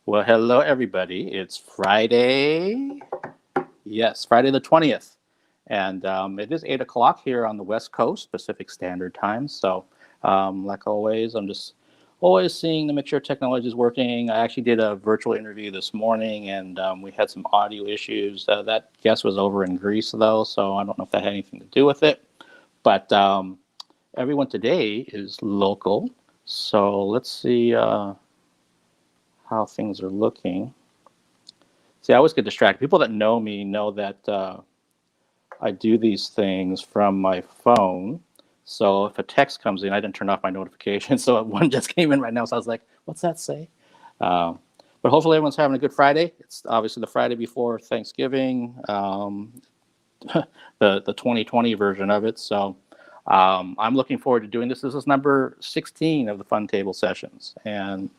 Well, hello, everybody. It's Friday. Yes, Friday the 20th. And it is 8 o'clock here on the West Coast, Pacific Standard Time. So, like always, I'm just always seeing to make sure technology is working. I actually did a virtual interview this morning, and we had some audio issues. That guest was over in Greece, though, so I don't know if that had anything to do with it. But everyone today is local. So, let's see how things are looking. See, I always get distracted. People that know me know that I do these things from my phone. So if a text comes in, I didn't turn off my notifications. So one just came in right now. So I was like, what's that say? Uh, but hopefully everyone's having a good Friday. It's obviously the Friday before Thanksgiving, the 2020 version of it. So I'm looking forward to doing this. This is number 16 of the Fun Table sessions. And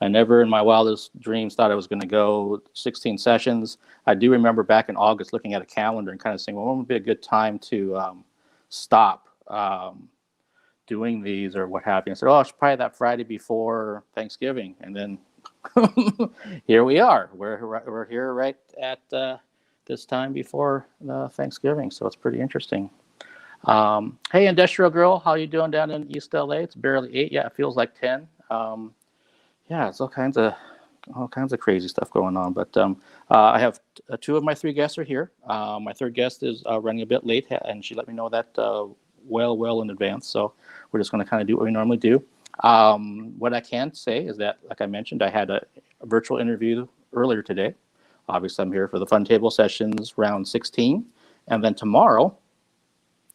I never in my wildest dreams thought I was going to go 16 sessions. I do remember back in August looking at a calendar and kind of saying, well, when would be a good time to stop doing these or what have you. I said, oh, it's probably that Friday before Thanksgiving. And then here we are. We're here right at this time before Thanksgiving. So it's pretty interesting. Hey, Industrial Girl, how you doing down in East LA? It's barely 8. Yeah, it feels like 10. Yeah, it's all kinds of crazy stuff going on. But I have two of my three guests are here. My third guest is running a bit late, and she let me know that well in advance. So we're just going to kind of do what we normally do. What I can say is that, like I mentioned, I had a virtual interview earlier today. Obviously, I'm here for the Fun Table Sessions round 16, and then tomorrow,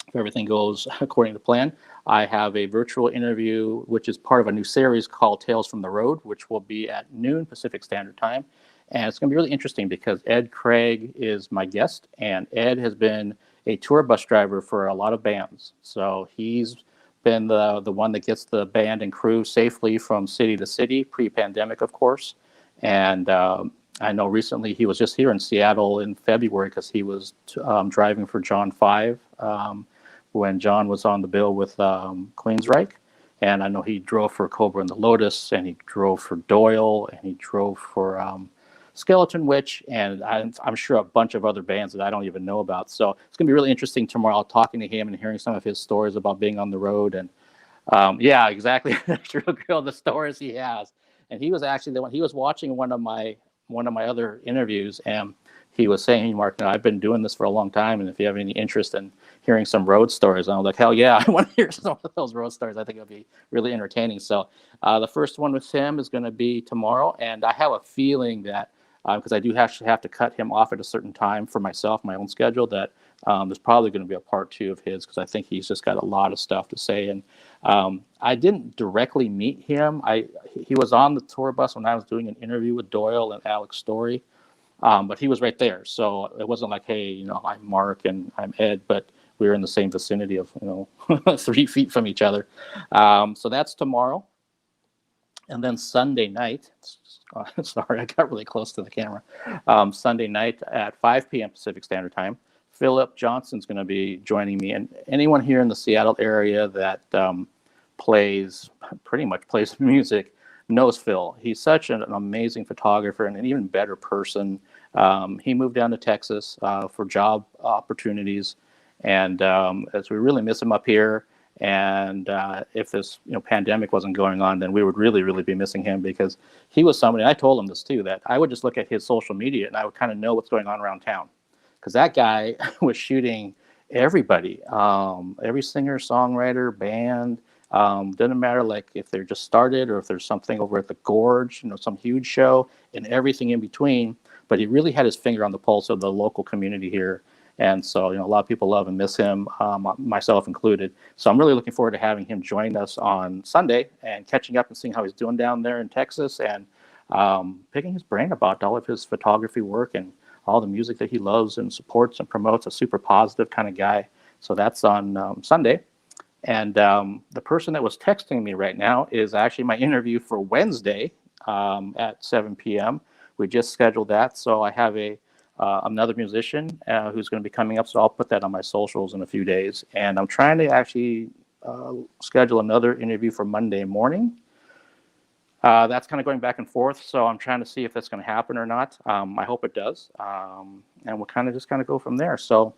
if everything goes according to plan, I have a virtual interview, which is part of a new series called Tales from the Road, which will be at noon Pacific Standard Time. And it's going to be really interesting because Ed Craig is my guest, and Ed has been a tour bus driver for a lot of bands. So he's been the one that gets the band and crew safely from city to city, pre-pandemic, of course. And I know recently he was just here in Seattle in February because he was driving for John 5. When John was on the bill with Queensryche. And I know he drove for Cobra and the Lotus, and he drove for Doyle, and he drove for Skeleton Witch, and I'm sure a bunch of other bands that I don't even know about. So it's going to be really interesting tomorrow talking to him and hearing some of his stories about being on the road. And yeah, exactly. True Girl, the stories he has. And he was actually the one, he was watching one of my other interviews, and he was saying, hey, Mark, I've been doing this for a long time, and if you have any interest in hearing some road stories, and I was like, hell yeah, I want to hear some of those road stories. I think it'll be really entertaining. So the first one with him is going to be tomorrow, and I have a feeling that because I do have to cut him off at a certain time for myself, my own schedule, that there's probably going to be a part 2 of his because I think he's just got a lot of stuff to say. And I didn't directly meet him. He was on the tour bus when I was doing an interview with Doyle and Alex Story, but he was right there. So it wasn't like, hey, I'm Mark and I'm Ed, but we were in the same vicinity of 3 feet from each other. So that's tomorrow. And then Sunday night, sorry, I got really close to the camera. Sunday night at 5 p.m. Pacific Standard Time, Philip Johnson's going to be joining me. And anyone here in the Seattle area that pretty much plays music knows Phil. He's such an amazing photographer and an even better person. He moved down to Texas for job opportunities. And as we really miss him up here, and if this pandemic wasn't going on, then we would really, really be missing him because he was somebody, I told him this too, that I would just look at his social media and I would kind of know what's going on around town. Because that guy was shooting everybody, every singer, songwriter, band, doesn't matter like if they're just started or if there's something over at the Gorge, some huge show and everything in between. But he really had his finger on the pulse of the local community here. And so, a lot of people love and miss him, myself included. So I'm really looking forward to having him join us on Sunday and catching up and seeing how he's doing down there in Texas and picking his brain about all of his photography work and all the music that he loves and supports and promotes. A super positive kind of guy. So that's on Sunday. And the person that was texting me right now is actually my interview for Wednesday at 7 p.m. We just scheduled that. So I have another musician who's going to be coming up. So I'll put that on my socials in a few days. And I'm trying to actually schedule another interview for Monday morning. That's kind of going back and forth, so I'm trying to see if that's going to happen or not. I hope it does, and we'll kind of just kind of go from there. So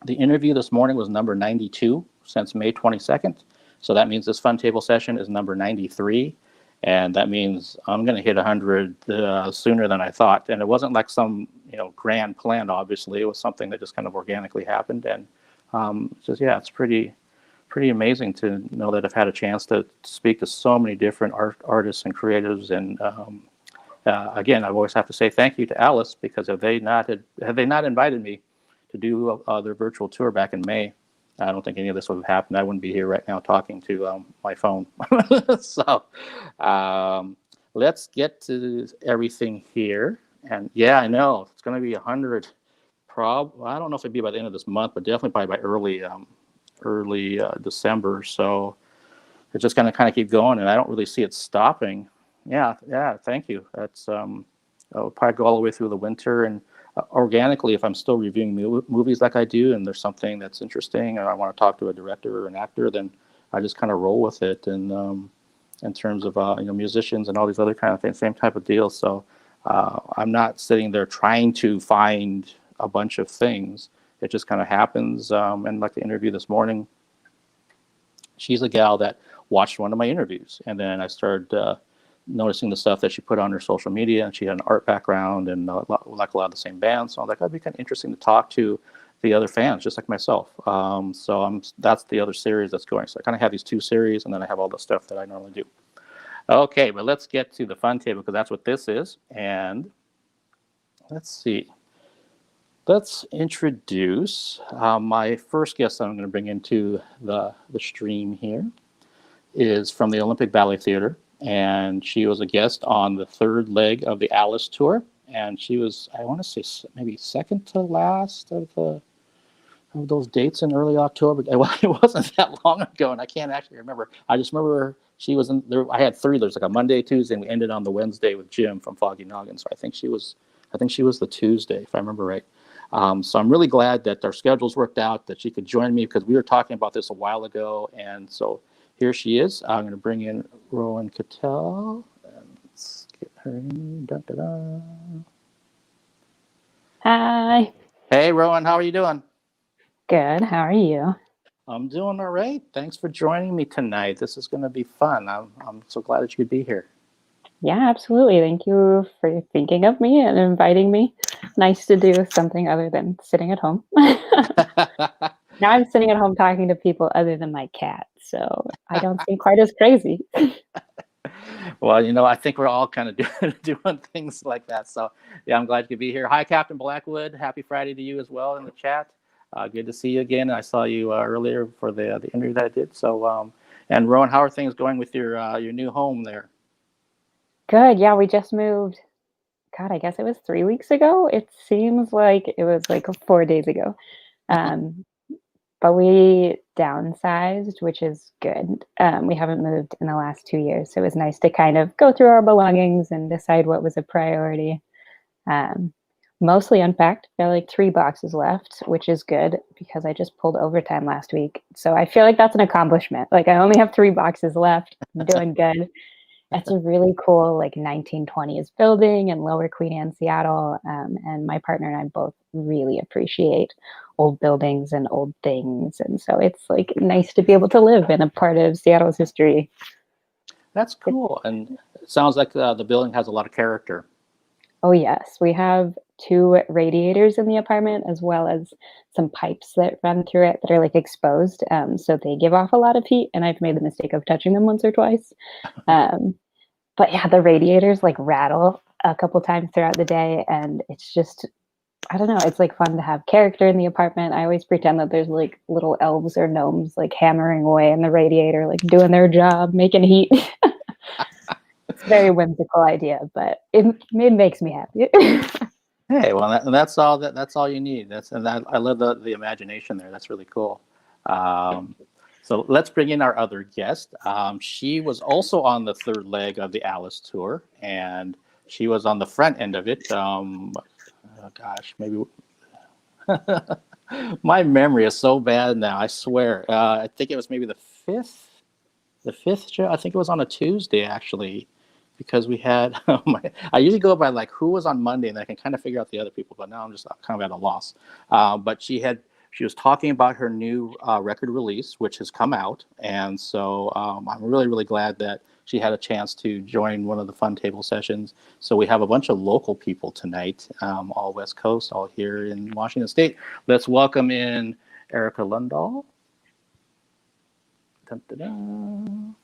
the interview this morning was number 92 since May 22nd. So that means this fun table session is number 93. And that means I'm going to hit 100 sooner than I thought. And it wasn't like some, grand plan, obviously. It was something that just kind of organically happened. And yeah, it's pretty amazing to know that I've had a chance to speak to so many different artists and creatives. And again, I always have to say thank you to Alice, because had they not invited me to do their virtual tour back in May, I don't think any of this would have happened. I wouldn't be here right now talking to my phone. So let's get to everything here. And yeah, I know it's going to be 100. I don't know if it'd be by the end of this month, but definitely probably by early December. So it's just going to kind of keep going, and I don't really see it stopping. Yeah. Thank you. That's I'll probably go all the way through the winter, and organically, if I'm still reviewing movies like I do, and there's something that's interesting, or I want to talk to a director or an actor, then I just kind of roll with it. And in terms of musicians and all these other kind of things, same type of deal. So I'm not sitting there trying to find a bunch of things. It just kind of happens. And like the interview this morning, she's a gal that watched one of my interviews, and then I started noticing the stuff that she put on her social media, and she had an art background and like a lot of the same bands. So I was like, that'd be kind of interesting to talk to the other fans, just like myself. That's the other series that's going. So I kind of have these two series, and then I have all the stuff that I normally do. Okay, but let's get to the fun table, because that's what this is. And let's see. Let's introduce my first guest I'm going to bring into the stream here is from the Olympic Ballet Theater. And she was a guest on the third leg of the Alice tour. And she was, I want to say, maybe second to last of those dates in early October. It wasn't that long ago, and I can't actually remember. I just remember she was in there. I had three. There's like a Monday, Tuesday, and we ended on the Wednesday with Jim from Foggy Noggin. So I think she was the Tuesday, if I remember right. So I'm really glad that our schedules worked out, that she could join me, because we were talking about this a while ago. And so here she is. I'm going to bring in Rowan Catel. Let's get her in. Da, da, da. Hi. Hey, Rowan, how are you doing? Good. How are you? I'm doing all right. Thanks for joining me tonight. This is going to be fun. I'm so glad that you could be here. Yeah, absolutely. Thank you for thinking of me and inviting me. Nice to do something other than sitting at home. Now I'm sitting at home talking to people other than my cat, so I don't seem quite as crazy. Well, I think we're all kind of doing things like that. So, yeah, I'm glad you could be here. Hi, Captain Blackwood. Happy Friday to you as well in the chat. Good to see you again. I saw you earlier for the interview that I did. So, and Rowan, how are things going with your new home there? Good. Yeah, we just moved. God, I guess it was 3 weeks ago. It seems like it was like 4 days ago. Um, But we downsized, which is good. We haven't moved in the last 2 years, so it was nice to kind of go through our belongings and decide what was a priority. Um, Mostly unpacked. Got like 3 boxes left, which is good because I just pulled overtime last week. So I feel like that's an accomplishment. Like I only have 3 boxes left. I'm doing good. It's a really cool like 1920s building in Lower Queen Anne, Seattle. And my partner and I both really appreciate old buildings and old things. And so it's like nice to be able to live in a part of Seattle's history. That's cool. And it sounds like the building has a lot of character. Oh, yes. We have 2 radiators in the apartment, as well as some pipes that run through it that are like exposed. So they give off a lot of heat. And I've made the mistake of touching them once or twice. But yeah, the radiators like rattle a couple times throughout the day. And it's just, I don't know, it's like fun to have character in the apartment. I always pretend that there's like little elves or gnomes like hammering away in the radiator, like doing their job, making heat. It's a very whimsical idea, but it makes me happy. Hey, well, that's all that's all you need. I love the imagination there. That's really cool. So let's bring in our other guest. She was also on the third leg of the Alice tour, and she was on the front end of it. Oh gosh, maybe my memory is so bad now. I swear. I think it was maybe the fifth The fifth show, I think it was on a Tuesday actually, because we had. I usually go by like who was on Monday, and I can kind of figure out the other people. But now I'm just kind of at a loss. But she was talking about her new record release, which has come out, and so I'm really really glad that she had a chance to join one of the fun table sessions. So we have a bunch of local people tonight, all West Coast, all here in Washington State. Let's welcome in Erika Lundahl. Dun, dun, dun.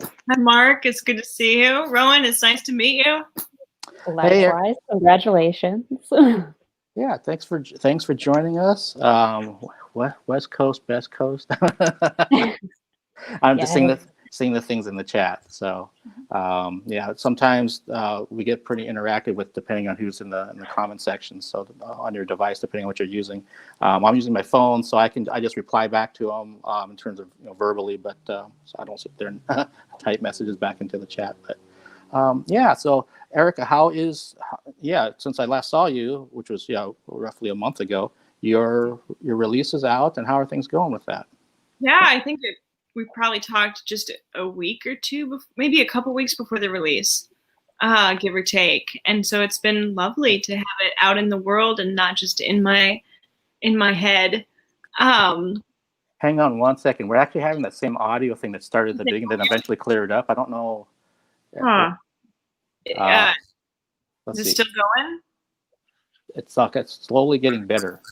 Hi, Mark. It's good to see you. Rowan, it's nice to meet you. Likewise, congratulations. Yeah, thanks for joining us. West Coast, Best Coast. I'm just seeing the things in the chat. So yeah, sometimes we get pretty interactive with depending on who's in the comment section. So on your device, depending on what you're using. I'm using my phone, so I just reply back to them in terms of verbally, but so I don't sit there and type messages back into the chat. But yeah, so Erika, since I last saw you, which was roughly a month ago, your release is out, and how are things going with that? Yeah, I think that we probably talked just a week or two, maybe a couple weeks before the release, give or take. And so it's been lovely to have it out in the world and not just in my head. Hang on one second. We're actually having that same audio thing that started at the beginning, then eventually cleared up. I don't know. Huh. Let's is it see. still going? It's slowly getting better.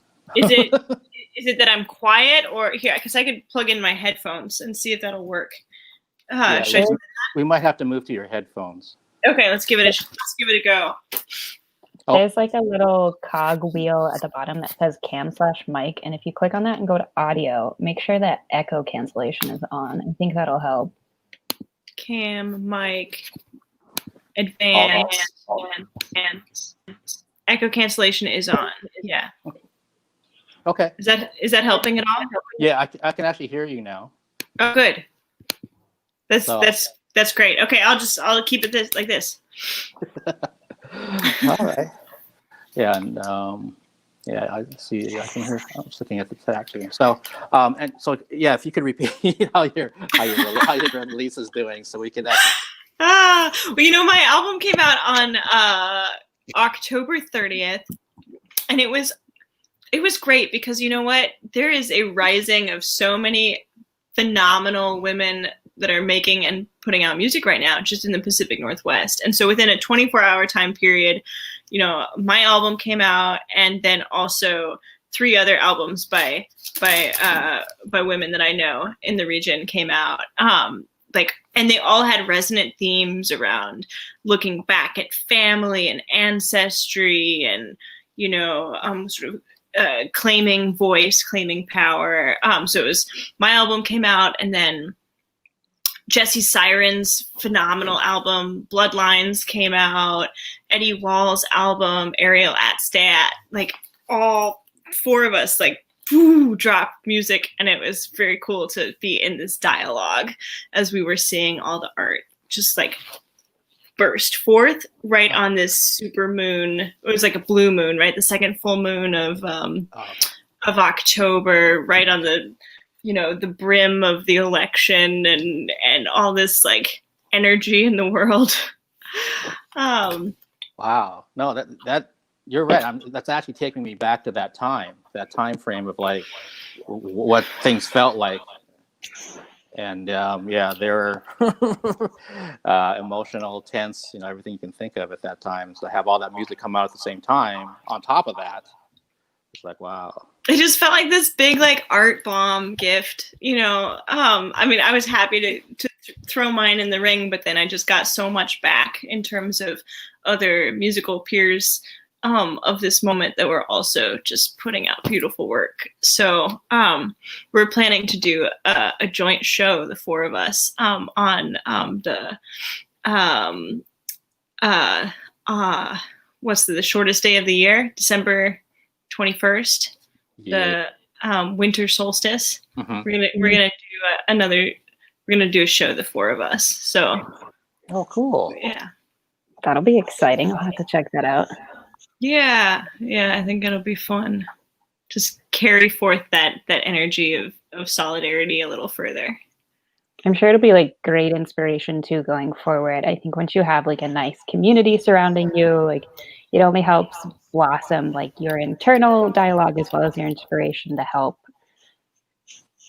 Is it that I'm quiet, or here? Because I could plug in my headphones and see if that'll work. We might have to move to your headphones. Okay, let's give it a go. Oh. There's like a little cog wheel at the bottom that says cam/mic, and if you click on that and go to audio, make sure that echo cancellation is on. I think that'll help. Cam, mic, advanced, and echo cancellation is on. Yeah. Okay. Is that helping at all? Yeah, I can actually hear you now. Oh, good. That's great. Okay, I'll keep it like this. All right. Yeah, and I see. I can hear. I'm just looking at the text here. So, yeah, if you could repeat how your release is doing, so we can actually. Well, my album came out on October 30th, and it was great because you know what? There is a rising of so many phenomenal women that are making and putting out music right now, just in the Pacific Northwest. And so within a 24-hour time period, my album came out, and then also 3 other albums by women that I know in the region came out. And they all had resonant themes around looking back at family and ancestry and, sort of claiming voice, claiming power. So it was, my album came out, and then Jesse Siren's phenomenal album, Bloodlines, came out. Eddie Wall's album, Ariel Atstat, like all 4 of us, dropped music, and it was very cool to be in this dialogue as we were seeing all the art just burst forth right on this super moon. It was like a blue moon, right? The second full moon of October, right on the the brim of the election and all this energy in the world. Wow. No, that you're right. That's actually taking me back to that time frame of what things felt like. And they're emotional, tense, everything you can think of at that time. So to have all that music come out at the same time on top of that, it's like, wow. It just felt like this big art bomb gift, I was happy to throw mine in the ring, but then I just got so much back in terms of other musical peers of this moment that were also just putting out beautiful work. So we're planning to do a joint show, the 4 of us, on what's the shortest day of the year, December 21st. Yeah. The winter solstice. Mm-hmm. We're gonna do a show, the 4 of us. So. Oh, cool. Yeah. That'll be exciting. I'll have to check that out. Yeah, I think it'll be fun. Just carry forth that energy of solidarity a little further. I'm sure it'll be like great inspiration too going forward. I think once you have like a nice community surrounding you, like it only helps blossom like your internal dialogue as well as your inspiration to help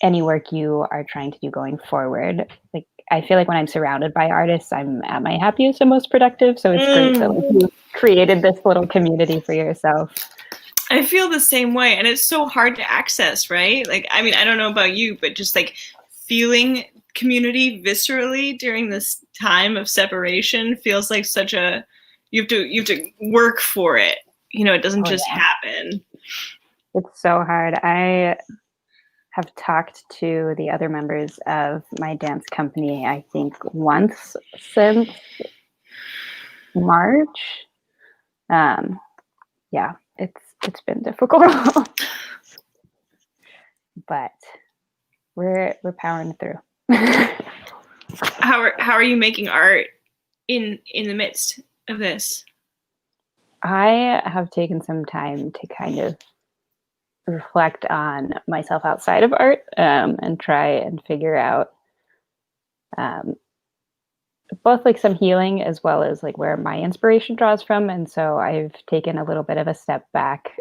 any work you are trying to do going forward. Like I feel like when I'm surrounded by artists, I'm at my happiest and most productive. So it's great that like you created this little community for yourself. I feel the same way, and it's so hard to access, right? Like, I mean, I don't know about you, but just like feeling community viscerally during this time of separation feels like such a you have to work for it. You know, it doesn't just happen. It's so hard. I have talked to the other members of my dance company, I think once since March. Yeah, it's been difficult, but we're powering through. How are you making art in the midst of this? I have taken some time to kind of reflect on myself outside of art, and try and figure out both like some healing as well as like where my inspiration draws from. And so I've taken a little bit of a step back,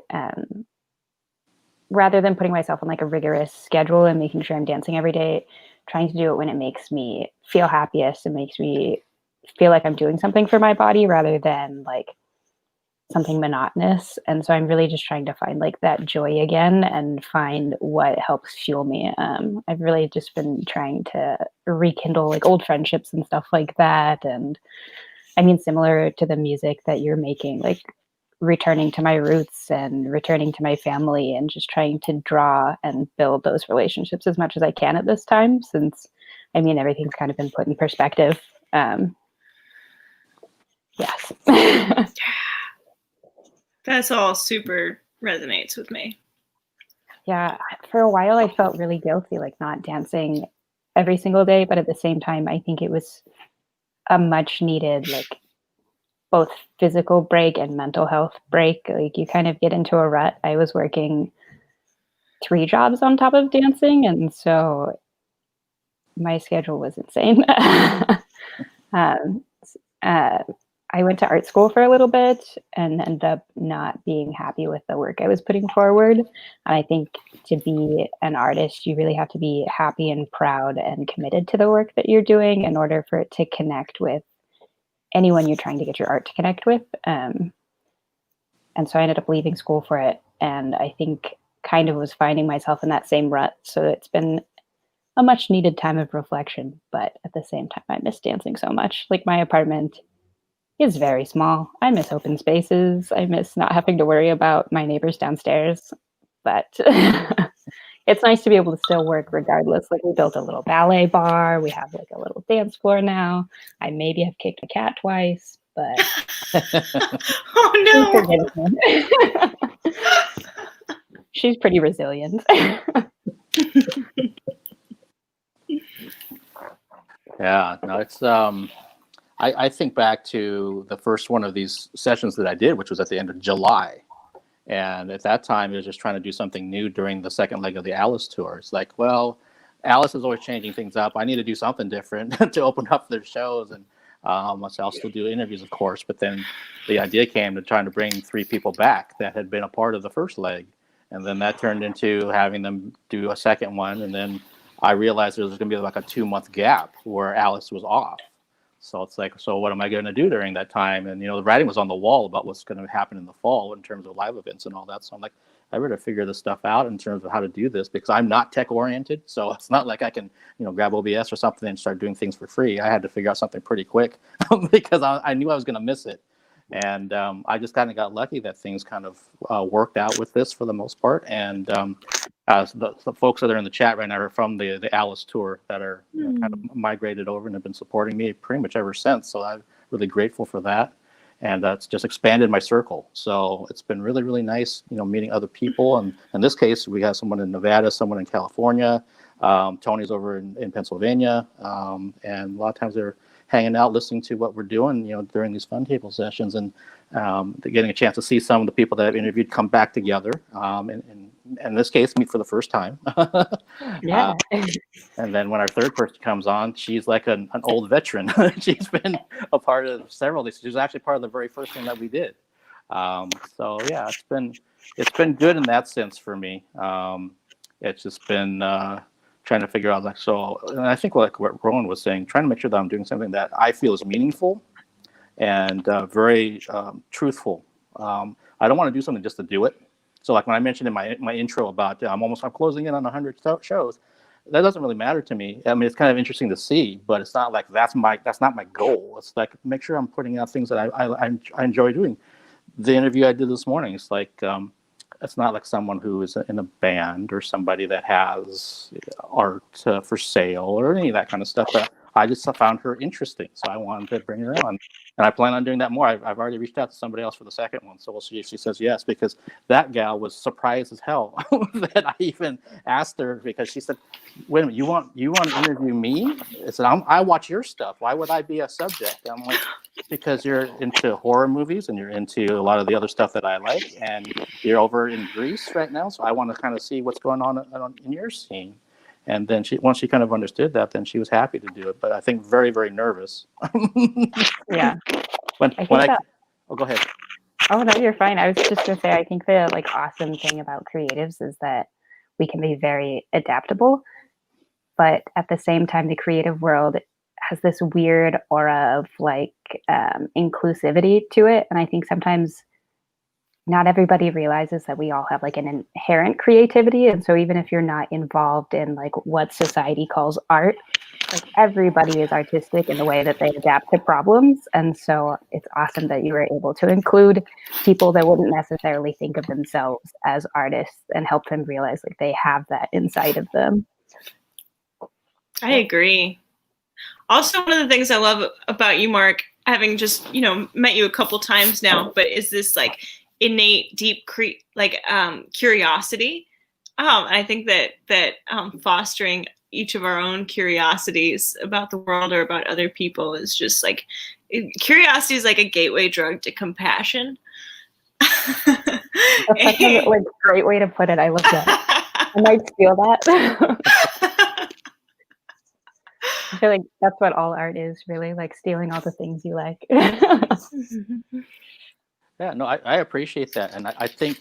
rather than putting myself on like a rigorous schedule and making sure I'm dancing every day, trying to do it when it makes me feel happiest and makes me feel like I'm doing something for my body rather than like something monotonous. And so I'm really just trying to find like that joy again and find what helps fuel me. I've really just been trying to rekindle like old friendships and stuff like that. And I mean, similar to the music that you're making, like returning to my roots and returning to my family and just trying to draw and build those relationships as much as I can at this time, since I mean, everything's kind of been put in perspective. Yes. That's all super resonates with me. Yeah, for a while I felt really guilty, like not dancing every single day, but at the same time, I think it was a much needed, like both physical break and mental health break. Like you kind of get into a rut. I was working 3 jobs on top of dancing, and so my schedule was insane. um, I went to art school for a little bit and ended up not being happy with the work I was putting forward. And I think to be an artist, you really have to be happy and proud and committed to the work that you're doing in order for it to connect with anyone you're trying to get your art to connect with. And so I ended up leaving school for it. And I think kind of was finding myself in that same rut. So it's been a much needed time of reflection. But at the same time, I miss dancing so much. Like my apartment is very small. I miss open spaces. I miss not having to worry about my neighbors downstairs. But it's nice to be able to still work regardless. Like we built a little ballet bar. We have like a little dance floor now. I maybe have kicked a cat twice, but oh no. She's pretty resilient. Yeah, no, it's I think back to the first one of these sessions that I did, which was at the end of July. And at that time, it was just trying to do something new during the second leg of the Alice tour. It's like, well, Alice is always changing things up. I need to do something different to open up their shows. And I'll still do interviews, of course. But then the idea came to trying to bring 3 people back that had been a part of the first leg. And then that turned into having them do a second one. And then I realized there was going to be like a 2-month gap where Alice was off. So it's like, so what am I going to do during that time? And, the writing was on the wall about what's going to happen in the fall in terms of live events and all that. So I'm like, I better figure this stuff out in terms of how to do this, because I'm not tech oriented. So it's not like I can, grab OBS or something and start doing things for free. I had to figure out something pretty quick because I knew I was going to miss it. And I just kind of got lucky that things kind of worked out with this for the most part. And the folks that are in the chat right now are from the Alice tour that are kind of migrated over and have been supporting me pretty much ever since. So I'm really grateful for that. And it's just expanded my circle. So it's been really, really nice, meeting other people. And in this case, we have someone in Nevada, someone in California. Tony's over in Pennsylvania. And a lot of times they're hanging out, listening to what we're doing, during these fun table sessions, and getting a chance to see some of the people that I've interviewed come back together, and in this case, meet for the first time. Yeah. And then when our third person comes on, she's like an old veteran. She's been a part of several of these. She was actually part of the very first thing that we did. So yeah, it's been good in that sense for me. It's just been trying to figure out and I think like what Rowan was saying, trying to make sure that I'm doing something that I feel is meaningful and very truthful. I don't want to do something just to do it. So like when I mentioned in my intro about I'm closing in on 100 shows, that doesn't really matter to me. I mean, it's kind of interesting to see, but it's not like that's not my goal. It's like make sure I'm putting out things that I enjoy doing. The interview I did this morning, it's like it's not like someone who is in a band or somebody that has art for sale or any of that kind of stuff. But I just found her interesting, so I wanted to bring her on, and I plan on doing that more. I've already reached out to somebody else for the second one, so we'll see if she says yes, because that gal was surprised as hell that I even asked her, because she said, "Wait a minute, you want to interview me?" I said, "I watch your stuff. Why would I be a subject?" I'm like, "Because you're into horror movies and you're into a lot of the other stuff that I like, and you're over in Greece right now, so I want to kind of see what's going on in your scene." And then once she kind of understood that, then she was happy to do it. But I think very, very nervous. Yeah. Oh, go ahead. Oh no, you're fine. I was just gonna say, I think the like awesome thing about creatives is that we can be very adaptable, but at the same time, the creative world has this weird aura of like inclusivity to it, and I think sometimes not everybody realizes that we all have like an inherent creativity. And so even if you're not involved in like what society calls art, like everybody is artistic in the way that they adapt to problems. And so it's awesome that you were able to include people that wouldn't necessarily think of themselves as artists and help them realize like they have that inside of them. I agree. Also, one of the things I love about you, Mark, having just, met you a couple times now, but is this like innate, deep, curiosity. I think that fostering each of our own curiosities about the world or about other people is just like, curiosity is like a gateway drug to compassion. That's such a like great way to put it. I love that. I might steal that. I feel like that's what all art is, really, like stealing all the things you like. Yeah, no, I appreciate that. And I think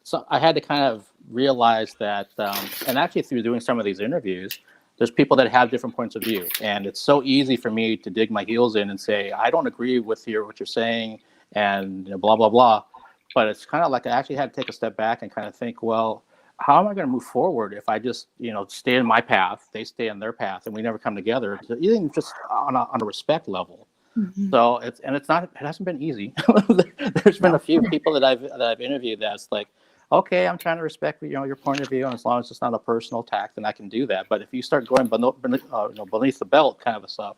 so. I had to kind of realize that, and actually through doing some of these interviews, there's people that have different points of view. And it's so easy for me to dig my heels in and say, I don't agree with what you're saying and blah, blah, blah. But it's kind of like I actually had to take a step back and kind of think, well, how am I going to move forward if I just, stay in my path, they stay in their path, and we never come together, even just on a respect level. Mm-hmm. So it hasn't been easy. There's been a few people that I've interviewed that's like, okay, I'm trying to respect your point of view, and as long as it's not a personal attack, then I can do that. But if you start going beneath the belt kind of stuff,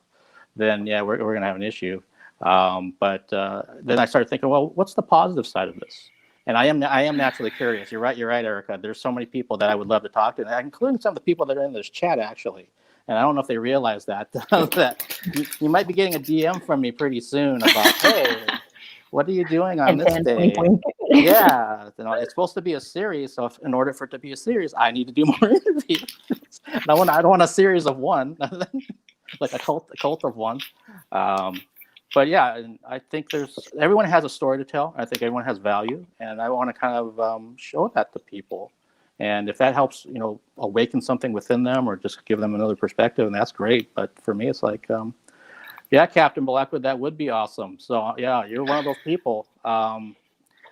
then yeah, we're going to have an issue. But then I started thinking, well, what's the positive side of this? And I am naturally curious. You're right, Erika. There's so many people that I would love to talk to, including some of the people that are in this chat, actually. And I don't know if they realize that that you might be getting a DM from me pretty soon about, hey, what are you doing on this day? Yeah, it's supposed to be a series. So in order for it to be a series, I need to do more interviews. I don't want a series of one, like a cult of one. But yeah, and I think everyone has a story to tell. I think everyone has value, and I want to kind of show that to people. And if that helps, awaken something within them or just give them another perspective, and that's great. But for me, it's like, yeah, Captain Blackwood, that would be awesome. So yeah, you're one of those people.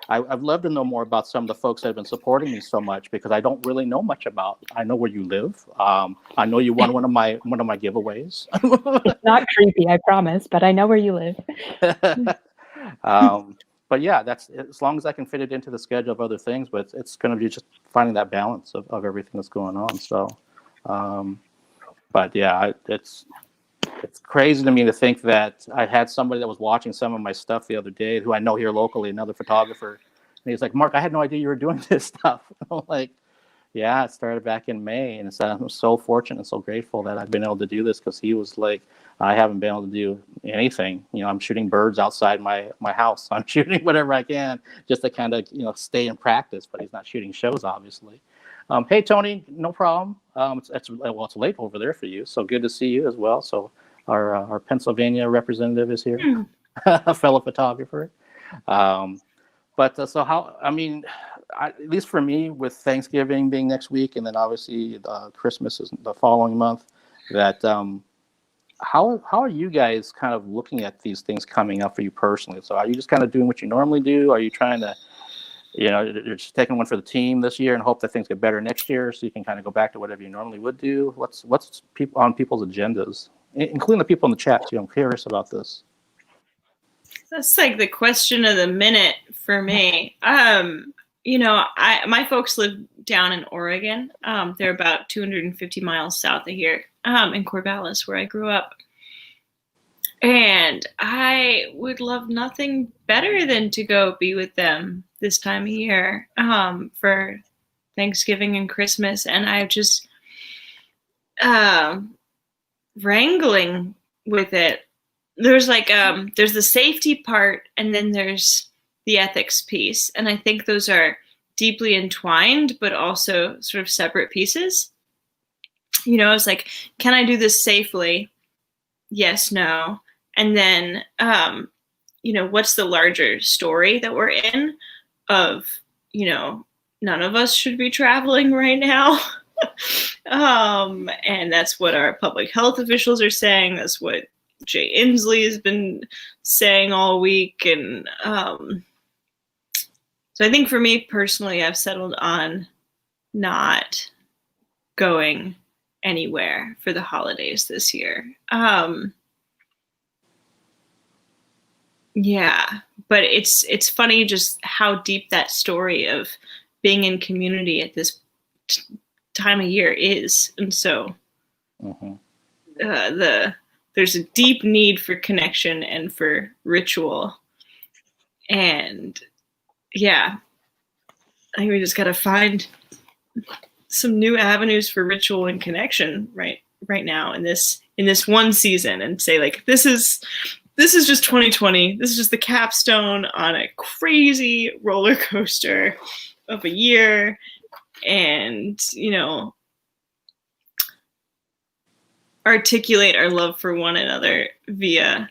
I'd love to know more about some of the folks that have been supporting me so much, because I don't really know much about. I know where you live. I know you won one of my giveaways. It's not creepy, I promise, but I know where you live. But yeah, that's as long as I can fit it into the schedule of other things. But it's going to be just finding that balance of everything that's going on. So, but yeah, it's crazy to me to think that I had somebody that was watching some of my stuff the other day, who I know here locally, another photographer, and he's like, "Mark, I had no idea you were doing this stuff." I'm like, yeah, it started back in May, and I'm so fortunate and so grateful that I've been able to do this, because he was like, I haven't been able to do anything. I'm shooting birds outside my house. I'm shooting whatever I can just to kind of, stay in practice, but he's not shooting shows, obviously. Hey, Tony, no problem. It's late over there for you, so good to see you as well. So our Pennsylvania representative is here, Hmm. a fellow photographer. Um, but so how? I mean, at least for me, with Thanksgiving being next week, and then obviously Christmas is the following month. That how are you guys kind of looking at these things coming up for you personally? So are you just kind of doing what you normally do? Are you trying to, you're just taking one for the team this year and hope that things get better next year, so you can kind of go back to whatever you normally would do? What's people on people's agendas, including the people in the chat too? I'm curious about this. That's like the question of the minute for me. My folks live down in Oregon. They're about 250 miles south of here, in Corvallis, where I grew up. And I would love nothing better than to go be with them this time of year, for Thanksgiving and Christmas. And I just wrangling with it. There's there's the safety part, and then there's the ethics piece. And I think those are deeply entwined, but also sort of separate pieces. It's like, can I do this safely? Yes, no. And then, what's the larger story that we're in of, none of us should be traveling right now. And that's what our public health officials are saying. That's what Jay Inslee has been saying all week. And so I think for me personally, I've settled on not going anywhere for the holidays this year. Yeah, but it's funny just how deep that story of being in community at this time of year is. And so there's a deep need for connection and for ritual. And yeah, I think we just got to find some new avenues for ritual and connection right now in this one season, and say, like, this is just 2020. This is just the capstone on a crazy roller coaster of a year. And, articulate our love for one another via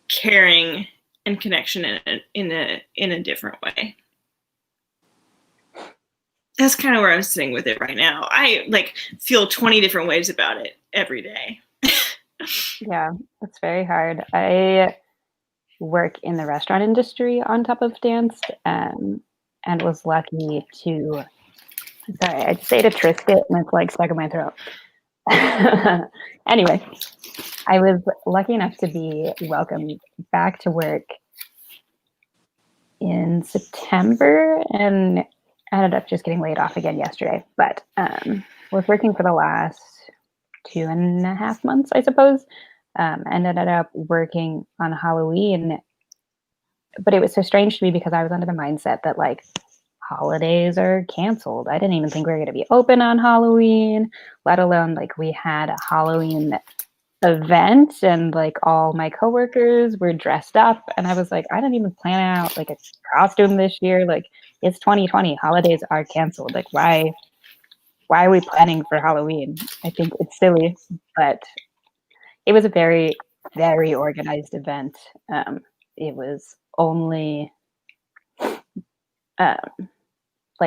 caring and connection in a different way. That's kind of where I'm sitting with it right now. I feel 20 different ways about it every day. Yeah, it's very hard. I work in the restaurant industry on top of dance, and was lucky to, sorry, I just ate a Triscuit and it's stuck in my throat. Anyway, I was lucky enough to be welcomed back to work in September, and ended up just getting laid off again yesterday. But was working for the last 2.5 months, I suppose, and ended up working on Halloween. But it was so strange to me because I was under the mindset that holidays are canceled. I didn't even think we were going to be open on Halloween, let alone we had a Halloween event and all my coworkers were dressed up, and I was I didn't even plan out a costume this year. It's 2020, holidays are canceled. Why are we planning for Halloween? I think it's silly, but it was a very, very organized event. It was only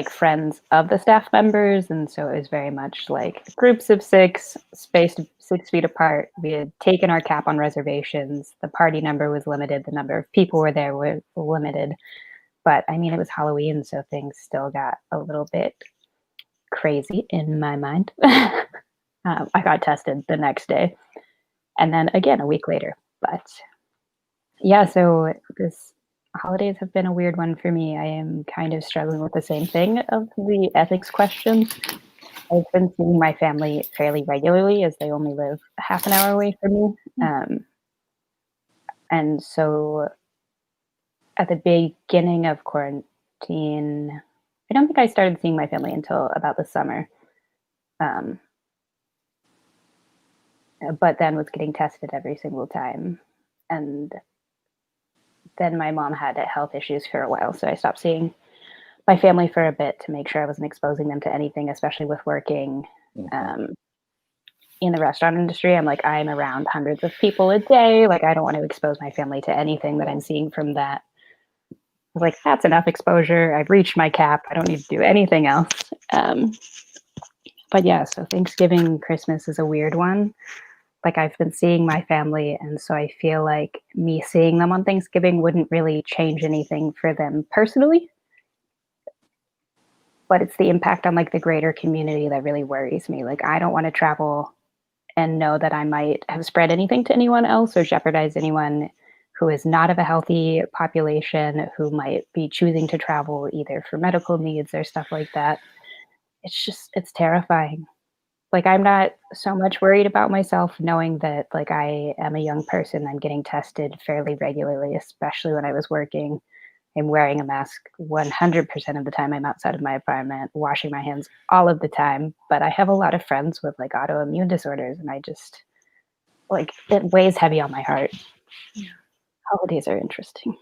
friends of the staff members, and so it was very much groups of 6, spaced 6 feet apart. We had taken our cap on reservations. The party number was limited. The number of people were there were limited. But I mean, it was Halloween, so things still got a little bit crazy in my mind. I got tested the next day, and then again a week later. But yeah, so this holidays have been a weird one for me. I am kind of struggling with the same thing of the ethics questions. I've been seeing my family fairly regularly, as they only live half an hour away from me. And so at the beginning of quarantine, I don't think I started seeing my family until about the summer. But then was getting tested every single time. And then my mom had health issues for a while, so I stopped seeing my family for a bit to make sure I wasn't exposing them to anything, especially with working in the restaurant industry. I'm like, I'm around hundreds of people a day. Like, I don't want to expose my family to anything that I'm seeing from that. I was like, that's enough exposure. I've reached my cap. I don't need to do anything else. But yeah, so Thanksgiving, Christmas is a weird one. Like, I've been seeing my family, and so I feel like me seeing them on Thanksgiving wouldn't really change anything for them personally. But it's the impact on like the greater community that really worries me. Like, I don't want to travel and know that I might have spread anything to anyone else or jeopardize anyone who is not of a healthy population, who might be choosing to travel either for medical needs or stuff like that. It's terrifying. Like, I'm not so much worried about myself knowing that like I am a young person. I'm getting tested fairly regularly, especially when I was working. I'm wearing a mask 100% of the time I'm outside of my apartment, washing my hands all of the time. But I have a lot of friends with like autoimmune disorders, and I just like it weighs heavy on my heart. Yeah. Holidays are interesting.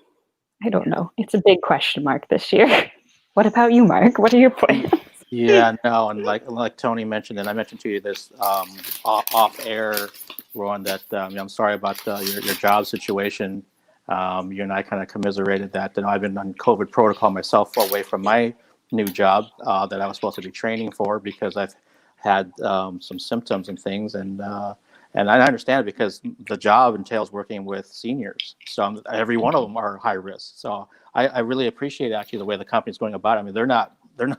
I don't know. It's a big question mark this year. What about you, Mark? What are your plans? Yeah, no, and like Tony mentioned, and I mentioned to you this off air, Rowan, that I'm sorry about your job situation. You and I kind of commiserated that. And I've been on COVID protocol myself away from my new job that I was supposed to be training for because I've had some symptoms and things, and I understand it because the job entails working with seniors, so every one of them are high risk. So I really appreciate actually the way the company's going about it. I mean, they're not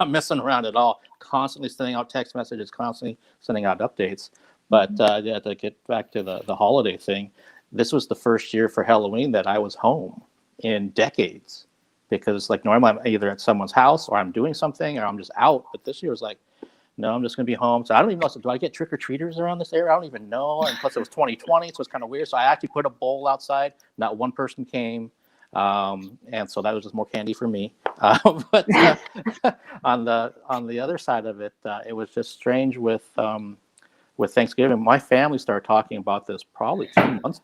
messing around at all. Constantly sending out text messages, constantly sending out updates. But yeah, to get back to the holiday thing, this was the first year for Halloween that I was home in decades, because like normally I'm either at someone's house or I'm doing something or I'm just out. But this year was like, no, I'm just going to be home. So I don't even know. So do I get trick-or-treaters around this area? I don't even know. And plus it was 2020, so it's kind of weird. So I actually put a bowl outside. Not one person came. And so that was just more candy for me. But on the other side of it, it was just strange with Thanksgiving. My family started talking about this probably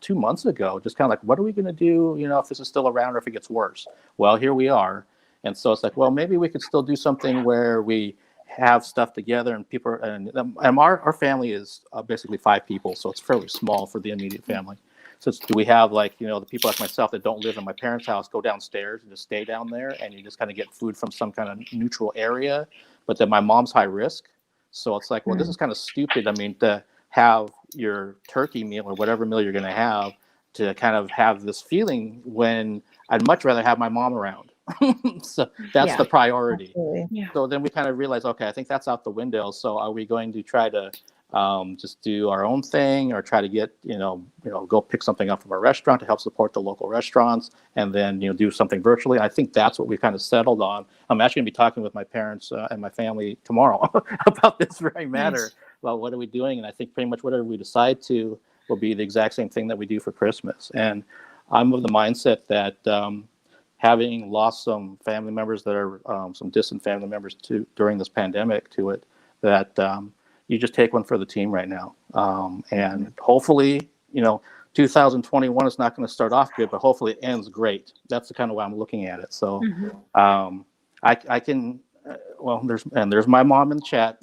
2 months ago. Just kind of like, what are we going to do? You know, if this is still around or if it gets worse. Well, here we are. And so it's like, well, maybe we could still do something where we have stuff together and people, and our family is basically 5 people. So it's fairly small for the immediate family. So do we have like, you know, the people like myself that don't live in my parents' house go downstairs and just stay down there, and you just kind of get food from some kind of neutral area. But then my mom's high risk. So it's like, well, this is kind of stupid. I mean, to have your turkey meal or whatever meal you're going to have to kind of have this feeling when I'd much rather have my mom around. So that's the priority. Yeah. So then we kind of realized, okay, I think that's out the window. So are we going to try to just do our own thing, or try to get, go pick something up from a restaurant to help support the local restaurants, and then, do something virtually? I think that's what we kind of settled on. I'm actually going to be talking with my parents and my family tomorrow about this very matter. Nice. About what are we doing. And I think pretty much whatever we decide to will be the exact same thing that we do for Christmas. And I'm of the mindset that having lost some family members that are some distant family members during this pandemic to it, that you just take one for the team right now. And hopefully, 2021 is not going to start off good, but hopefully it ends great. That's the kind of way I'm looking at it. So I can, there's my mom in the chat.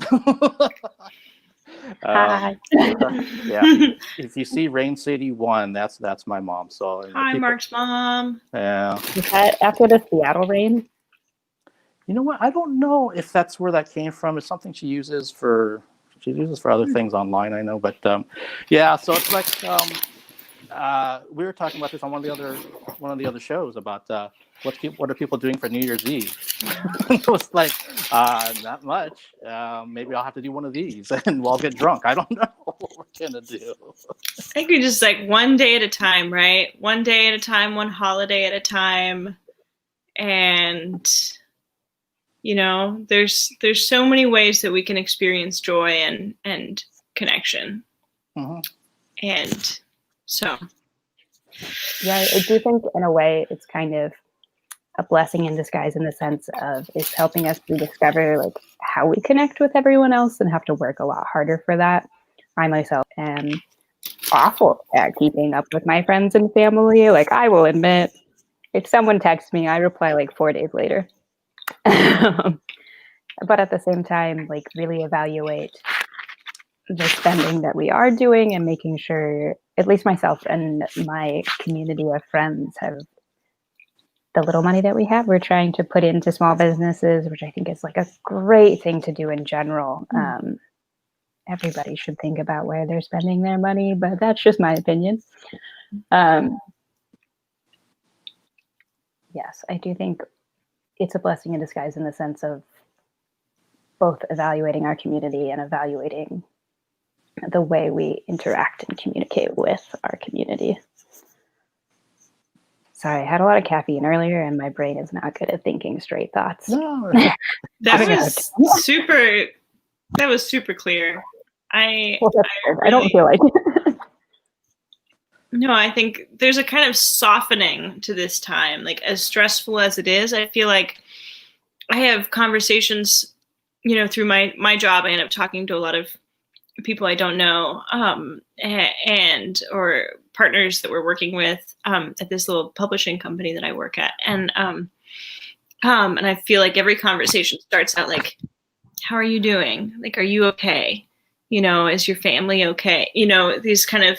Hi. Yeah. If you see Rain City 1, that's my mom. So hi, Mark's mom. Yeah. Is that after the Seattle rain? You know what? I don't know if that's where that came from. It's something she uses for other things online, I know. But yeah, so it's like we were talking about this on one of the other shows about what are people doing for New Year's Eve? It was like not much. Maybe I'll have to do one of these and we'll get drunk. I don't know what we're gonna do. I think we just like one day at a time, right? One day at a time, one holiday at a time, and there's so many ways that we can experience joy and connection. Mm-hmm. And so, yeah, I do think in a way it's kind of a blessing in disguise, in the sense of it's helping us rediscover like how we connect with everyone else and have to work a lot harder for that. I myself am awful at keeping up with my friends and family. Like, I will admit, if someone texts me, I reply like 4 days later. But at the same time, like really evaluate the spending that we are doing and making sure at least myself and my community of friends have the little money that we have, we're trying to put into small businesses, which I think is like a great thing to do in general. Everybody should think about where they're spending their money, but that's just my opinion. Yes, I do think it's a blessing in disguise in the sense of both evaluating our community and evaluating the way we interact and communicate with our community. Sorry, I had a lot of caffeine earlier and my brain is not good at thinking straight thoughts. No. That was super clear. I don't feel like it. No, I think there's a kind of softening to this time. Like, as stressful as it is, I feel like I have conversations, through my job. I end up talking to a lot of people I don't know, and or partners that we're working with at this little publishing company that I work at. And I feel like every conversation starts out like, how are you doing? Like, are you okay? Is your family okay? These kind of,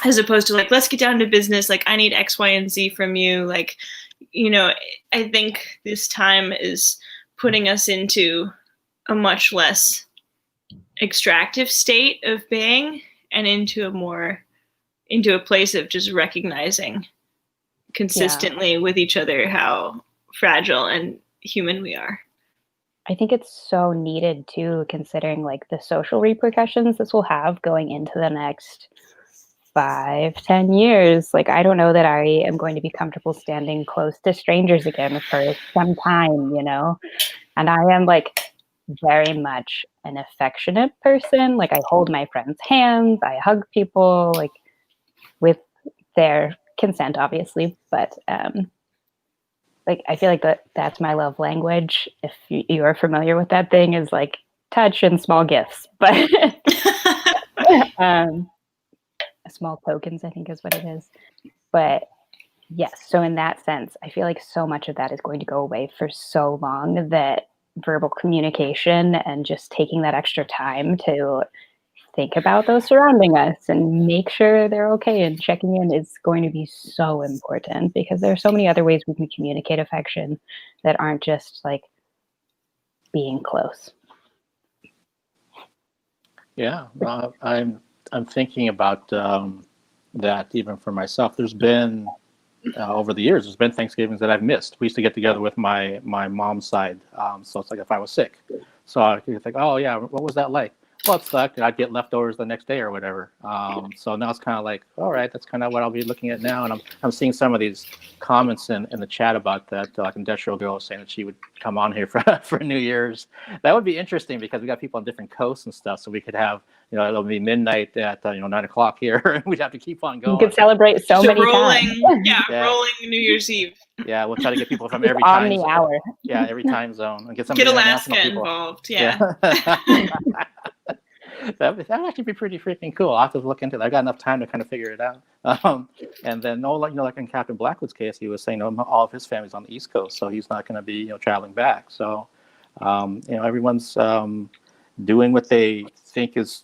as opposed to like, let's get down to business. Like, I need X, Y, and Z from you. Like, I think this time is putting us into a much less extractive state of being and into a place of just recognizing consistently with each other how fragile and human we are. I think it's so needed too, considering like the social repercussions this will have going into the next 5-10 years. Like, I don't know that I am going to be comfortable standing close to strangers again for some time, and I am like very much an affectionate person. Like, I hold my friends' hands, I hug people, like with their consent, obviously, but like, I feel like that's my love language. If you are familiar with that thing, is like touch and small gifts, but small tokens, I think is what it is. But yes, so in that sense, I feel like so much of that is going to go away for so long that verbal communication and just taking that extra time to think about those surrounding us and make sure they're okay and checking in is going to be so important, because there are so many other ways we can communicate affection that aren't just like being close. Yeah, I'm thinking about that even for myself. There's been over the years, there's been Thanksgivings that I've missed. We used to get together with my mom's side, so it's like if I was sick, so I could think, oh yeah, what was that like? Well, it sucked, and I'd get leftovers the next day or whatever. So now it's kind of like, all right, that's kind of what I'll be looking at now. And I'm seeing some of these comments in the chat about that, like Industrial Girl was saying that she would come on here for New Year's. That would be interesting because we got people on different coasts and stuff, so we could have, it'll be midnight at 9 o'clock here, and we'd have to keep on going. You could celebrate so many times. Rolling New Year's Eve. Yeah, we'll try to get people from every on time the zone. hour. Yeah, every time zone, and get Alaska involved. Yeah. That would actually be pretty freaking cool. I'll have to look into that. I got enough time to kind of figure it out. And then, like in Captain Blackwood's case, he was saying, all of his family's on the East Coast, so he's not going to be, traveling back. So, everyone's doing what they think is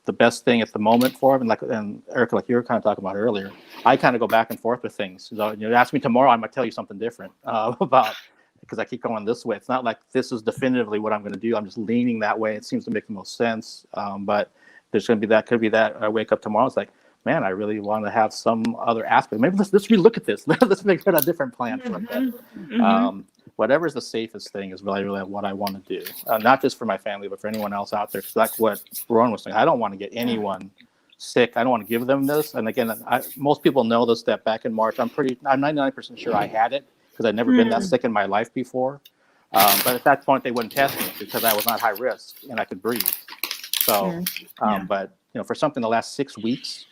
the best thing at the moment for them. And Erika, like you were kind of talking about earlier, I kind of go back and forth with things. So, ask me tomorrow, I might tell you something different about. Because I keep going this way. It's not like this is definitively what I'm going to do. I'm just leaning that way. It seems to make the most sense. But there's going to be that. Could be that I wake up tomorrow. It's like, man, I really want to have some other aspect. Maybe let's relook at this. Let's make a different plan for it. Whatever's the safest thing is really what I want to do. Not just for my family, but for anyone else out there. Because that's what Rowan was saying. I don't want to get anyone sick. I don't want to give them this. And again, most people know this. That back in March, I'm 99% sure I had it. Because I'd never been that sick in my life before. But at that point, they wouldn't test me because I was not high risk and I could breathe. So, but, for something the last 6 weeks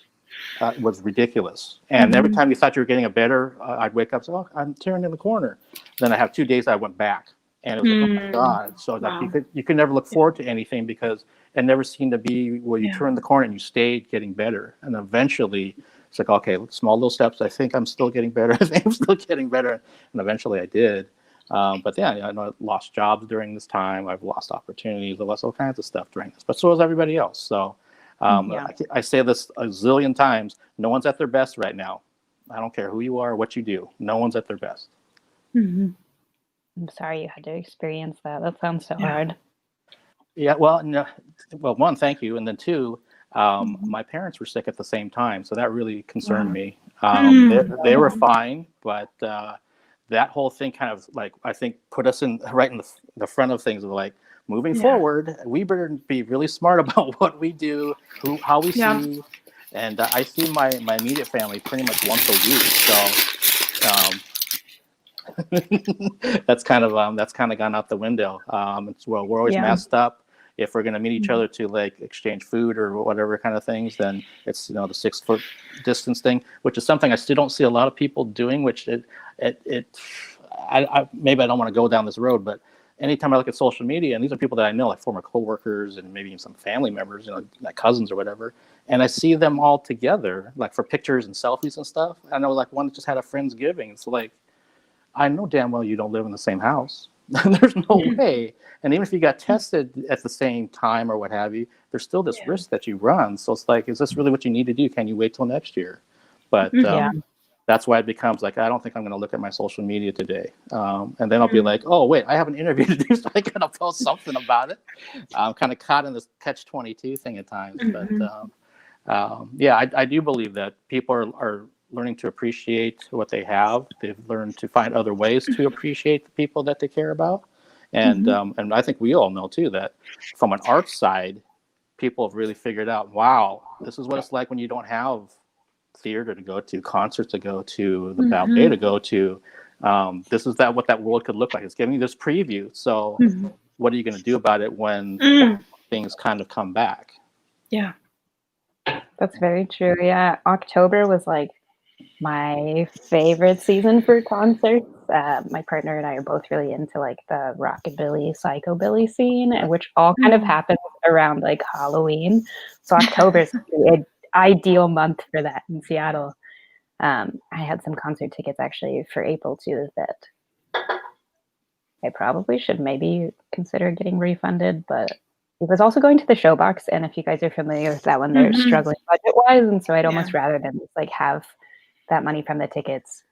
was ridiculous. And every time you thought you were getting better, I'd wake up, I'm tearing in the corner. Then I have 2 days I went back. And it was like, oh my God. So like you could never look forward to anything because it never seemed to be where you turned the corner and you stayed getting better. And eventually, it's like, okay, small little steps. I think I'm still getting better. I think I'm still getting better. And eventually I did. But yeah, I know I've lost jobs during this time. I've lost opportunities. I've lost all kinds of stuff during this, but so has everybody else. So Yeah. I say this a zillion times. No one's at their best right now. I don't care who you are or what you do. No one's at their best. I'm sorry you had to experience that. That sounds so hard. Yeah, well, no, well, one, thank you, and then two, my parents were sick at the same time, so that really concerned me. They were fine, but that whole thing kind of like I think put us in right in the front of things of like moving forward. We better be really smart about what we do, how we see, and I see my immediate family pretty much once a week, so. That's kind of gone out the window. It's, well, we're always masked up. If we're going to meet each other to like exchange food or whatever kind of things, then it's the 6 foot distance thing, which is something I still don't see a lot of people doing. Which I maybe I don't want to go down this road, but anytime I look at social media, and these are people that I know, like former coworkers and maybe even some family members, like cousins or whatever, and I see them all together, like for pictures and selfies and stuff. I know like one just had a Friendsgiving. It's like, I know damn well you don't live in the same house. There's no way. And even if you got tested at the same time or what have you, there's still this risk that you run. So it's like, is this really what you need to do? Can you wait till next year? But that's why it becomes like, I don't think I'm going to look at my social media today. And then I'll be like, oh, wait, I have an interview to do, so I got to post something about it. I'm kind of caught in this catch-22 thing at times. But I do believe that people are learning to appreciate what they have. They've learned to find other ways to appreciate the people that they care about. And and I think we all know too that from an art side, people have really figured out, wow, this is what it's like when you don't have theater to go to, concerts to go to, the ballet to go to. This is what that world could look like. It's giving you this preview. So what are you going to do about it when things kind of come back? Yeah. That's very true. Yeah. October was like my favorite season for concerts. My partner and I are both really into like the rockabilly, psychobilly scene, which all kind of happens around like Halloween. So October is an ideal month for that in Seattle. I had some concert tickets actually for April too that I probably should maybe consider getting refunded, but it was also going to the Showbox. And if you guys are familiar with that one, they're struggling budget wise. And so I'd almost rather than just like have that money from the tickets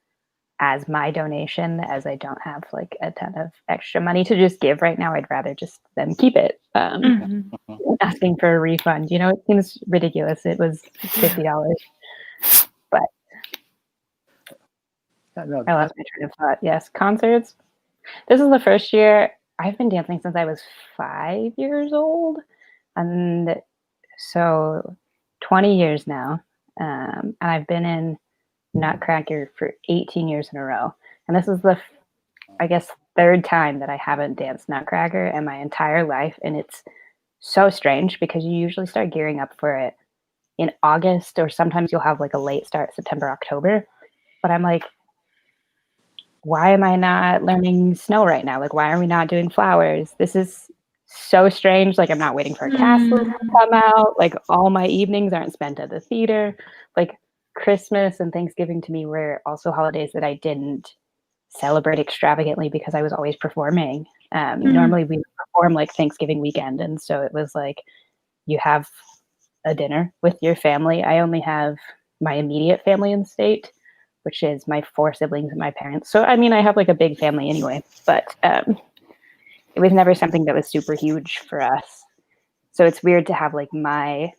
as my donation, as I don't have like a ton of extra money to just give right now. I'd rather just them keep it. Asking for a refund, it seems ridiculous. It was $50, but I lost my train of thought. Yes, concerts. This is the first year I've been dancing since I was 5 years old, and so 20 years now. And I've been in Nutcracker for 18 years in a row. And this is the, I guess, third time that I haven't danced Nutcracker in my entire life. And it's so strange because you usually start gearing up for it in August, or sometimes you'll have like a late start, September, October. But I'm like, why am I not learning snow right now? Like, why are we not doing flowers? This is so strange. Like, I'm not waiting for a cast list to come out. Like, all my evenings aren't spent at the theater. Like, Christmas and Thanksgiving to me were also holidays that I didn't celebrate extravagantly because I was always performing. Normally we perform like Thanksgiving weekend. And so it was like, you have a dinner with your family. I only have my immediate family in the state, which is my 4 siblings and my parents. So, I mean, I have like a big family anyway, but it was never something that was super huge for us. So it's weird to have like my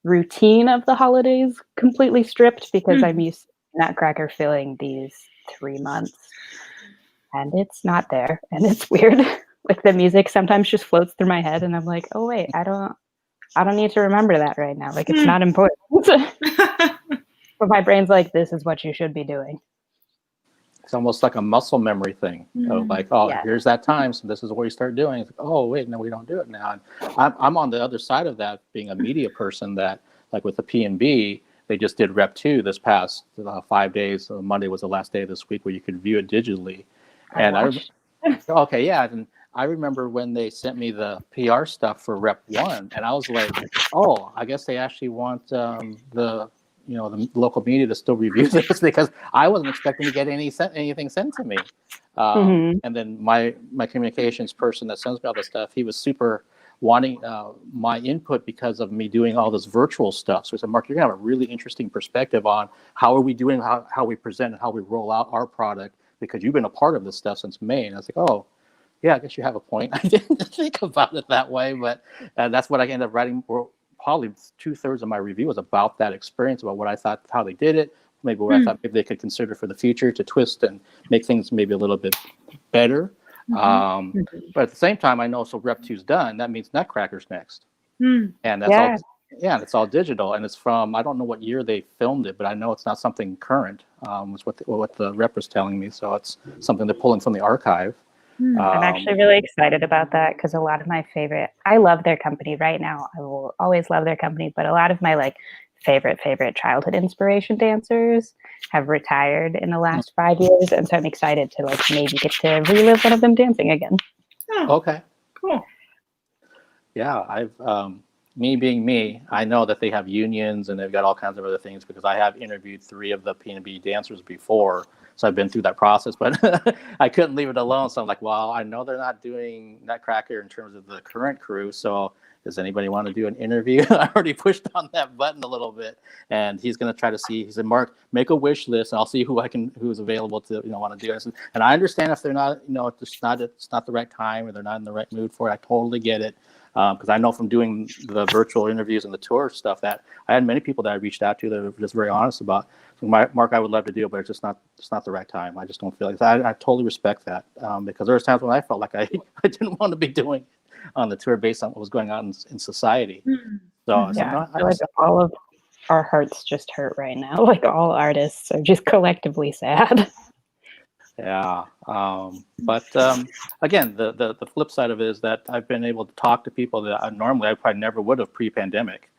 routine of the holidays completely stripped because I'm used to Nutcracker filling these 3 months and it's not there, and it's weird. Like the music sometimes just floats through my head and I'm like, oh wait, I don't need to remember that right now. Like it's not important. But my brain's like, this is what you should be doing. It's almost like a muscle memory thing. Like, here's that time, so this is what we start doing. It's like, oh wait, no, we don't do it now. And I'm on the other side of that, being a media person. That like with the P&B, they just did Rep 2 this past 5 days. So Monday was the last day this week where you could view it digitally. And and I remember when they sent me the PR stuff for Rep 1, and I was like, oh, I guess they actually want the the local media to still review this because I wasn't expecting to get anything sent to me. And then my communications person that sends me all this stuff, he was super wanting my input because of me doing all this virtual stuff. So he said, Mark, you're gonna have a really interesting perspective on how are we doing, how we present and how we roll out our product, because you've been a part of this stuff since May. And I was like, oh, yeah, I guess you have a point. I didn't think about it that way, but that's what I ended up writing. Probably 2/3 of my review was about that experience, about what I thought, how they did it, maybe what I thought maybe they could consider for the future to twist and make things maybe a little bit better. But at the same time, I know, so Rep 2's done. That means Nutcracker's next, and that's all. Yeah, it's all digital, and it's from, I don't know what year they filmed it, but I know it's not something current. Was what the rep was telling me. So it's something they're pulling from the archive. I'm actually really excited about that because a lot of my I love their company right now. I will always love their company, but a lot of my like favorite childhood inspiration dancers have retired in the last 5 years, and so I'm excited to like maybe get to relive one of them dancing again. Oh, okay, cool. Yeah, me being me, I know that they have unions and they've got all kinds of other things because I have interviewed 3 of the P&B dancers before. So I've been through that process, but I couldn't leave it alone. So I'm like, well, I know they're not doing Nutcracker in terms of the current crew. So does anybody want to do an interview? I already pushed on that button a little bit, and he's going to try to see. He said, Mark, make a wish list, and I'll see who's available to want to do it. And I understand if they're not, it's not the right time or they're not in the right mood for it. I totally get it. Because I know from doing the virtual interviews and the tour stuff that I had many people that I reached out to that were just very honest about, Mark, I would love to do it, but it's not the right time. I just don't feel like I totally respect that, because there was times when I felt like I didn't want to be doing on the tour based on what was going on in society. So yeah, I feel like all of our hearts just hurt right now. Like all artists are just collectively sad. Yeah, but again, the flip side of it is that I've been able to talk to people that normally I probably never would have pre-pandemic,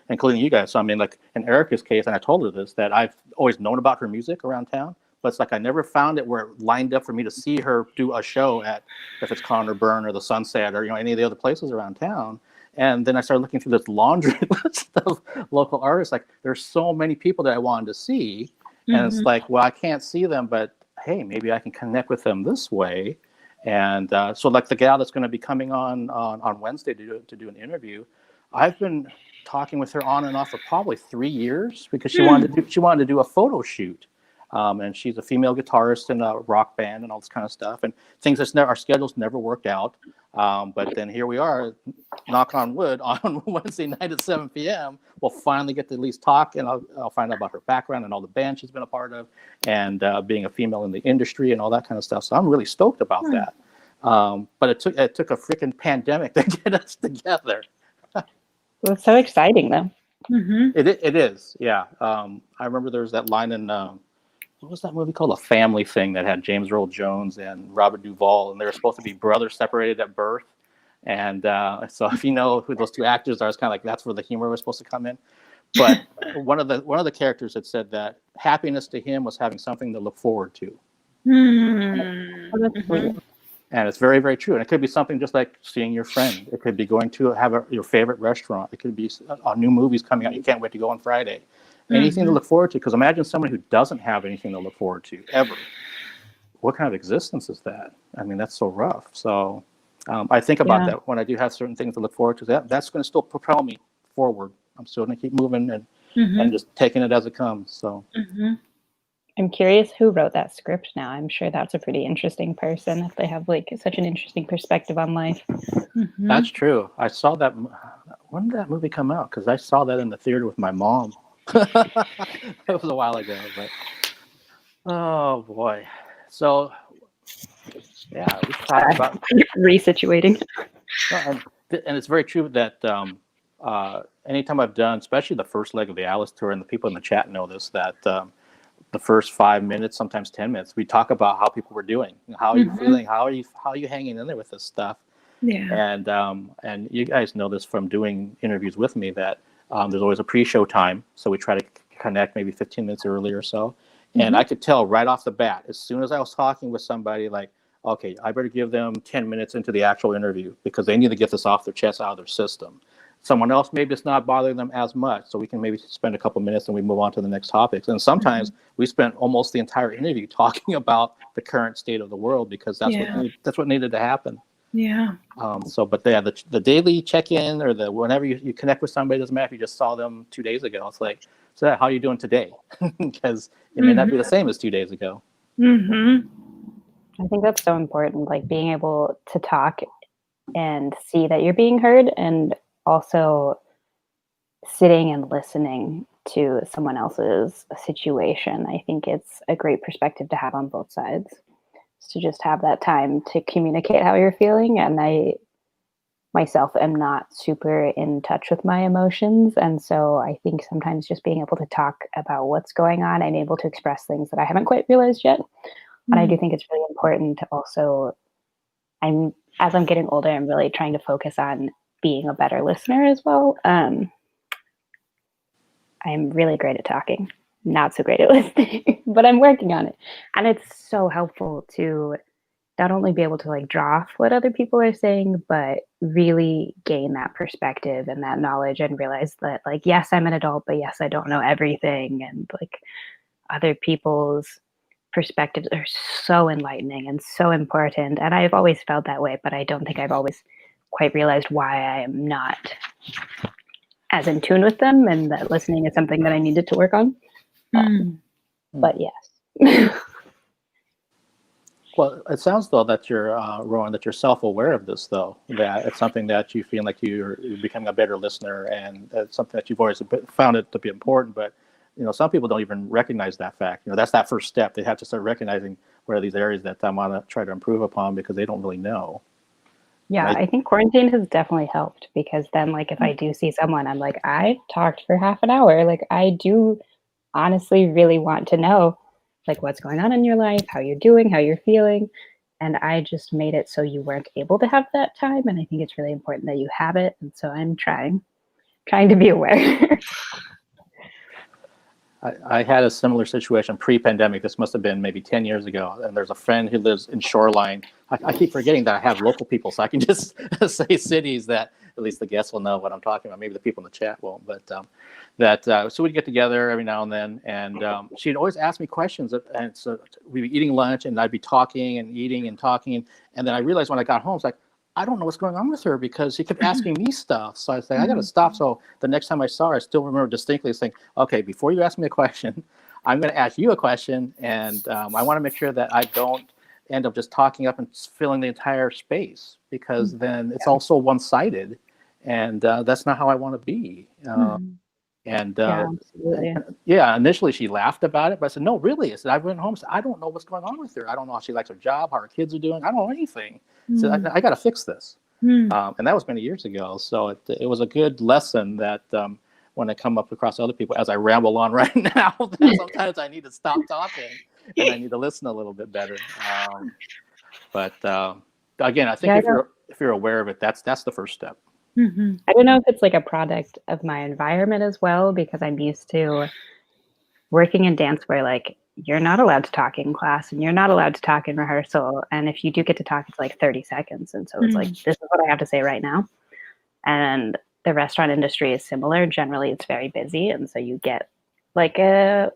including you guys. So I mean, like in Erika's case, and I told her this, that I've always known about her music around town, but it's like I never found it where it lined up for me to see her do a show at, if it's Connor Burn or the Sunset or any of the other places around town. And then I started looking through this laundry list of local artists. Like there's so many people that I wanted to see. And it's like, well, I can't see them, but hey, maybe I can connect with them this way. And so like the gal that's going to be coming on Wednesday to do an interview, I've been talking with her on and off for probably 3 years because she wanted to do a photo shoot. And she's a female guitarist in a rock band and all this kind of stuff. And things our schedules never worked out. But then here we are, knock on wood, on Wednesday night at 7 p.m. We'll finally get to at least talk, and I'll find out about her background and all the bands she's been a part of, and being a female in the industry and all that kind of stuff. So I'm really stoked about that. But it took a freaking pandemic to get us together. It's so exciting, though. It is, yeah. I remember there was that line in what was that movie called? A Family Thing that had James Earl Jones and Robert Duvall, and they were supposed to be brothers separated at birth. And so if you know who those 2 actors are, it's kind of like that's where the humor was supposed to come in. But one of the characters had said that happiness to him was having something to look forward to. And it's very, very true. And it could be something just like seeing your friend. It could be going to your favorite restaurant. It could be a new movie's coming out. You can't wait to go on Friday. Anything to look forward to. Because imagine someone who doesn't have anything to look forward to ever. What kind of existence is that? I mean, that's so rough. So I think about that when I do have certain things to look forward to. That's going to still propel me forward. I'm still going to keep moving and just taking it as it comes. So I'm curious who wrote that script now. I'm sure that's a pretty interesting person if they have like such an interesting perspective on life. That's true. I saw that. When did that movie come out? Because I saw that in the theater with my mom. It was a while ago, but oh boy. So yeah, we talked about resituating. And it's very true that anytime I've done, especially the first leg of the Alice tour, and the people in the chat know this, that the first 5 minutes, sometimes 10 minutes, we talk about how people were doing, how are you feeling, how are you hanging in there with this stuff. And you guys know this from doing interviews with me that there's always a pre-show time, so we try to connect maybe 15 minutes early or so. And I could tell right off the bat, as soon as I was talking with somebody, like, okay, I better give them 10 minutes into the actual interview because they need to get this off their chest, out of their system. someone else, maybe it's not bothering them as much. So we can maybe spend a couple minutes and we move on to the next topics. And sometimes we spent almost the entire interview talking about the current state of the world, because that's what needed to happen. Yeah. But the daily check-in, or the whenever you connect with somebody, doesn't matter if you just saw them 2 days ago. It's like, so how are you doing today? Because it may not be the same as 2 days ago. I think that's so important, like being able to talk and see that you're being heard, and also sitting and listening to someone else's situation. I think it's a great perspective to have on both sides, to just have that time to communicate how you're feeling. And I myself am not super in touch with my emotions. And so I think sometimes just being able to talk about what's going on, I'm able to express things that I haven't quite realized yet. And I do think it's really important to also, as I'm getting older, I'm really trying to focus on being a better listener as well. I'm really great at talking, not so great at listening, but I'm working on it. And it's so helpful to not only be able to like draw off what other people are saying, but really gain that perspective and that knowledge, and realize that, like, yes, I'm an adult, but yes, I don't know everything. And like other people's perspectives are so enlightening and so important. And I've always felt that way, but I don't think I've always quite realized why I am not as in tune with them, and that listening is something that I needed to work on. But yes. Well, it sounds though that you're, Rowan, that you're self-aware of this, though, that it's something that you feel like you're becoming a better listener, and it's something that you've always found it to be important. But some people don't even recognize that fact. That's that first step. They have to start recognizing where are these areas that I want to try to improve upon, because they don't really know. Yeah, I think quarantine has definitely helped, because then, like, if I do see someone, I'm like, I talked for half an hour. Like, I do honestly really want to know, like, what's going on in your life, how you're doing, how you're feeling. And I just made it so you weren't able to have that time. And I think it's really important that you have it. And so I'm trying to be aware. I had a similar situation pre-pandemic. This must have been maybe 10 years ago. And there's a friend who lives in Shoreline. I keep forgetting that I have local people, so I can just say cities that at least the guests will know what I'm talking about. Maybe the people in the chat won't. But so we'd get together every now and then. And she'd always ask me questions. And so we'd be eating lunch, and I'd be talking and eating and talking. And then I realized when I got home, it's like, I don't know what's going on with her, because she kept asking me stuff. So I was like, I got to stop. So the next time I saw her, I still remember distinctly saying, okay, before you ask me a question, I'm going to ask you a question. And I want to make sure that I don't end up just talking up and filling the entire space, because then it's also one-sided. And that's not how I want to be. Initially she laughed about it, but I said, no, really. I said, I went home and said, I don't know what's going on with her. I don't know how she likes her job, how her kids are doing. I don't know anything. So I got to fix this. And that was many years ago. So it was a good lesson that when I come up across other people, as I ramble on right now, that sometimes I need to stop talking and I need to listen a little bit better. But again, I think if you're aware of it, that's the first step. I don't know if it's like a product of my environment as well, because I'm used to working in dance where, like, you're not allowed to talk in class and you're not allowed to talk in rehearsal. And if you do get to talk, it's like 30 seconds. And so it's like, this is what I have to say right now. And the restaurant industry is similar. Generally, it's very busy. And so you get like a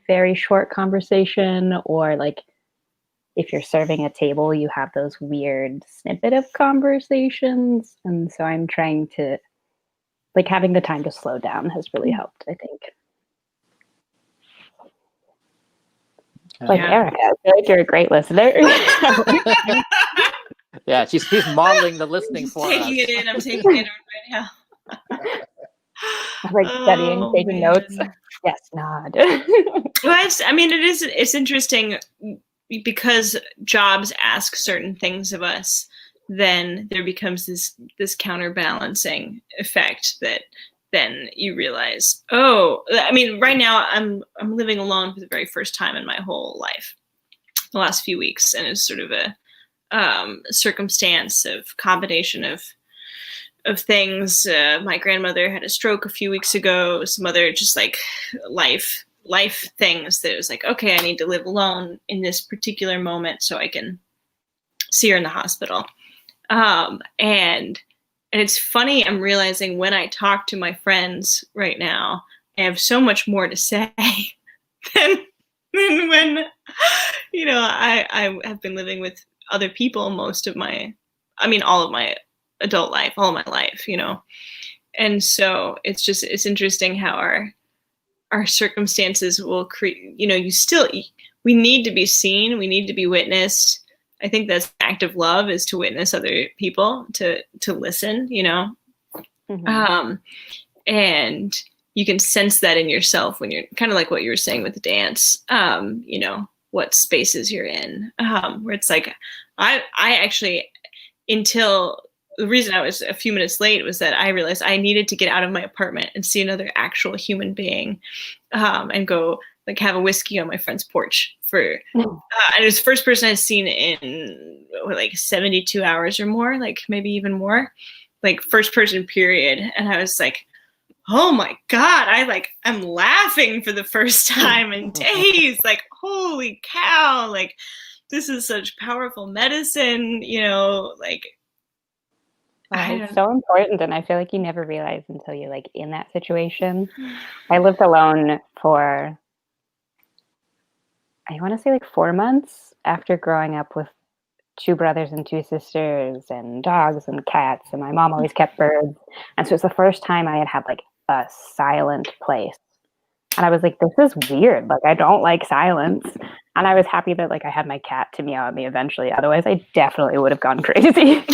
very short conversation, or like if you're serving a table, you have those weird snippet of conversations. And so I'm trying to, like, having the time to slow down has really helped, I think. Like, Erika, I feel like you're a great listener. Yeah, she's modeling the listening for us. Taking it in. I'm taking it in right now. I'm like studying, taking notes. Yes, nod. Well, it's interesting, because jobs ask certain things of us. Then there becomes this counterbalancing effect that then you realize, right now I'm living alone for the very first time in my whole life, the last few weeks, and it's sort of a circumstance of combination of things. My grandmother had a stroke a few weeks ago, some other just like life things that it was like, okay, I need to live alone in this particular moment so I can see her in the hospital. And And it's funny, I'm realizing when I talk to my friends right now, I have so much more to say than, than when, I have been living with other people all of my adult life, all of my life, And so it's interesting how our circumstances will create, we need to be seen, we need to be witnessed. I think that's an act of love, is to witness other people, to listen, Mm-hmm. And you can sense that in yourself when you're kind of like what you were saying with the dance, what spaces you're in, where it's like, I actually, until the reason I was a few minutes late was that I realized I needed to get out of my apartment and see another actual human being, and go like have a whiskey on my friend's porch and it was the first person I'd seen in like 72 hours or more, like maybe even more, like first person period. And I was like, oh my God, I'm laughing for the first time in days. Like, holy cow, like this is such powerful medicine, like. It's so important, and I feel like you never realize until you're like in that situation. I lived alone for, I want to say like 4 months after growing up with 2 brothers and 2 sisters and dogs and cats, and my mom always kept birds. And so it's the first time I had like a silent place. And I was like, this is weird. Like, I don't like silence. And I was happy that like I had my cat to meow at me eventually. Otherwise, I definitely would have gone crazy.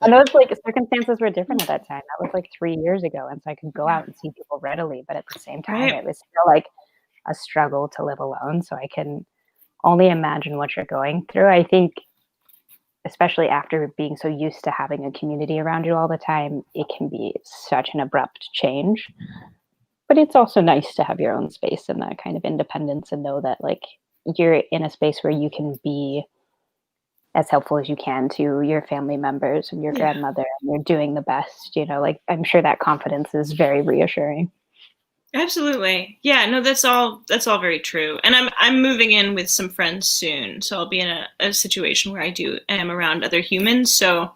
And those like circumstances were different at that time. That was like 3 years ago. And so I could go out and see people readily. But at the same time, Right. it was still like a struggle to live alone. So I can only imagine what you're going through. I think, especially after being so used to having a community around you all the time, it can be such an abrupt change. But it's also nice to have your own space and that kind of independence, and know that like you're in a space where you can be as helpful as you can to your family members and your grandmother, and you're doing the best, like I'm sure that confidence is very reassuring. Absolutely. Yeah, no, that's all very true. And I'm moving in with some friends soon. So I'll be in a situation where I am around other humans. So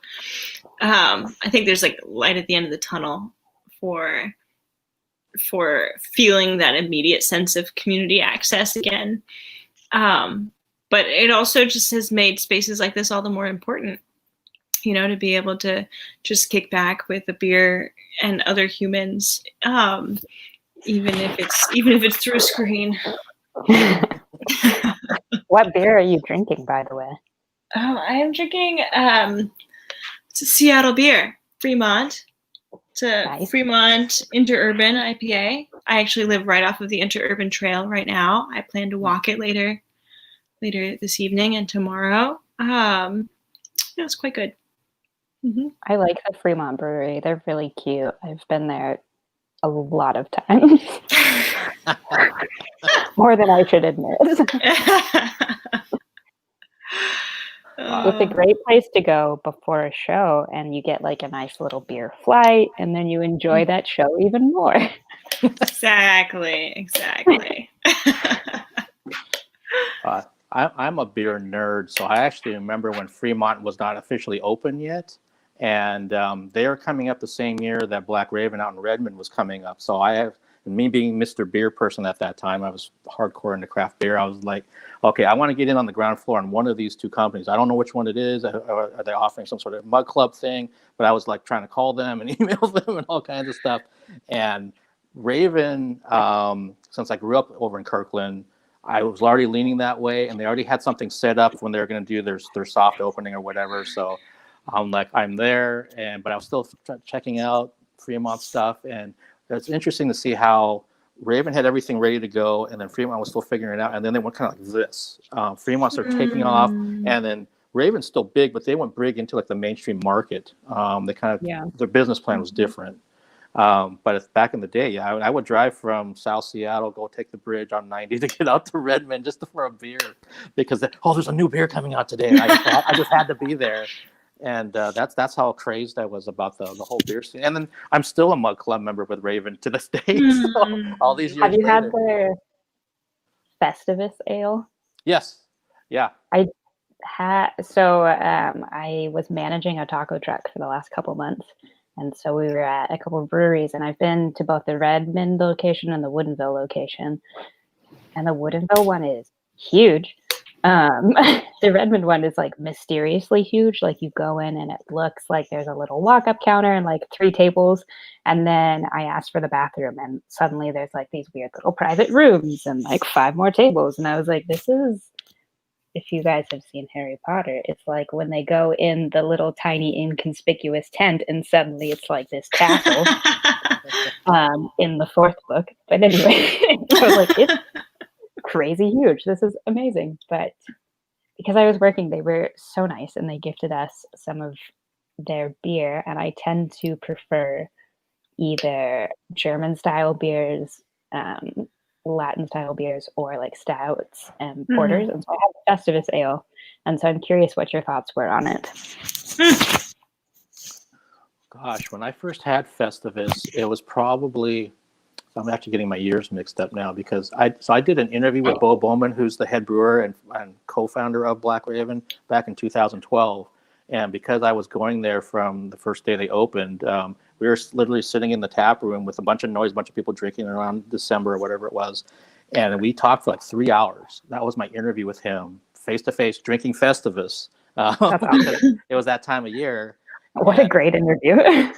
I think there's like light at the end of the tunnel for feeling that immediate sense of community access again. But it also just has made spaces like this all the more important, to be able to just kick back with a beer and other humans, even if it's through a screen. What beer are you drinking, by the way? Oh, I am drinking it's a Seattle beer, Fremont. It's a Nice. Fremont Interurban IPA. I actually live right off of the Interurban Trail right now. I plan to walk it later this evening and tomorrow. It's quite good. Mm-hmm. I like the Fremont Brewery. They're really cute. I've been there a lot of times. More than I should admit. It's a great place to go before a show, and you get like a nice little beer flight, and then you enjoy that show even more. Exactly. I'm a beer nerd, so I actually remember when Fremont was not officially open yet, and they are coming up the same year that Black Raven out in Redmond was coming up. So me being Mr. Beer person at that time, I was hardcore into craft beer. I was like, okay, I want to get in on the ground floor on one of these 2 companies. I don't know which one it is. Are they offering some sort of mug club thing? But I was like trying to call them and email them and all kinds of stuff. And Raven, since I grew up over in Kirkland, I was already leaning that way, and they already had something set up when they were going to do their soft opening or whatever. So I'm like, I'm there, but I was still checking out Fremont stuff, and it's interesting to see how Raven had everything ready to go, and then Fremont was still figuring it out, and then they went kind of like this. Fremont started taking off, and then Raven's still big, but they went big into like the mainstream market. They kind of their business plan was different. But it's back in the day, I would drive from South Seattle, go take the bridge on 90 to get out to Redmond just for a beer, because there's a new beer coming out today. And I just had to be there. And that's how crazed I was about the whole beer scene. And then I'm still a Mug Club member with Raven to this day. So all these years Have you later. had their Festivus ale? Yes. Yeah. I had. So I was managing a taco truck for the last couple months, And so we were at a couple of breweries, and I've been to both the Redmond location and the Woodinville location. And the Woodinville one is huge. The Redmond one is like mysteriously huge. Like you go in and it looks like there's a little walk-up counter and like 3 tables. And then I asked for the bathroom, and suddenly there's like these weird little private rooms and like 5 more tables. And I was like, this is, if you guys have seen Harry Potter, it's like when they go in the little tiny inconspicuous tent and suddenly it's like this castle in the 4th book. But anyway, I was like, it's crazy huge. This is amazing. But because I was working, they were so nice and they gifted us some of their beer. And I tend to prefer either German style beers, Latin style beers, or like stouts and porters. And so I had Festivus Ale. And so I'm curious what your thoughts were on it. Gosh, when I first had Festivus, it was probably, I'm actually getting my years mixed up now because I did an interview with Bo Bowman, who's the head brewer and co-founder of Black Raven, back in 2012. And because I was going there from the first day they opened, we were literally sitting in the tap room with a bunch of noise, a bunch of people drinking around December or whatever it was. And we talked for like 3 hours. That was my interview with him, face to face, drinking Festivus. Awesome. It was that time of year. What a great interview.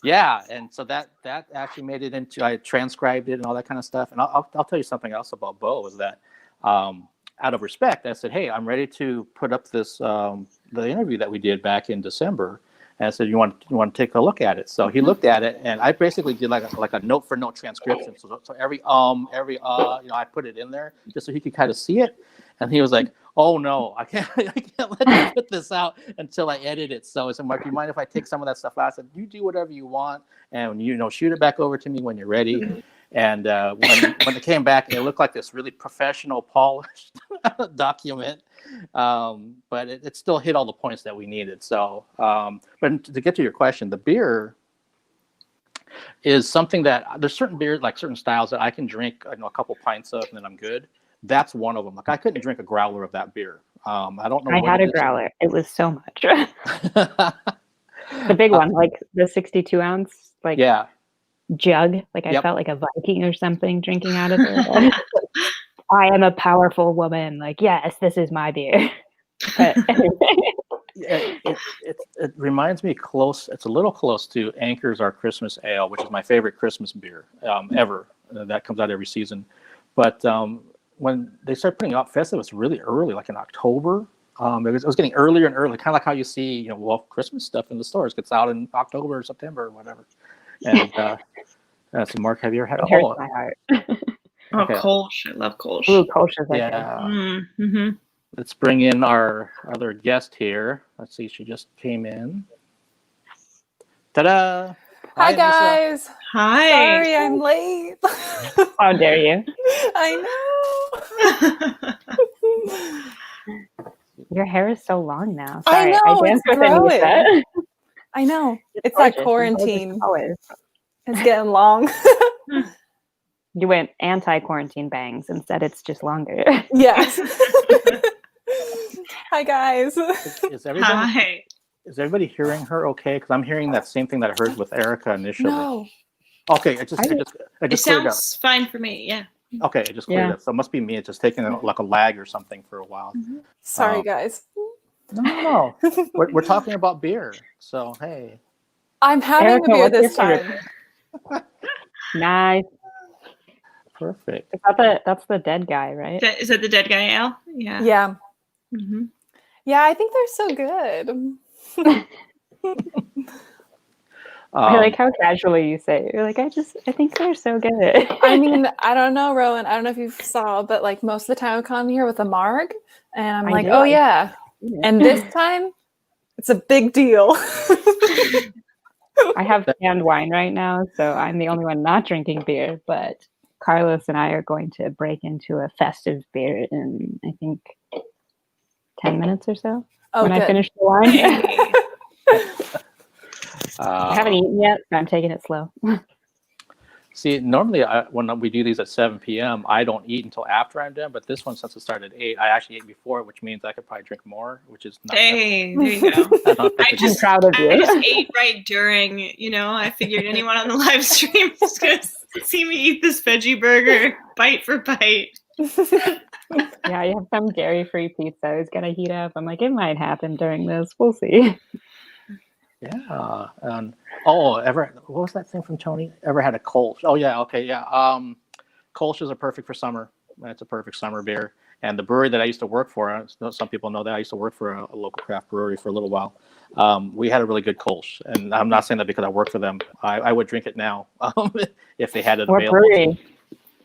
Yeah, and so that actually made it into, I transcribed it and all that kind of stuff. And I'll tell you something else about Bo is that out of respect, I said, hey, I'm ready to put up this the interview that we did back in December. And I said, you want to take a look at it? So he looked at it, and I basically did like a note for note transcription. So every I put it in there just so he could kind of see it. And he was like, oh no, I can't let you put this out until I edit it. So I said, Mark, do you mind if I take some of that stuff out? I said, you do whatever you want, and shoot it back over to me when you're ready. And when it came back, it looked like this really professional, polished document, but it still hit all the points that we needed. So, but to get to your question, the beer is something that there's certain beers, like certain styles that I can drink, a couple pints of, and then I'm good. That's one of them. Like I couldn't drink a growler of that beer. I don't know. I had a growler. It was so much. The big one, like the 62 ounce, like jug. Like I felt like a Viking or something drinking out of it. I am a powerful woman. Like, yes, this is my beer. But it reminds me close. It's a little close to Anchor's Our Christmas Ale, which is my favorite Christmas beer ever. That comes out every season. But when they started putting out Festivus really early, like in October, it was getting earlier and earlier, kind of like how you see, Christmas stuff in the stores gets out in October or September or whatever. And so, Mark, have you ever had? It hurts my heart. Okay. Kolsch. I love Kolsch. Ooh, Kolsch is Mm-hmm. Let's bring in our other guest here. Let's see, she just came in. Ta-da! Hi, guys. Hi. Sorry, I'm late. How dare you? I know. Your hair is so long now. Sorry, I know. it's growing. I know. It's like quarantine. It's getting long. You went anti-quarantine bangs. Instead, it's just longer. Yes. Hi, guys. Is everybody hearing her okay? Because I'm hearing that same thing that I heard with Erika initially. No. Okay, it just it sounds fine for me. Yeah. Okay, it just cleared up. So it must be me. It's just taking like a lag or something for a while. Sorry, guys. No. We're talking about beer. So hey. I'm having a beer this time. Nice. Perfect. That's the dead guy, right? Is that the dead guy ale? Yeah. Yeah. Mm-hmm. Yeah, I think they're so good. I like how casually you say it. You're like, I think they're so good. I mean, I don't know, Rowan. I don't know if you saw, but like most of the time I come here with a marg, and I'm like, oh yeah. And this time, it's a big deal. I have canned wine right now, so I'm the only one not drinking beer. But Carlos and I are going to break into a festive beer in, I think, 10 minutes or so. Oh, when good. I finish the wine. I haven't eaten yet, so I'm taking it slow. See, normally when we do these at 7 p.m., I don't eat until after I'm done. But this one, since it started at 8, I actually ate before, which means I could probably drink more, which is not. Hey, there you go. I'm proud of you. I just ate right during, I figured anyone on the live stream is going to see me eat this veggie burger bite for bite. Yeah, you have some dairy-free pizza. It's going to heat up. I'm like, it might happen during this. We'll see. Yeah. What was that thing from Tony? Ever had a Kolsch? Oh, yeah. Okay. Yeah. Kolsch's are perfect for summer. That's a perfect summer beer. And the brewery that I used to work for, some people know that I used to work for a local craft brewery for a little while. We had a really good Kolsch. And I'm not saying that because I work for them. I would drink it now if they had it What available. brewery?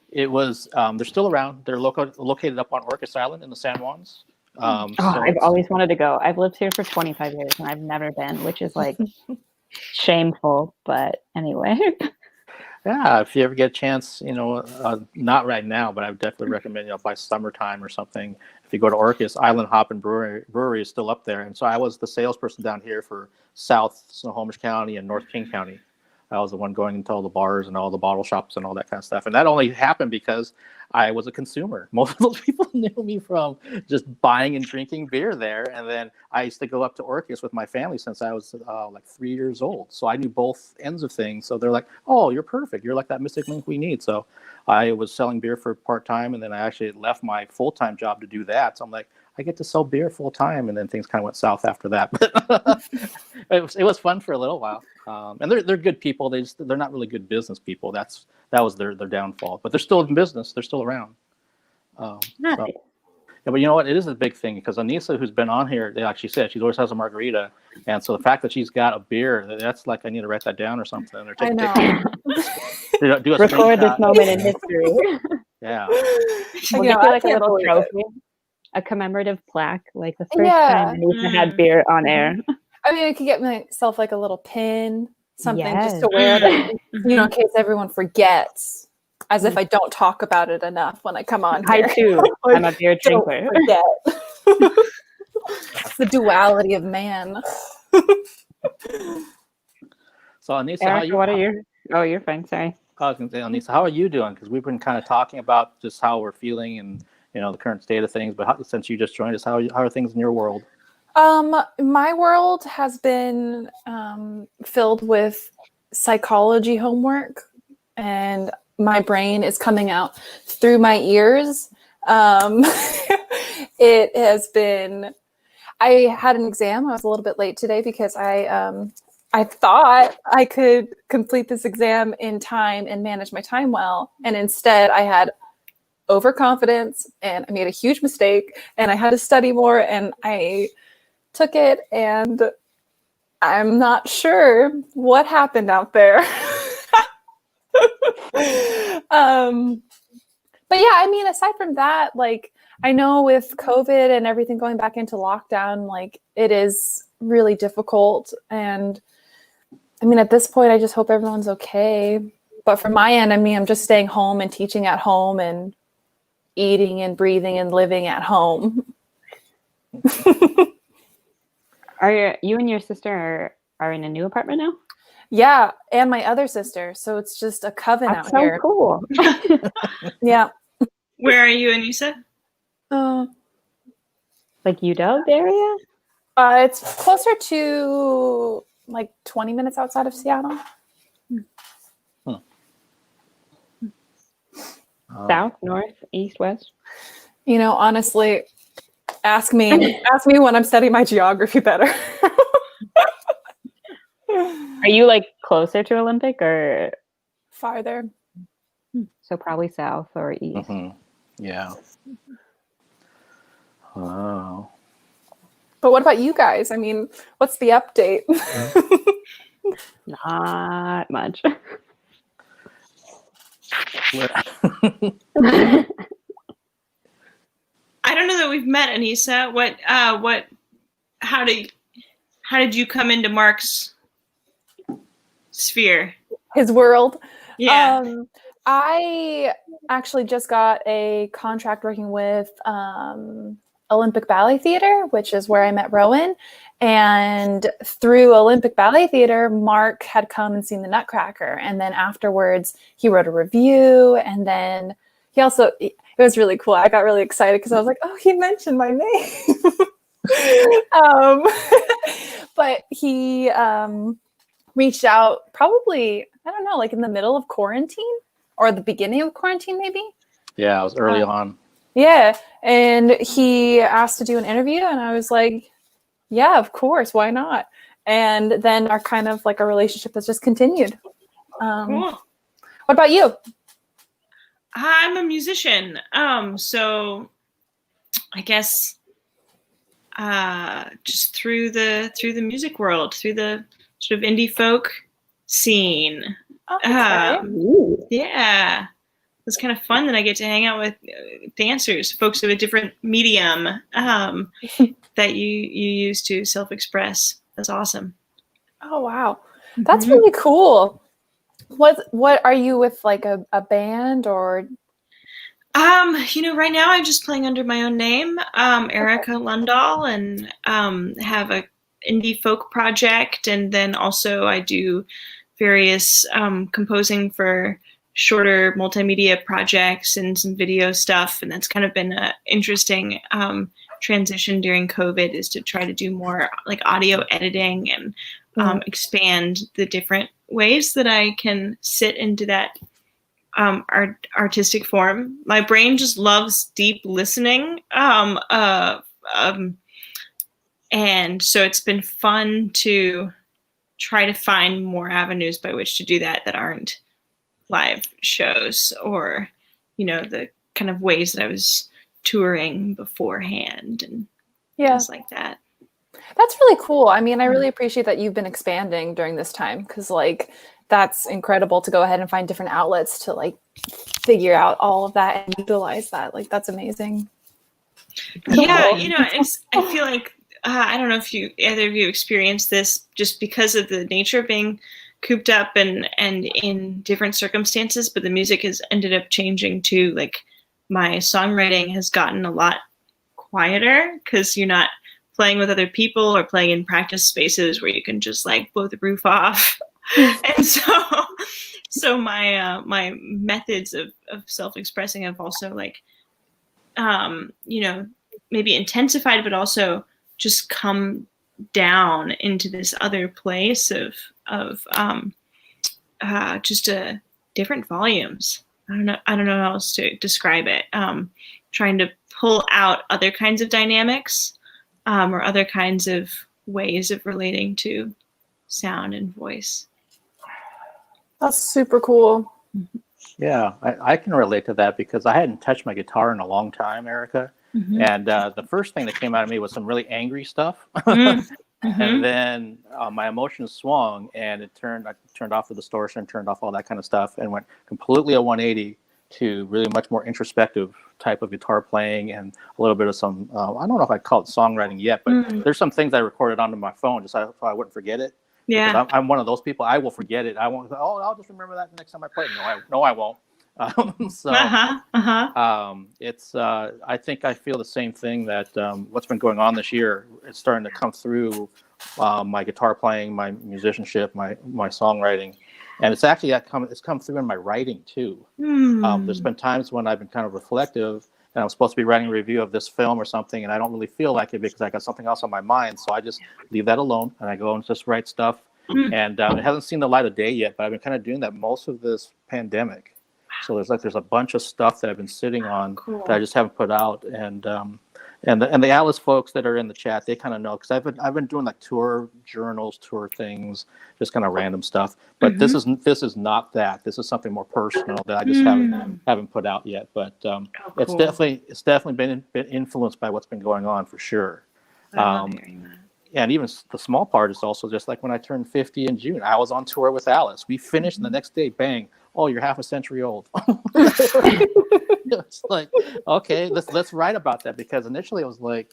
It was, they're still around. They're located up on Orcas Island in the San Juans. I've always wanted to go. I've lived here for 25 years and I've never been, which is like shameful. But anyway. Yeah, if you ever get a chance, not right now, but I would definitely recommend, by summertime or something. If you go to Orcas, Island Hop and Brewery is still up there. And so I was the salesperson down here for South Snohomish County and North King County. I was the one going into all the bars and all the bottle shops and all that kind of stuff. And that only happened because I was a consumer. Most of those people knew me from just buying and drinking beer there. And then I used to go up to Orcas with my family since I was like 3 years old. So I knew both ends of things. So they're like, oh, you're perfect. You're like that mystic link we need. So I was selling beer for part-time, and then I actually left my full-time job to do that. So I'm like, I get to sell beer full-time, and then things kind of went south after that. But it was fun for a little while. And they're good people. They're not really good business people. That was their downfall. But they're still in business. They're still around. Nice. Yeah, but you know what? It is a big thing because Anisa, who's been on here, like she said, she always has a margarita, and so the fact that she's got a beer, that's like I need to write that down or something. Or take I know. do a Record this screenshot. moment in history. Yeah. We'll You know, get you I like a can't little believe trophy, a commemorative plaque, like the first Yeah. time Anisa had beer on air. I mean, I could get myself like a little pin, something just Yes. to wear, that, in case everyone forgets. As if I don't talk about it enough when I come on here. I too. I'm a beer Don't drinker. forget. It's the duality of man. So Anisa, how Erika, you? what are your? Oh, you're fine. Sorry. I was going to say, Anisa, how are you doing? Because we've been kind of talking about just how we're feeling and the current state of things. But since you just joined us, how are things in your world? My world has been filled with psychology homework, and my brain is coming out through my ears. It has been. I had an exam. I was a little bit late today because I thought I could complete this exam in time and manage my time well, and instead I had overconfidence and I made a huge mistake, and I had to study more, and I took it, and I'm not sure what happened out there. But yeah, I mean, aside from that, like, I know with COVID and everything going back into lockdown, like, it is really difficult. And I mean, at this point, I just hope everyone's okay. But from my end, I mean, I'm just staying home and teaching at home and eating and breathing and living at home. You and your sister are in a new apartment now? Yeah, and my other sister. So it's just a coven That's out so here. cool. Yeah. Where are you, Anisa? Like UW area? It's closer to like 20 minutes outside of Seattle. South, north, east, west? Honestly, ask me when I'm studying my geography better. Are you like closer to Olympic or? Farther. So probably south or east. Mm-hmm. Yeah. Oh. But what about you guys? I mean, what's the update? Not much. I don't know that we've met, Anisa. How did you come into Mark's sphere? His world. Yeah. I actually just got a contract working with Olympic Ballet Theater, which is where I met Rowan. And through Olympic Ballet Theater, Mark had come and seen the Nutcracker. And then afterwards, he wrote a review. And then he also, it was really cool. I got really excited because I was like, oh, he mentioned my name. But he reached out probably, I don't know, like in the middle of quarantine or the beginning of quarantine, maybe. Yeah, it was early on. Yeah. And he asked to do an interview, and I was like, yeah, of course. Why not? And then our kind of like our relationship has just continued. Cool. What about you? I'm a musician. So I guess just through the music world, through the sort of indie folk scene. Okay. Yeah. It's kind of fun that I get to hang out with dancers, folks of a different medium that you use to self-express. That's awesome. Oh, wow. That's really cool. What are you with, like a band or? Right now I'm just playing under my own name, Erika Lundahl, and have a indie folk project, and then also I do various composing for shorter multimedia projects and some video stuff, and that's kind of been an interesting transition during COVID, is to try to do more like audio editing and expand the different ways that I can sit into that artistic form. My brain just loves deep listening. And so it's been fun to try to find more avenues by which to do that aren't live shows or, the kind of ways that I was touring beforehand and things like that. That's really cool. I mean, I really appreciate that you've been expanding during this time, because like that's incredible to go ahead and find different outlets to like figure out all of that and utilize that. Like that's amazing. Yeah, I feel like I don't know if either of you experienced this, just because of the nature of being cooped up and in different circumstances, but the music has ended up changing too. Like my songwriting has gotten a lot quieter because you're not playing with other people or playing in practice spaces where you can just like blow the roof off. And so my my methods of self-expressing have also like maybe intensified, but also just come down into this other place of just different volumes. I don't know how else to describe it. Trying to pull out other kinds of dynamics or other kinds of ways of relating to sound and voice. That's super cool. Yeah, I can relate to that because I hadn't touched my guitar in a long time, Erika. And the first thing that came out of me was some really angry stuff. And then my emotions swung, and I turned off the distortion, turned off all that kind of stuff, and went completely a 180 to really much more introspective type of guitar playing and a little bit of some, I don't know if I'd call it songwriting yet, but there's some things I recorded onto my phone just so I wouldn't forget it. Yeah. I'm one of those people. I will forget it. I won't. Oh, I'll just remember that the next time I play it. No, I won't. It's. I think I feel the same thing that what's been going on this year. It's starting to come through my guitar playing, my musicianship, my songwriting, and it's actually it's come through in my writing too. There's been times when I've been kind of reflective, and I'm supposed to be writing a review of this film or something, and I don't really feel like it because I got something else on my mind. So I just leave that alone, and I go and just write stuff. And it hasn't seen the light of day yet, but I've been kind of doing that most of this pandemic. So there's a bunch of stuff that I've been sitting on that I just haven't put out. And the Alice folks that are in the chat, they kind of know, because I've been doing like tour journals, tour things, just kind of random stuff. But this is not that. This is something more personal that I just haven't put out yet. But it's definitely been influenced by what's been going on for sure. And even the small part is also just like when I turned 50 in June, I was on tour with Alice. We finished, and the next day, bang! Oh, you're half a century old. It's like, okay, let's write about that, because initially it was like,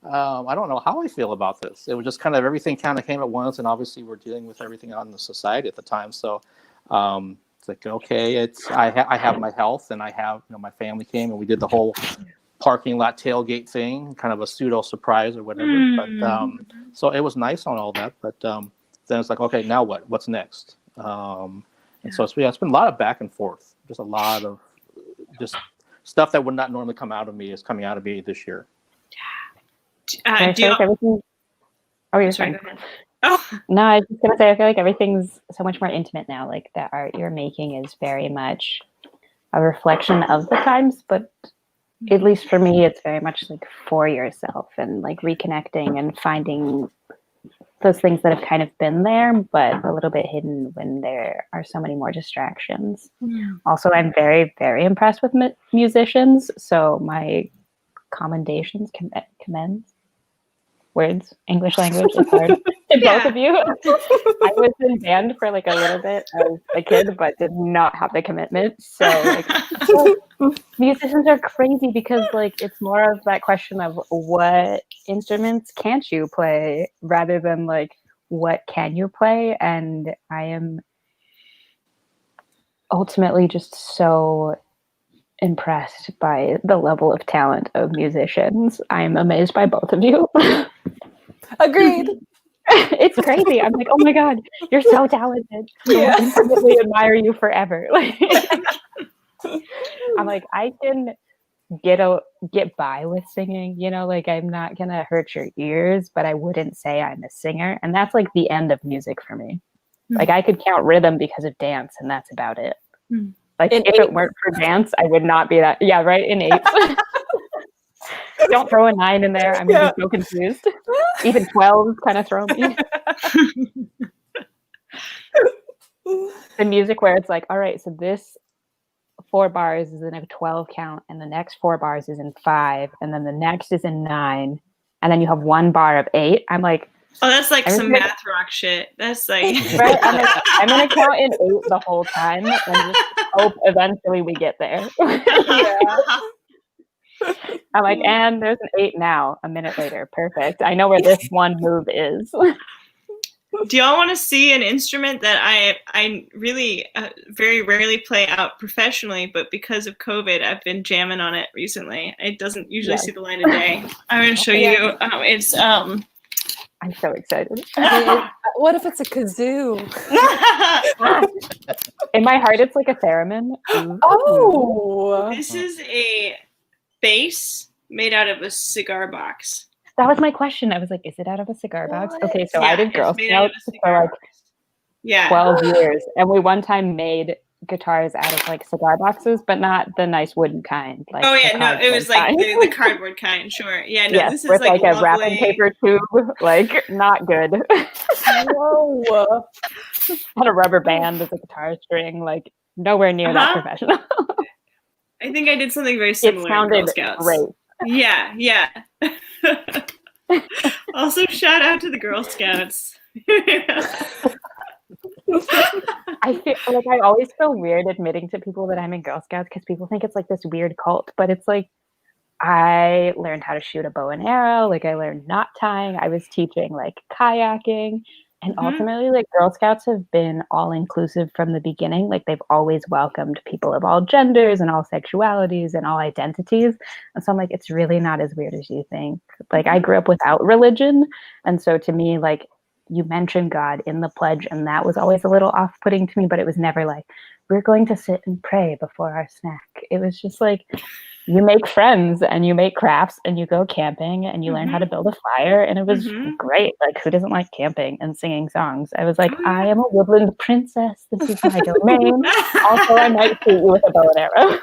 I don't know how I feel about this. It was just kind of everything kind of came at once, and obviously we're dealing with everything out in the society at the time. So it's like, okay, I have my health, and I have my family came, and we did the whole parking lot tailgate thing, kind of a pseudo surprise or whatever. But so it was nice on all that. But then it's like, okay, now what? What's next? And so it's been a lot of back and forth. Just a lot of just stuff that would not normally come out of me is coming out of me this year. I feel like everything. Oh, you're Sorry, fine. go ahead. Oh, No, I was just gonna say I feel like everything's so much more intimate now. Like the art you're making is very much a reflection of the times, but at least for me, it's very much like for yourself and like reconnecting and finding those things that have kind of been there, but a little bit hidden when there are so many more distractions. Also, I'm very, very impressed with musicians. So my commendations, commends, words, English language is hard to both of you. I was in band for like a little bit as a kid, but did not have the commitment. So like, musicians are crazy because like it's more of that question of what instruments can't you play rather than like what can you play. And I am ultimately just so impressed by the level of talent of musicians. I'm amazed by both of you. Agreed. It's crazy. I'm like, oh my God, you're so talented. Yeah. I infinitely admire you forever. Like, I'm like, I can get by with singing, you know, like I'm not gonna hurt your ears, but I wouldn't say I'm a singer. And that's like the end of music for me. Like I could count rhythm because of dance, and that's about it. Like if it weren't for dance, I would not be that. Yeah, right. In eights. Don't throw a 9 in there. I'm gonna be so confused. Even 12s kind of throw me. The music where it's like, all right, so this 4 bars is in a 12 count, and the next 4 bars is in 5, and then the next is in 9, and then you have 1 bar of 8. I'm like, oh, that's like some math rock shit. That's like, right? I'm gonna count in 8 the whole time, and just hope eventually we get there. I'm like, and there's an 8 now. A minute later, perfect. I know where this one move is. do y'all want to see an instrument that I really very rarely play out professionally, but because of COVID, I've been jamming on it recently. It doesn't usually see the light of day. I'm going to show you. It's I'm so excited. What if it's a kazoo? In my heart, it's like a theremin. Oh, This is a bass made out of a cigar box. That was my question. I was like, is it out of a cigar box? What? Okay, so I did Girl it's made out of Scouts a cigar for like box. 12 years. And we one time made guitars out of like cigar boxes, but not the nice wooden kind. Like Oh yeah, no, it was like kind. the cardboard kind. Sure, yeah, no, Yes, this is with like a lovely. wrapping paper tube, like not good. whoa. Had a rubber band as a guitar string, like nowhere near that professional. I think I did something very similar It sounded in Girl Scouts. great. Yeah. Also, shout out to the Girl Scouts. I feel like I always feel weird admitting to people that I'm in Girl Scouts because people think it's like this weird cult, but it's like I learned how to shoot a bow and arrow. Like I learned knot tying. I was teaching like kayaking. And ultimately, like Girl Scouts have been all inclusive from the beginning. Like they've always welcomed people of all genders and all sexualities and all identities. And so I'm like, it's really not as weird as you think. Like I grew up without religion. And so to me, like you mentioned God in the pledge, and that was always a little off-putting to me, but it was never like, we're going to sit and pray before our snack. It was just like, you make friends and you make crafts and you go camping and you learn how to build a fire. And it was great. Like, who doesn't like camping and singing songs? I was like, I am a woodland princess. This is my domain. Also, I might shoot you with a bow and arrow.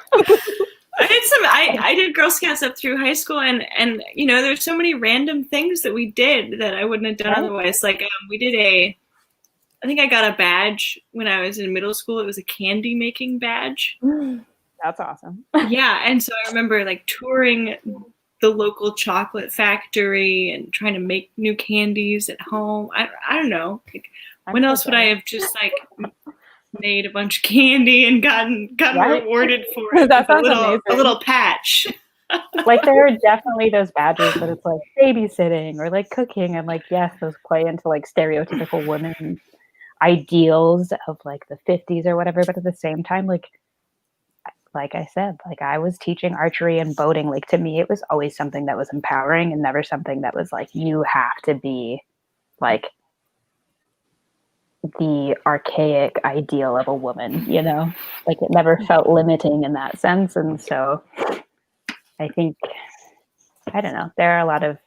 I did Girl Scouts up through high school, and you know, there's so many random things that we did that I wouldn't have done otherwise. Like we did I think I got a badge when I was in middle school. It was a candy making badge. That's awesome. Yeah, and so I remember like touring the local chocolate factory and trying to make new candies at home. I don't know. Like, when else would I have just like made a bunch of candy and gotten rewarded for it? That sounds a little patch. Like there are definitely those badges that it's like babysitting or like cooking, and like yes, those play into like stereotypical women like I said, like I was teaching archery and boating. Like to me, it was always something that was empowering and never something that was like, you have to be like the archaic ideal of a woman, you know, like it never felt limiting in that sense. And so I think, I don't know, there are a lot of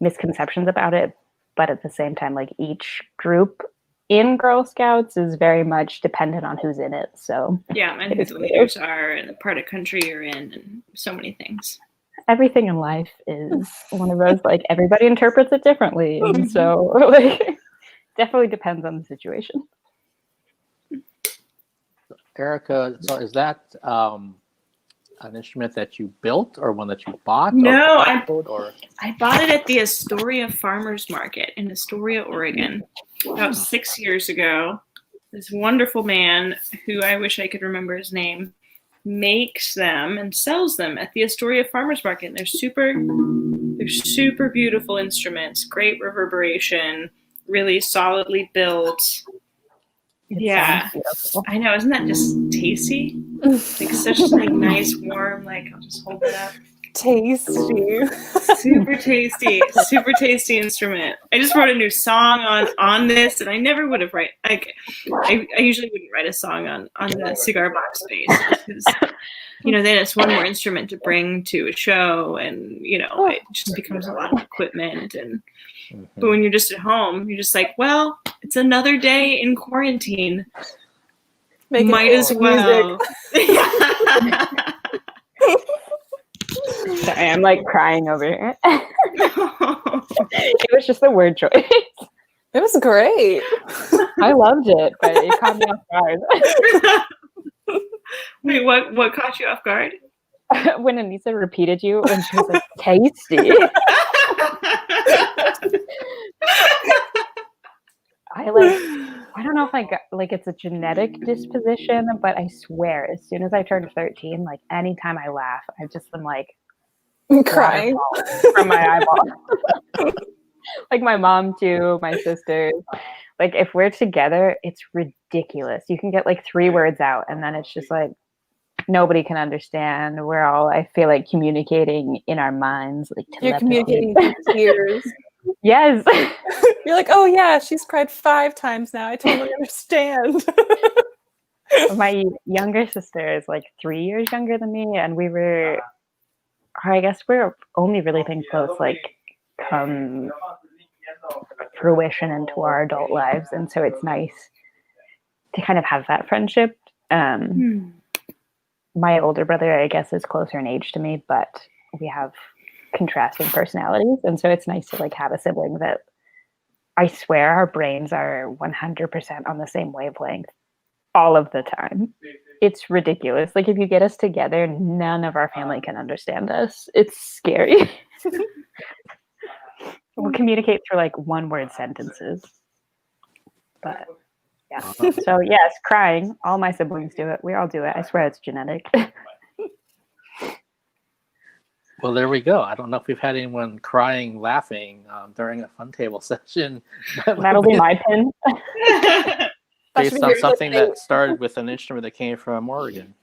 misconceptions about it, but at the same time, like each group in Girl Scouts is very much dependent on who's in it. So Yeah, and who the leaders are and the part of country you're in and so many things. everything in life is one of those, like everybody interprets it differently. And so like definitely depends on the situation. Erika, so is that an instrument that you built or one that you bought? No, or I bought it at the Astoria Farmers Market in Astoria, Oregon, about 6 years ago. This wonderful man, who I wish I could remember his name, makes them and sells them at the Astoria Farmers Market. And they're super beautiful instruments, great reverberation, really solidly built. Yeah, I know. Isn't that just tasty? Like such like nice, warm. Like I'll just hold it up. Tasty. Super tasty instrument. I just wrote a new song on this, and I never would have I usually wouldn't write a song on the cigar box space because then it's one more instrument to bring to a show, and it just becomes a lot of equipment and. But when you're just at home, you're just like, well, it's another day in quarantine. Might as well. Sorry, I'm like crying over here. It was just a word choice. It was great. I loved it, but it caught me off guard. Wait, what caught you off guard? When Anisa repeated you and she was like, tasty. I don't know if I got like it's a genetic disposition, but I swear as soon as I turned 13, like anytime I laugh, I just am like crying from my eyeball. Like my mom too, my sisters. Like if we're together, it's ridiculous. You can get like 3 words out and then it's just like nobody can understand. We're all, I feel like, communicating in our minds. Like you're communicating through tears. Yes. You're like, oh yeah, she's cried 5 times now. I totally understand. My younger sister is like 3 years younger than me, and I guess we're only really been close like come fruition into our adult lives, and so it's nice to kind of have that friendship. My older brother, I guess, is closer in age to me, but we have contrasting personalities, and so it's nice to like have a sibling that I swear our brains are 100% on the same wavelength all of the time. It's ridiculous. Like if you get us together, none of our family can understand us. It's scary. We'll communicate through like 1-word sentences. But yeah. So yes, crying. All my siblings do it. We all do it. I swear it's genetic. Well, there we go. I don't know if we've had anyone crying, laughing during a fun table session. That'll be my pin. Based on something that started with an instrument that came from Oregon.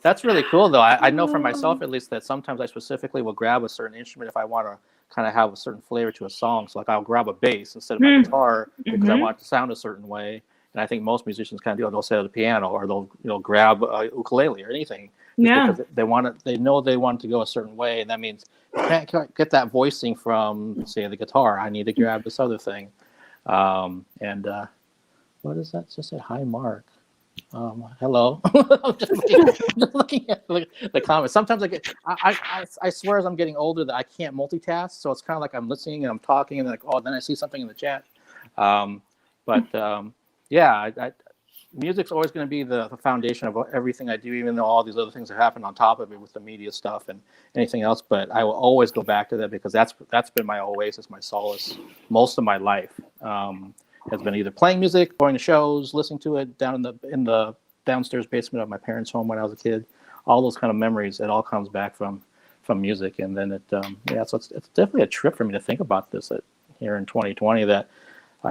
That's really cool, though. I know for myself, at least, that sometimes I specifically will grab a certain instrument if I want to kind of have a certain flavor to a song. So, like, I'll grab a bass instead of my guitar because I want it to sound a certain way. And I think most musicians kind of do it. They'll say the piano, or they'll grab a ukulele or anything. Yeah. Because they want it. They know they want it to go a certain way, and that means you can't get that voicing from, say, the guitar. I need to grab this other thing. What is that? Just say hi, Mark. Hello. I'm just looking at the comments. Sometimes I swear as I'm getting older that I can't multitask. So it's kind of like I'm listening and I'm talking and then I see something in the chat. Music's always going to be the foundation of everything I do, even though all these other things have happened on top of it with the media stuff and anything else. But I will always go back to that because that's been my oasis, my solace most of my life. Has been either playing music, going to shows, listening to it down in the downstairs basement of my parents' home when I was a kid. All those kind of memories, it all comes back from music. And then so it's definitely a trip for me to think about this here in 2020 that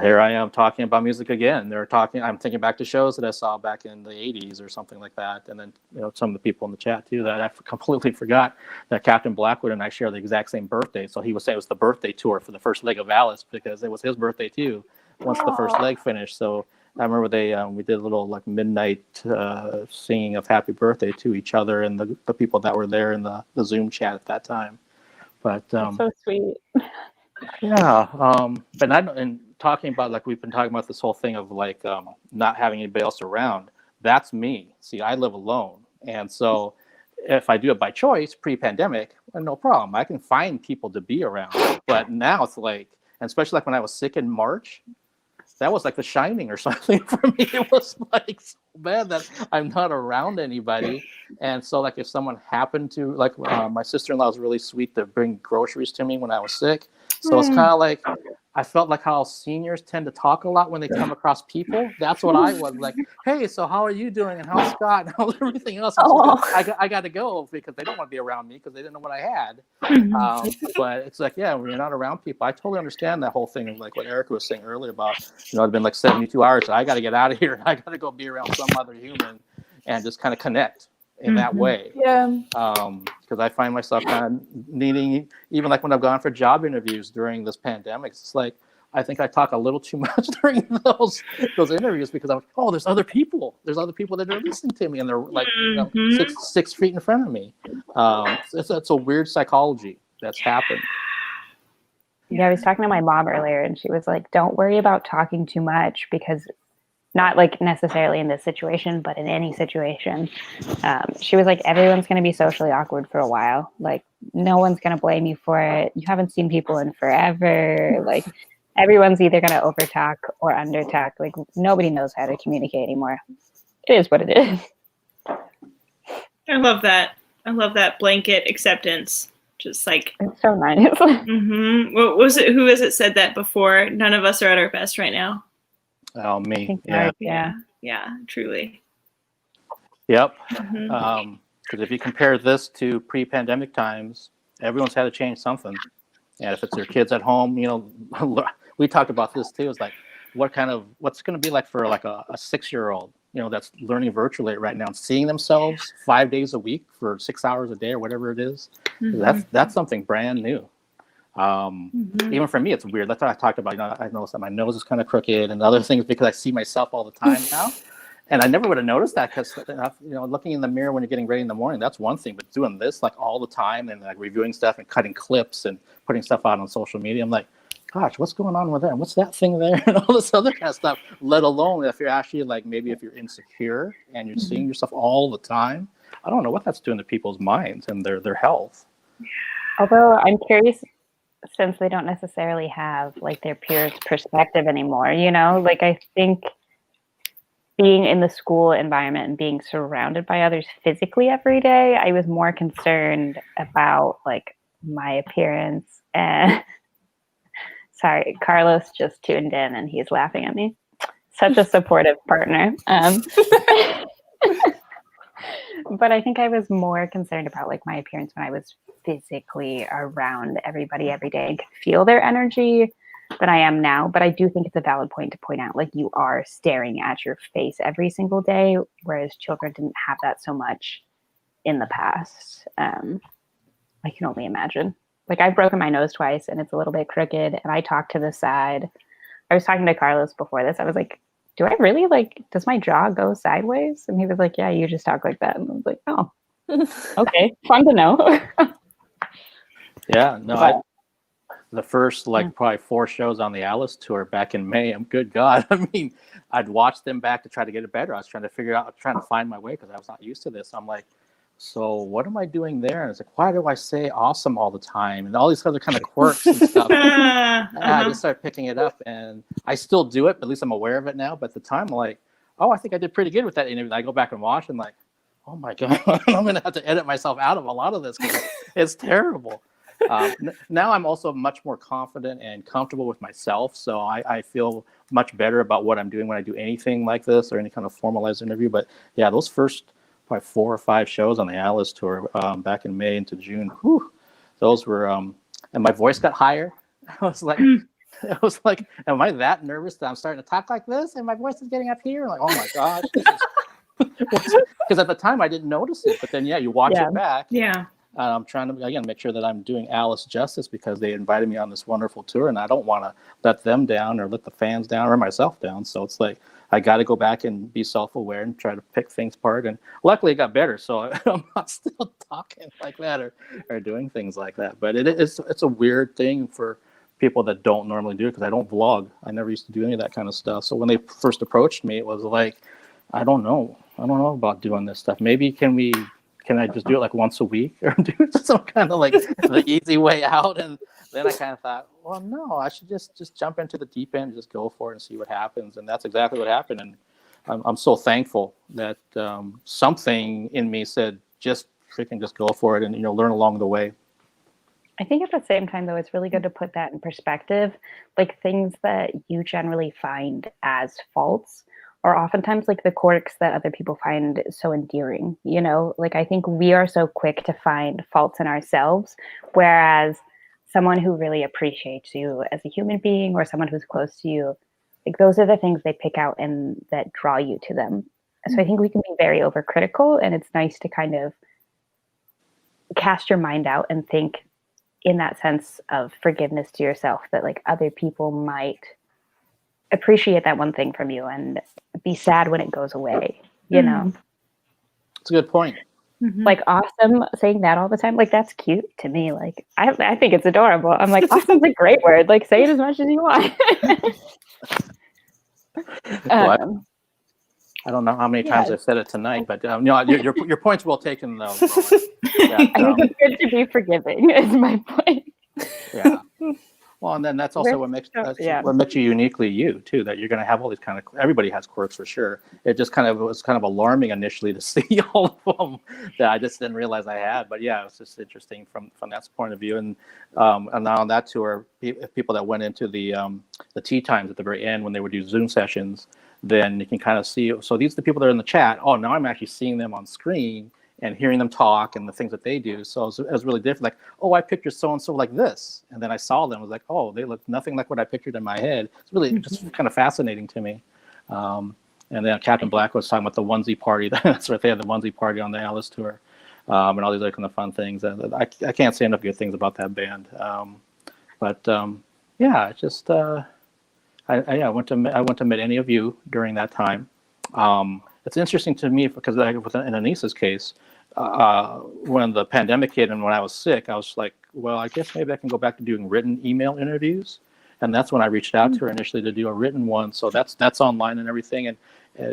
here I am talking about music again. I'm thinking back to shows that I saw back in the 80s or something like that. And then, some of the people in the chat too, that I completely forgot that Captain Blackwood and I share the exact same birthday. So he was saying it was the birthday tour for the first leg of Alice because it was his birthday too, once the first leg finished. So I remember we did a little like midnight singing of happy birthday to each other and the people that were there in the Zoom chat at that time. But That's so sweet. yeah, but and talking about, like, we've been talking about this whole thing of like not having anybody else around. That's me. See, I live alone, and so if I do it by choice, pre-pandemic, no problem. I can find people to be around. But now it's like, and especially like when I was sick in March, that was like The Shining or something for me. It was like so bad that I'm not around anybody. And so like if someone happened to, like my sister-in-law was really sweet to bring groceries to me when I was sick. So it's kind of like, I felt like how seniors tend to talk a lot when they come across people. That's what I was like, hey, so how are you doing? And how's Scott? And how's everything else? I got to go because they don't want to be around me because they didn't know what I had. But it's like, yeah, when you're not around people, I totally understand that whole thing of like what Erika was saying earlier about, it's been like 72 hours. So I got to get out of here. I got to go be around some other human and just kind of connect in that way. Yeah. Because I find myself kind of needing, even like when I've gone for job interviews during this pandemic, it's like, I think I talk a little too much during those interviews because I'm like, oh, there's other people that are listening to me and they're like 6 feet in front of me. It's a weird psychology that's happened. Yeah, I was talking to my mom earlier and she was like, don't worry about talking too much because not like necessarily in this situation, but in any situation. She was like, everyone's going to be socially awkward for a while. Like, no one's going to blame you for it. You haven't seen people in forever. Like, everyone's either going to overtalk or undertalk. Like, nobody knows how to communicate anymore. It is what it is. I love that. I love that blanket acceptance. Just like, it's so nice. What was it? Who has it said that before? None of us are at our best right now. Oh, me. Yeah, truly. Yep. Because if you compare this to pre-pandemic times, everyone's had to change something. And if it's their kids at home, we talked about this too. It's like, what's going to be like for like a 6-year-old, that's learning virtually right now, and seeing themselves 5 days a week for 6 hours a day or whatever it is. That's something brand new. Even for me, it's weird. That's what I talked about. I noticed that my nose is kind of crooked and other things because I see myself all the time now. And I never would have noticed that because, looking in the mirror when you're getting ready in the morning, that's one thing. But doing this like all the time and like reviewing stuff and cutting clips and putting stuff out on social media, I'm like, gosh, what's going on with that? What's that thing there? And all this other kind of stuff, let alone if you're actually like, maybe if you're insecure and you're seeing yourself all the time, I don't know what that's doing to people's minds and their health. Although I'm curious, since they don't necessarily have like their peers' perspective anymore, like I think being in the school environment and being surrounded by others physically every day, I was more concerned about like my appearance. And sorry, Carlos just tuned in and he's laughing at me. Such a supportive partner. But I think I was more concerned about like my appearance when I was physically around everybody every day and could feel their energy than I am now. But I do think it's a valid point to point out, like, you are staring at your face every single day, whereas children didn't have that so much in the past. I can only imagine. Like, I've broken my nose twice and it's a little bit crooked and I talk to the side. I was talking to Carlos before this. I was like, do I really does my jaw go sideways? And he was like, yeah, you just talk like that. And I was like, oh, okay, fun to know. Yeah, no, the first probably 4 shows on the Alice tour back in May. Good God. I mean, I'd watch them back to try to get it better. I was trying to find my way because I was not used to this. I'm like, so what am I doing there? And it's like, why do I say awesome all the time? And all these other kind of quirks and stuff. I just started picking it up and I still do it, but at least I'm aware of it now. But at the time, I'm like, oh, I think I did pretty good with that interview. And I go back and watch and like, oh my God, I'm going to have to edit myself out of a lot of this because it's terrible. Now I'm also much more confident and comfortable with myself. So I feel much better about what I'm doing when I do anything like this or any kind of formalized interview. But yeah, those first probably 4 or 5 shows on the Alice tour back in May into June, those were, and my voice got higher. I was like, It was like, am I that nervous that I'm starting to talk like this and my voice is getting up here? I'm like, oh my gosh. Because at the time I didn't notice it, but then you watch Yeah. it back. Yeah. I'm trying to, again, make sure that I'm doing Alice justice because they invited me on this wonderful tour, and I don't want to let them down or let the fans down or myself down. So it's like I got to go back and be self-aware and try to pick things apart. And luckily it got better, so I'm not still talking like that or doing things like that. But it's a weird thing for people that don't normally do it, because I don't vlog. I never used to do any of that kind of stuff. So when they first approached me, it was like, I don't know about doing this stuff. Maybe can I just do it like once a week or do some kind of like the easy way out? And then I kind of thought, well, no, I should just jump into the deep end, just go for it and see what happens. And that's exactly what happened. And I'm so thankful that something in me said, just freaking just go for it and, learn along the way. I think at the same time, though, it's really good to put that in perspective. Like things that you generally find as faults are oftentimes like the quirks that other people find so endearing, Like I think we are so quick to find faults in ourselves, whereas someone who really appreciates you as a human being or someone who's close to you, like those are the things they pick out and that draw you to them. So I think we can be very overcritical, and it's nice to kind of cast your mind out and think in that sense of forgiveness to yourself, that like other people might appreciate that one thing from you and be sad when it goes away, It's a good point. Mm-hmm. Like Awesome saying that all the time, like that's cute to me. Like I think it's adorable. I'm like, awesome's a great word. Like say it as much as you want. I don't know how many times I've said it tonight, but your point's well taken, though. I think it's good to be forgiving. Is my point. Yeah. Well, and then that's also what makes you uniquely you too. That you're going to have all these kind of. Everybody has quirks for sure. It just was kind of alarming initially to see all of them that I just didn't realize I had. But yeah, it was just interesting from that point of view. And now on that tour, people that went into the tea times at the very end when they would do Zoom sessions, then you can kind of see. So these are the people that are in the chat. Oh, now I'm actually seeing them on screen and hearing them talk and the things that they do. So it was really different. Like, oh, I pictured so-and-so like this. And then I saw them, I was like, oh, they look nothing like what I pictured in my head. It's really just kind of fascinating to me. And then Captain Black was talking about the onesie party. That's right, they had the onesie party on the Alice tour. And all these other kind of fun things. I can't say enough good things about that band. Yeah, it's just, I went to meet any of you during that time. It's interesting to me because in Anisa's case, when the pandemic hit and when I was sick, I was like, well, I guess maybe I can go back to doing written email interviews. And that's when I reached out to her initially to do a written one. So that's online and everything. And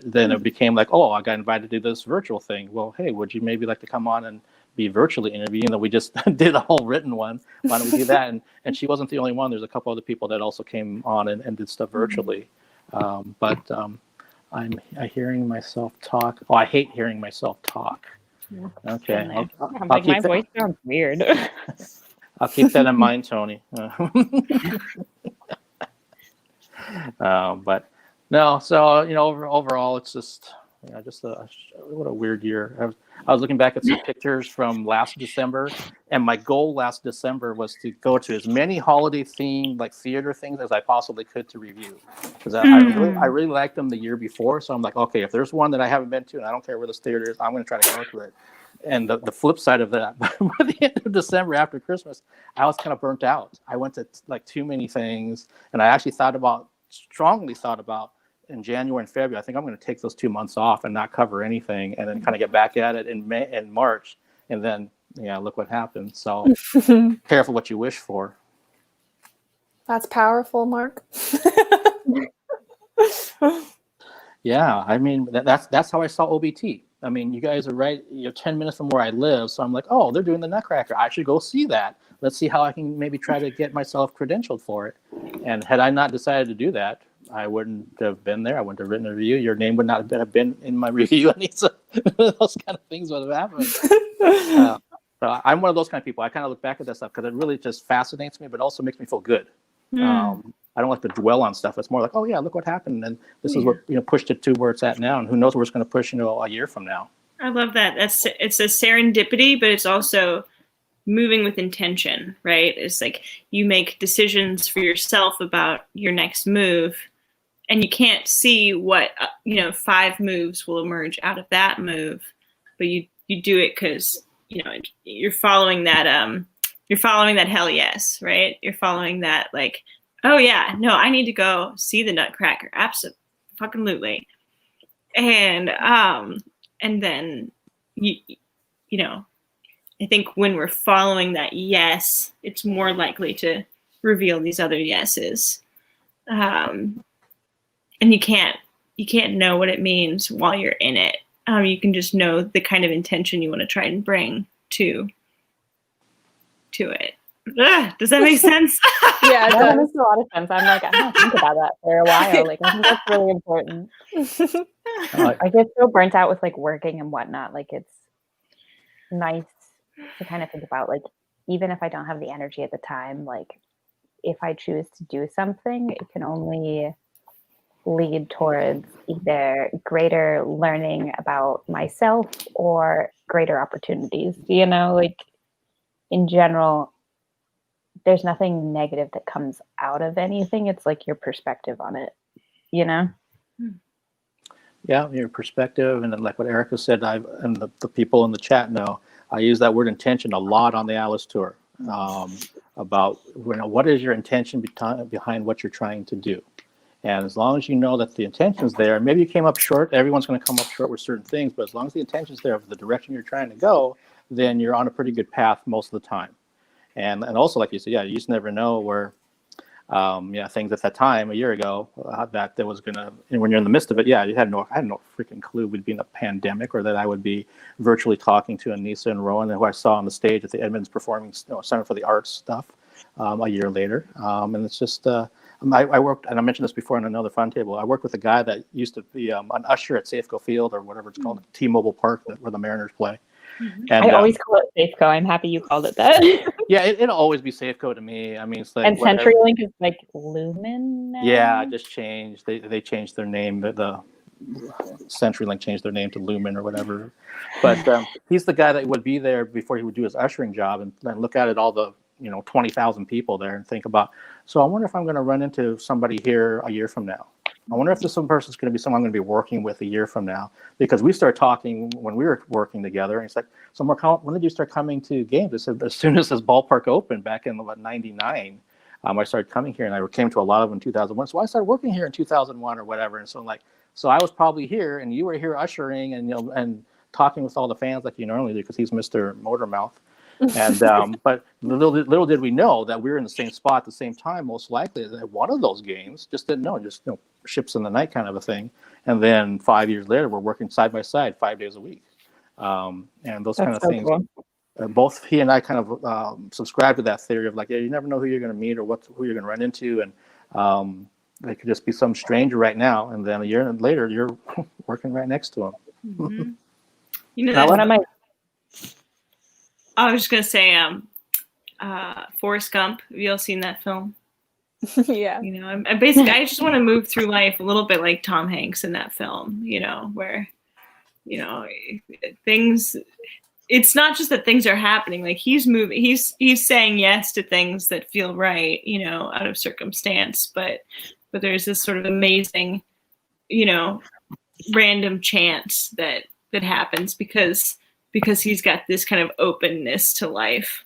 then it became like, oh, I got invited to do this virtual thing. Well, hey, would you maybe like to come on and be virtually interviewed? We just did a whole written one. Why don't we do that? And she wasn't the only one. There's a couple other people that also came on and did stuff virtually. I'm hearing myself talk. Oh, I hate hearing myself talk. Okay. I'm like, my voice sounds weird. I'll keep that in mind, Tony. But no, so overall, it's just what a weird year. I was looking back at some pictures from last December, and my goal last December was to go to as many holiday-themed like theater things as I possibly could to review, because I really liked them the year before. So I'm like, okay, if there's one that I haven't been to, and I don't care where this theater is, I'm going to try to go to it. And the flip side of that, by the end of December after Christmas, I was kind of burnt out. I went to like too many things, and I actually strongly thought about in January and February, I think I'm going to take those 2 months off and not cover anything, and then kind of get back at it in May and March, and then look what happened. So careful what you wish for. That's powerful, Mark. Yeah, I mean that's how I saw OBT. I mean, you guys are right. You're 10 minutes from where I live, so I'm like, oh, they're doing the Nutcracker. I should go see that. Let's see how I can maybe try to get myself credentialed for it. And had I not decided to do that, I wouldn't have been there. I wouldn't have written a review. Your name would not have been in my review. Anisa. Those kind of things would have happened. So I'm one of those kind of people. I kind of look back at that stuff because it really just fascinates me, but also makes me feel good. I don't like to dwell on stuff. It's more like, oh yeah, look what happened, and this is what pushed it to where it's at now, and who knows where it's going to push a year from now. I love that. It's a serendipity, but it's also moving with intention, right? It's like you make decisions for yourself about your next move, and you can't see what 5 moves will emerge out of that move, but you do it because you're following that hell yes, right? You're following that, like, oh yeah, no, I need to go see the Nutcracker, absolutely, and then I think when we're following that yes, it's more likely to reveal these other yeses. And you can't know what it means while you're in it. You can just know the kind of intention you want to try and bring to it. Ugh, does that make sense? Yeah, it That does. makes a lot of sense. I'm like, I'm gonna think about that for a while. Like, I think that's really important. I get so burnt out with like working and whatnot. Like, it's nice to kind of think about, like, even if I don't have the energy at the time, like, if I choose to do something, it can only lead towards either greater learning about myself or greater opportunities. Like, in general, there's nothing negative that comes out of anything. It's like your perspective on it, Yeah, your perspective, and then like what Erika said, and the people in the chat know, I use that word intention a lot on the Alice tour, about what is your intention behind what you're trying to do. And as long as you know that the intention's there, maybe you came up short, everyone's going to come up short with certain things, but as long as the intention's there of the direction you're trying to go, then you're on a pretty good path most of the time. And also, like you said, you just never know where, things at that time a year ago that there was gonna, and when you're in the midst of it, I had no freaking clue we'd be in a pandemic, or that I would be virtually talking to Anisa and Rowan, who I saw on the stage at the Edmonds Performing Center for the Arts stuff a year later. And it's just, I worked, and I mentioned this before in another fun table. I worked with a guy that used to be an usher at Safeco Field, or whatever it's called, T-Mobile Park, where the Mariners play. And I always call it Safeco. I'm happy you called it that. It'll always be Safeco to me. I mean, it's like, and CenturyLink is like Lumen now? Yeah, it just changed. They changed their name. The CenturyLink changed their name to Lumen or whatever. But he's the guy that would be there before he would do his ushering job, and then look at all the 20,000 people there and think about, so I wonder if I'm going to run into somebody here a year from now. I wonder if this person's going to be someone I'm going to be working with a year from now, because we started talking when we were working together. And it's like, so Mark, when did you start coming to games? I said, as soon as this ballpark opened back in '99, I started coming here, and I came to a lot of them in 2001. So I started working here in 2001 or whatever. And so so I was probably here, and you were here ushering and and talking with all the fans like you normally do, because he's Mr. Motormouth. And but little did we know that we were in the same spot at the same time, most likely at one of those games. Just didn't know, just ships in the night kind of a thing. And then 5 years later, we're working side by side 5 days a week, and those kind of things. Cool. Both he and I kind of subscribe to that theory of like, you never know who you're going to meet or who you're going to run into, and they could just be some stranger right now, and then a year later you're working right next to him. Mm-hmm. One of my. I was just gonna say, Forrest Gump. Have you all seen that film? Yeah. I'm basically, I just want to move through life a little bit like Tom Hanks in that film. Where, things. It's not just that things are happening. Like, he's moving. He's saying yes to things that feel right. Out of circumstance, but there's this sort of amazing, random chance that happens because he's got this kind of openness to life.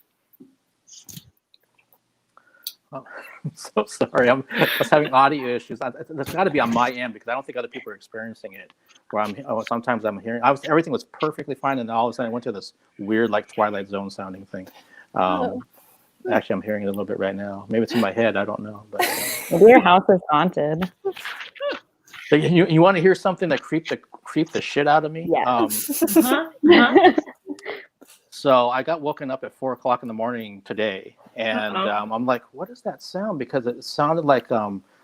Oh, I'm so sorry. I was having audio issues. That's got to be on my end, because I don't think other people are experiencing it. Where sometimes I'm hearing, everything was perfectly fine, and all of a sudden I went to this weird, like, Twilight Zone sounding thing. Actually, I'm hearing it a little bit right now. Maybe it's in my head. I don't know. But maybe your house is haunted. But you want to hear something that creeped the shit out of me? Yeah. So I got woken up at 4:00 in the morning today, and I'm like, what is that sound? Because it sounded like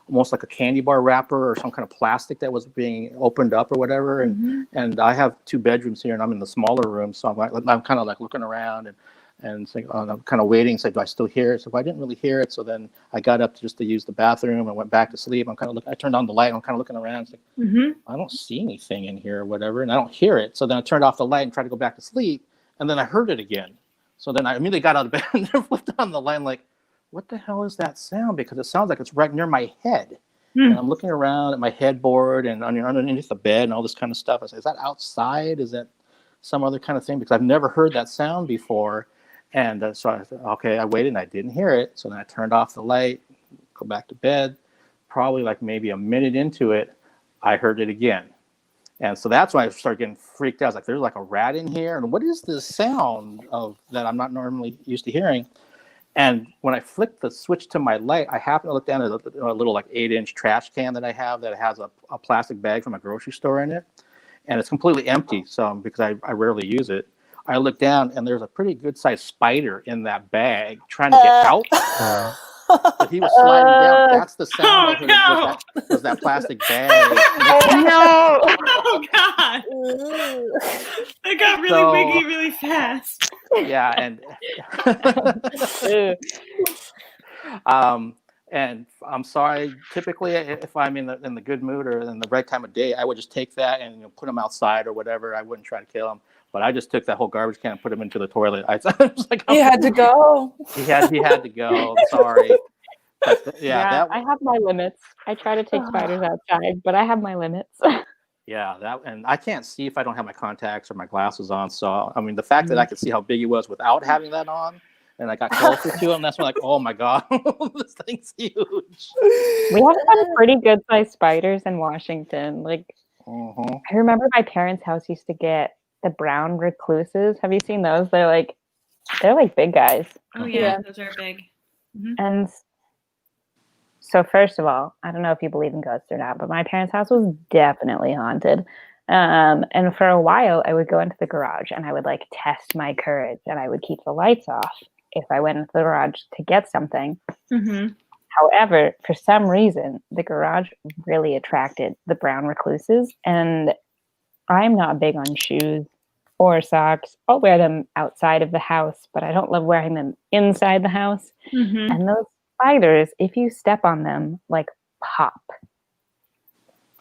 almost like a candy bar wrapper or some kind of plastic that was being opened up or whatever. And I have 2 bedrooms here, and I'm in the smaller room, so I'm kind of like looking around and saying, I'm kind of waiting. So do I still hear it? So I didn't really hear it. So then I got up just to use the bathroom and went back to sleep. I turned on the light, and I'm kind of looking around. It's like, I don't see anything in here or whatever, and I don't hear it. So then I turned off the light and tried to go back to sleep, and then I heard it again. So then I immediately got out of bed and flipped on the light. I'm like, what the hell is that sound? Because it sounds like it's right near my head. And I'm looking around at my headboard and underneath the bed and all this kind of stuff. I said, is that outside? Is that some other kind of thing? Because I've never heard that sound before. And so I said, okay, I waited and I didn't hear it. So then I turned off the light, go back to bed. Probably like maybe a minute into it, I heard it again. And so that's when I started getting freaked out. I was like, there's like a rat in here. And what is this sound of that I'm not normally used to hearing? And when I flicked the switch to my light, I happened to look down at a little like 8-inch trash can that I have that has a plastic bag from a grocery store in it. And it's completely empty. So because I rarely use it, I looked down and there's a pretty good sized spider in that bag trying to get out. But he was sliding down. That's the sound I heard was that plastic bag. No. Oh God! That got really wiggy really fast. Yeah, and and I'm sorry. Typically, if I'm in the good mood or in the right time of day, I would just take that and put him outside or whatever. I wouldn't try to kill him. But I just took that whole garbage can and put him into the toilet. I was like, He had to go. He had to go. I'm sorry. But I have my limits. I try to take spiders outside, but I have my limits. Yeah, and I can't see if I don't have my contacts or my glasses on. So I mean, the fact that I could see how big he was without having that on, and I got closer to him, that's when like, oh my God, this thing's huge. We have some pretty good sized spiders in Washington. Like, I remember my parents' house used to get the brown recluses. Have you seen those? They're like big guys. Oh yeah, those are big. And so first of all, I don't know if you believe in ghosts or not, but my parents' house was definitely haunted. And for a while, I would go into the garage and I would like test my courage, and I would keep the lights off if I went into the garage to get something. However, for some reason, the garage really attracted the brown recluses, and I'm not big on shoes or socks. I'll wear them outside of the house, but I don't love wearing them inside the house. And those spiders, if you step on them, like pop.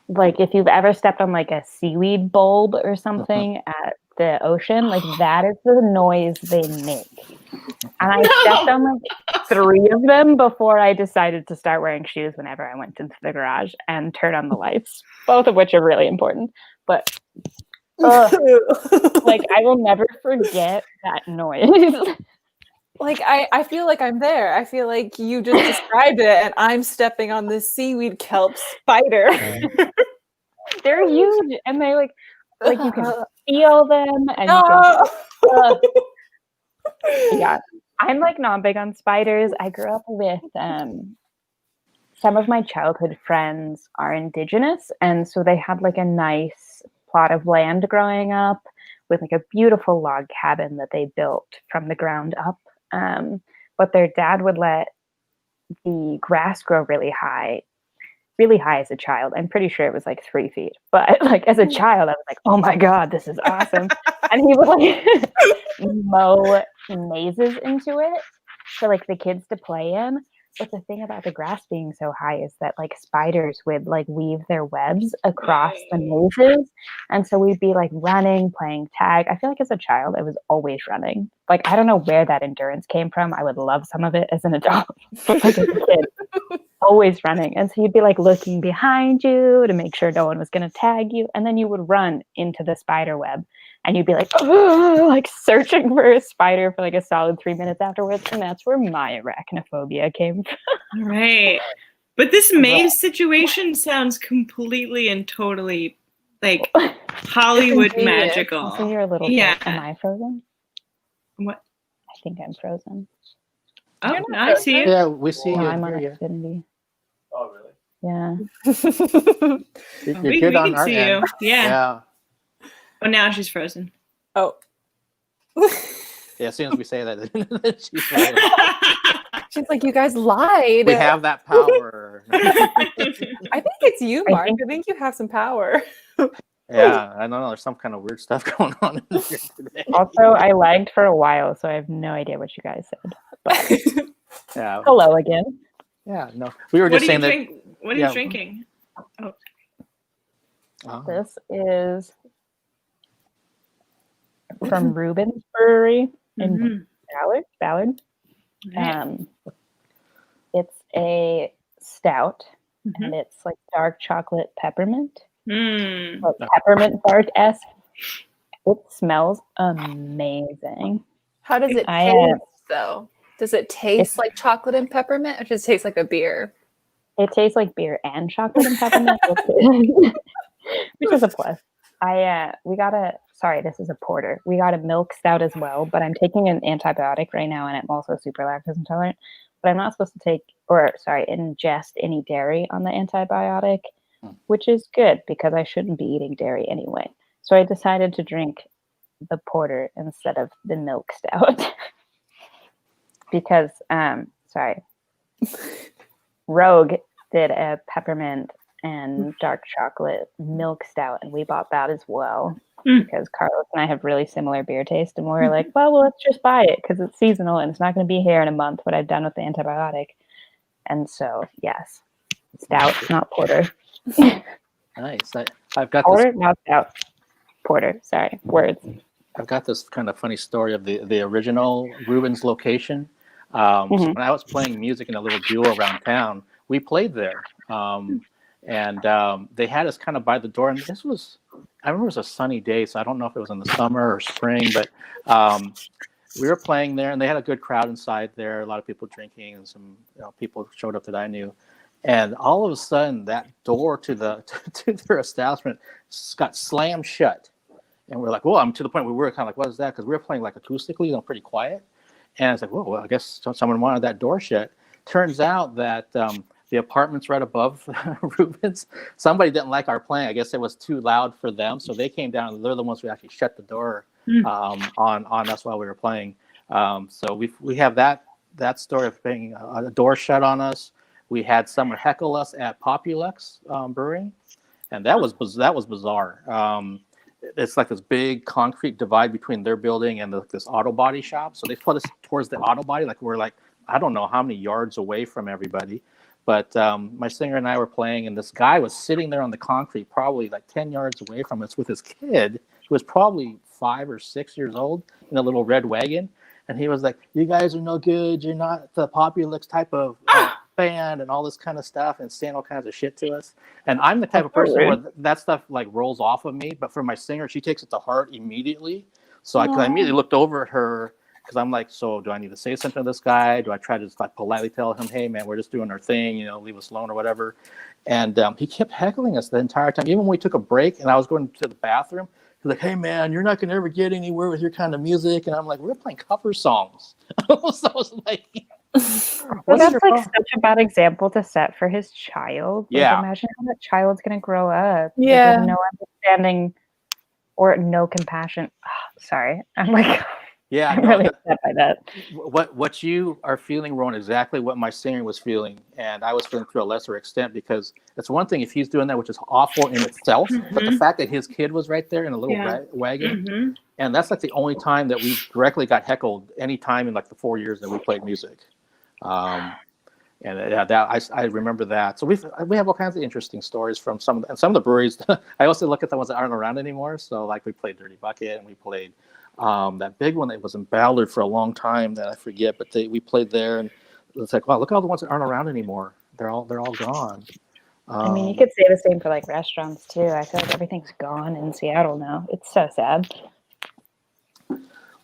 Like if you've ever stepped on like a seaweed bulb or something at the ocean, like that is the noise they make. And I stepped on like 3 of them before I decided to start wearing shoes whenever I went into the garage and turn on the lights, both of which are really important. But like I will never forget that noise. Like I feel like I'm there. I feel like you just described it and I'm stepping on this seaweed kelp spider. They're huge and they like you can feel them and you can yeah. I'm like not big on spiders. I grew up with some of my childhood friends are Indigenous, and so they had like a nice plot of land growing up with like a beautiful log cabin that they built from the ground up. But their dad would let the grass grow really high as a child. I'm pretty sure it was like 3 feet, but like as a child, I was like, oh my God, this is awesome. And he would like mow mazes into it for like the kids to play in. But the thing about the grass being so high is that like spiders would like weave their webs across the mazes. And so we'd be like running, playing tag. I feel like as a child, I was always running. Like, I don't know where that endurance came from. I would love some of it as an adult, but like as a kid, always running. And so you'd be like looking behind you to make sure no one was going to tag you. And then you would run into the spider web and you'd be like, oh, like searching for a spider for like a solid 3 minutes afterwards. And that's where my arachnophobia came from. Right. But this maze situation sounds completely and totally like Hollywood magical. Also, you're a little Yeah. bit. Am I frozen? What? I think I'm frozen. Oh, no, I see you. Yeah, we see No, you. I'm on Here, Xfinity. Oh, really? Yeah. You're We good on can our see end. you. Yeah. Yeah. Oh, now she's frozen. Oh. Yeah, as soon as we say that, she's frozen. She's like, you guys lied. We have that power. I think it's you, Mark. I think you have some power. Yeah, I don't know. There's some kind of weird stuff going on in here today. Also, I lagged for a while, so I have no idea what you guys said. But Yeah. hello again. Yeah, no. We were What just are you saying that. What are you drinking? Oh. Oh. This is from Reuben's Brewery in Ballard. Right. It's a stout, Mhm. and it's like dark chocolate peppermint, Mm. like peppermint bark-esque. It smells amazing. How does it I, taste, though? Does it taste It's- like chocolate and peppermint, or does it taste like a beer? It tastes like beer and chocolate and peppermint, which is a plus. This is a porter. We got a milk stout as well, but I'm taking an antibiotic right now, and I'm also super lactose intolerant. But I'm not supposed to ingest any dairy on the antibiotic, which is good because I shouldn't be eating dairy anyway. So I decided to drink the porter instead of the milk stout because, Rogue did a peppermint and dark chocolate milk stout, and we bought that as well because Carlos and I have really similar beer taste, and we were like, well, let's just buy it because it's seasonal and it's not going to be here in a month when I'm done with the antibiotic. And so, yes, stout, not porter. Nice. I've got Porter, not stout. Porter. Sorry, words. I've got this kind of funny story of the original Rubens location. So when I was playing music in a little duo around town, we played there. And they had us kind of by the door. And I remember it was a sunny day, so I don't know if it was in the summer or spring, but we were playing there, and they had a good crowd inside there. A lot of people drinking, and some people showed up that I knew. And all of a sudden, that door to their establishment got slammed shut. And we're like, whoa, I'm to the point where we were kind of like, what is that? Because we were playing like acoustically, pretty quiet. And it's like, whoa, well, I guess someone wanted that door shut. Turns out that the apartments right above Rubens, somebody didn't like our playing. I guess it was too loud for them. So they came down, and they're the ones who actually shut the door on us while we were playing. So we have that story of being a door shut on us. We had someone heckle us at Populux Brewing, and that was bizarre. It's like this big concrete divide between their building and this auto body shop. So they put us towards the auto body, like we're like, I don't know how many yards away from everybody. But my singer and I were playing, and this guy was sitting there on the concrete, probably like 10 yards away from us with his kid, who was probably 5 or 6 years old, in a little red wagon. And he was like, you guys are no good. You're not the Populux type of band and all this kind of stuff, and saying all kinds of shit to us. And I'm the type of person where that stuff like rolls off of me. But for my singer, she takes it to heart immediately. So I immediately looked over at her because I'm like, so do I need to say something to this guy? Do I try to just like politely tell him, hey man, we're just doing our thing, leave us alone or whatever? And he kept heckling us the entire time. Even when we took a break and I was going to the bathroom, he's like, hey man, you're not gonna ever get anywhere with your kind of music. And I'm like, we're playing cover songs. So I was like, well, that's like such a bad example to set for his child. Like, yeah. Imagine how that child's gonna grow up. Yeah. With no understanding or no compassion. Oh, sorry, I'm like, yeah, I'm really upset by that. What you are feeling, Rowan, exactly what my singer was feeling, and I was feeling to a lesser extent, because it's one thing if he's doing that, which is awful in itself, but the fact that his kid was right there in a little wagon, and that's like the only time that we directly got heckled any time in like the 4 years that we played music. And I remember that. So we have all kinds of interesting stories from some of the breweries. I also look at the ones that aren't around anymore. So like we played Dirty Bucket, and we played that big one that was in Ballard for a long time that I forget, but we played there, and it's like, wow, look at all the ones that aren't around anymore. They're all gone. I mean, you could say the same for like restaurants too. I feel like everything's gone in Seattle now. It's so sad.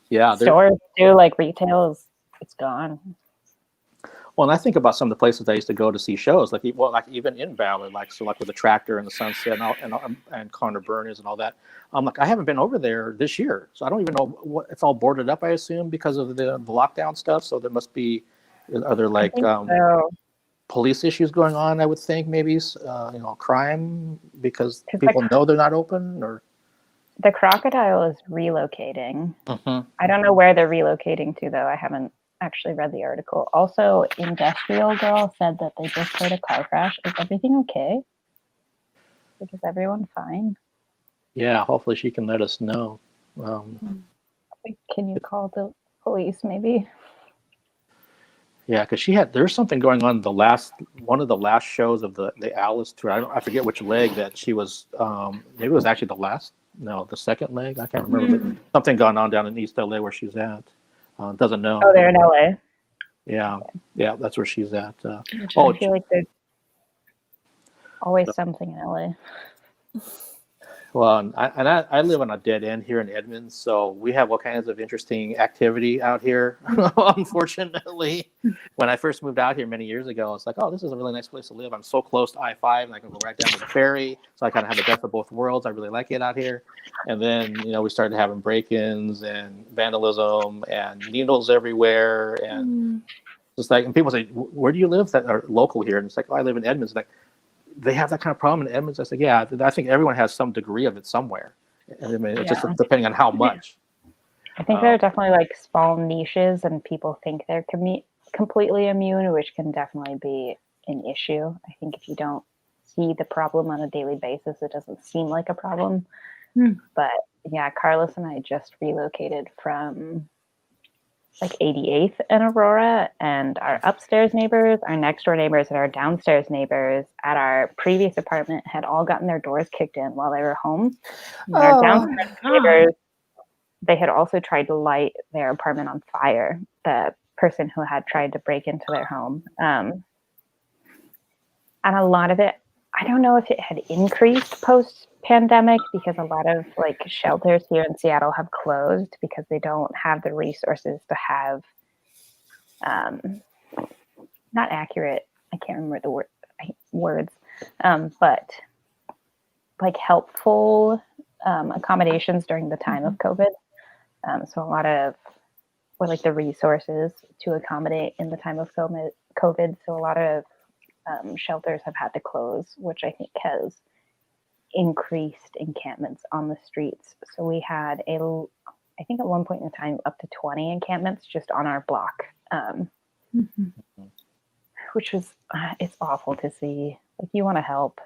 Yeah, stores too, like retail it's gone. Well, and I think about some of the places I used to go to see shows, like even in Ballard, like with the Tractor and the Sunset and Connor Burners and all that. I'm like, I haven't been over there this year, so I don't even know what it's all boarded up. I assume because of the lockdown stuff. So there must be other like police issues going on. I would think maybe crime because people know they're not open. Or the Crocodile is relocating. I don't know where they're relocating to though. I haven't actually read the article. Also, Industrial Girl said that they just heard a car crash. Is everything okay? Like, is everyone fine? Yeah, hopefully she can let us know. Can you call the police maybe? Yeah, because there's something going on one of the last shows of the Alice tour. I forget which leg that she was. Maybe it was actually the second leg. I can't remember. But something going on down in East LA where she's at. doesn't know. Oh, they're in LA. Yeah, that's where she's at. I Oh, feel like there's always something in LA. well, and I live on a dead end here in Edmonds, so we have all kinds of interesting activity out here. Unfortunately, when I first moved out here many years ago, it's like, oh, this is a really nice place to live. I'm so close to I-5, and I can go right down to the ferry, so I kind of have the best of both worlds. I really like it out here. And then, we started having break-ins and vandalism and needles everywhere, and just like, and people say, where do you live that are local here? And it's like, oh, I live in Edmonds. Like, they have that kind of problem in Edmonds. I said, yeah, I think everyone has some degree of it somewhere. I mean, it's just depending on how much. I think there are definitely like small niches, and people think they're completely immune, which can definitely be an issue. I think if you don't see the problem on a daily basis, it doesn't seem like a problem. But yeah, Carlos and I just relocated from like 88th and Aurora, and our upstairs neighbors, our next door neighbors, and our downstairs neighbors at our previous apartment had all gotten their doors kicked in while they were home. And our downstairs neighbors, they had also tried to light their apartment on fire, the person who had tried to break into their home. And a lot of it, I don't know if it had increased post-pandemic, because a lot of like shelters here in Seattle have closed because they don't have the resources to have not accurate, I can't remember the words, but like helpful accommodations during the time of COVID. So a lot of, or like the resources to accommodate in the time of COVID. So a lot of shelters have had to close, which I think has increased encampments on the streets. So we had I think at one point in time, up to 20 encampments just on our block, which was, it's awful to see. Like, you want to help,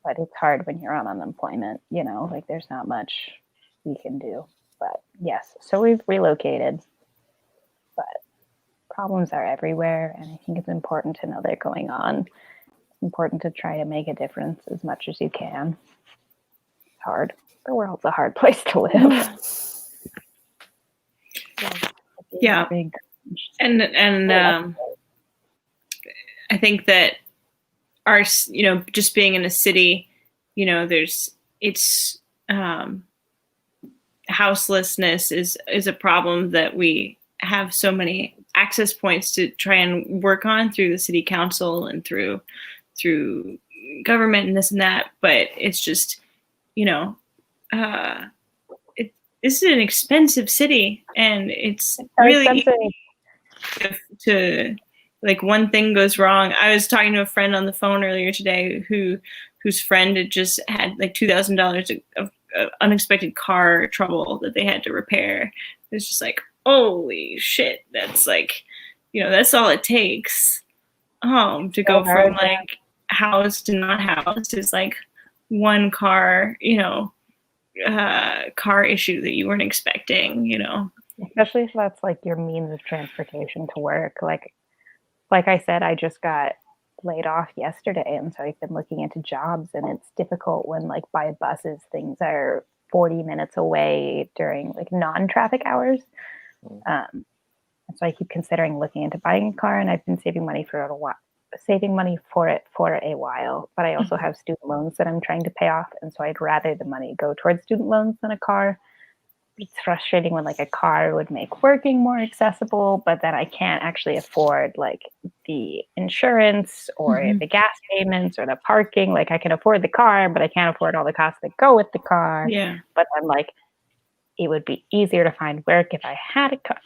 but it's hard when you're on unemployment, like there's not much we can do. But yes, so we've relocated, but problems are everywhere, and I think it's important to know they're going on. It's important to try to make a difference as much as you can. It's hard. The world's a hard place to live. Yeah. And I think that our, just being in a city, houselessness is a problem that we have so many access points to try and work on through the city council and through government and this and that. But it's just, this is an expensive city, and it's really expensive to, like, one thing goes wrong. I was talking to a friend on the phone earlier today whose friend had just had like $2,000 of unexpected car trouble that they had to repair. It's just like, holy shit, that's like, that's all it takes to go from like house to not house is like one car, car issue that you weren't expecting, Especially if that's like your means of transportation to work. Like I said, I just got laid off yesterday, and so I've been looking into jobs, and it's difficult when like by buses things are 40 minutes away during like non-traffic hours. And so I keep considering looking into buying a car, and I've been saving money for a while, but I also have student loans that I'm trying to pay off, and so I'd rather the money go towards student loans than a car. It's frustrating when like a car would make working more accessible, but then I can't actually afford like the insurance or the gas payments or the parking. Like, I can afford the car, but I can't afford all the costs that go with the car. Yeah. But then like, it would be easier to find work if I had a car.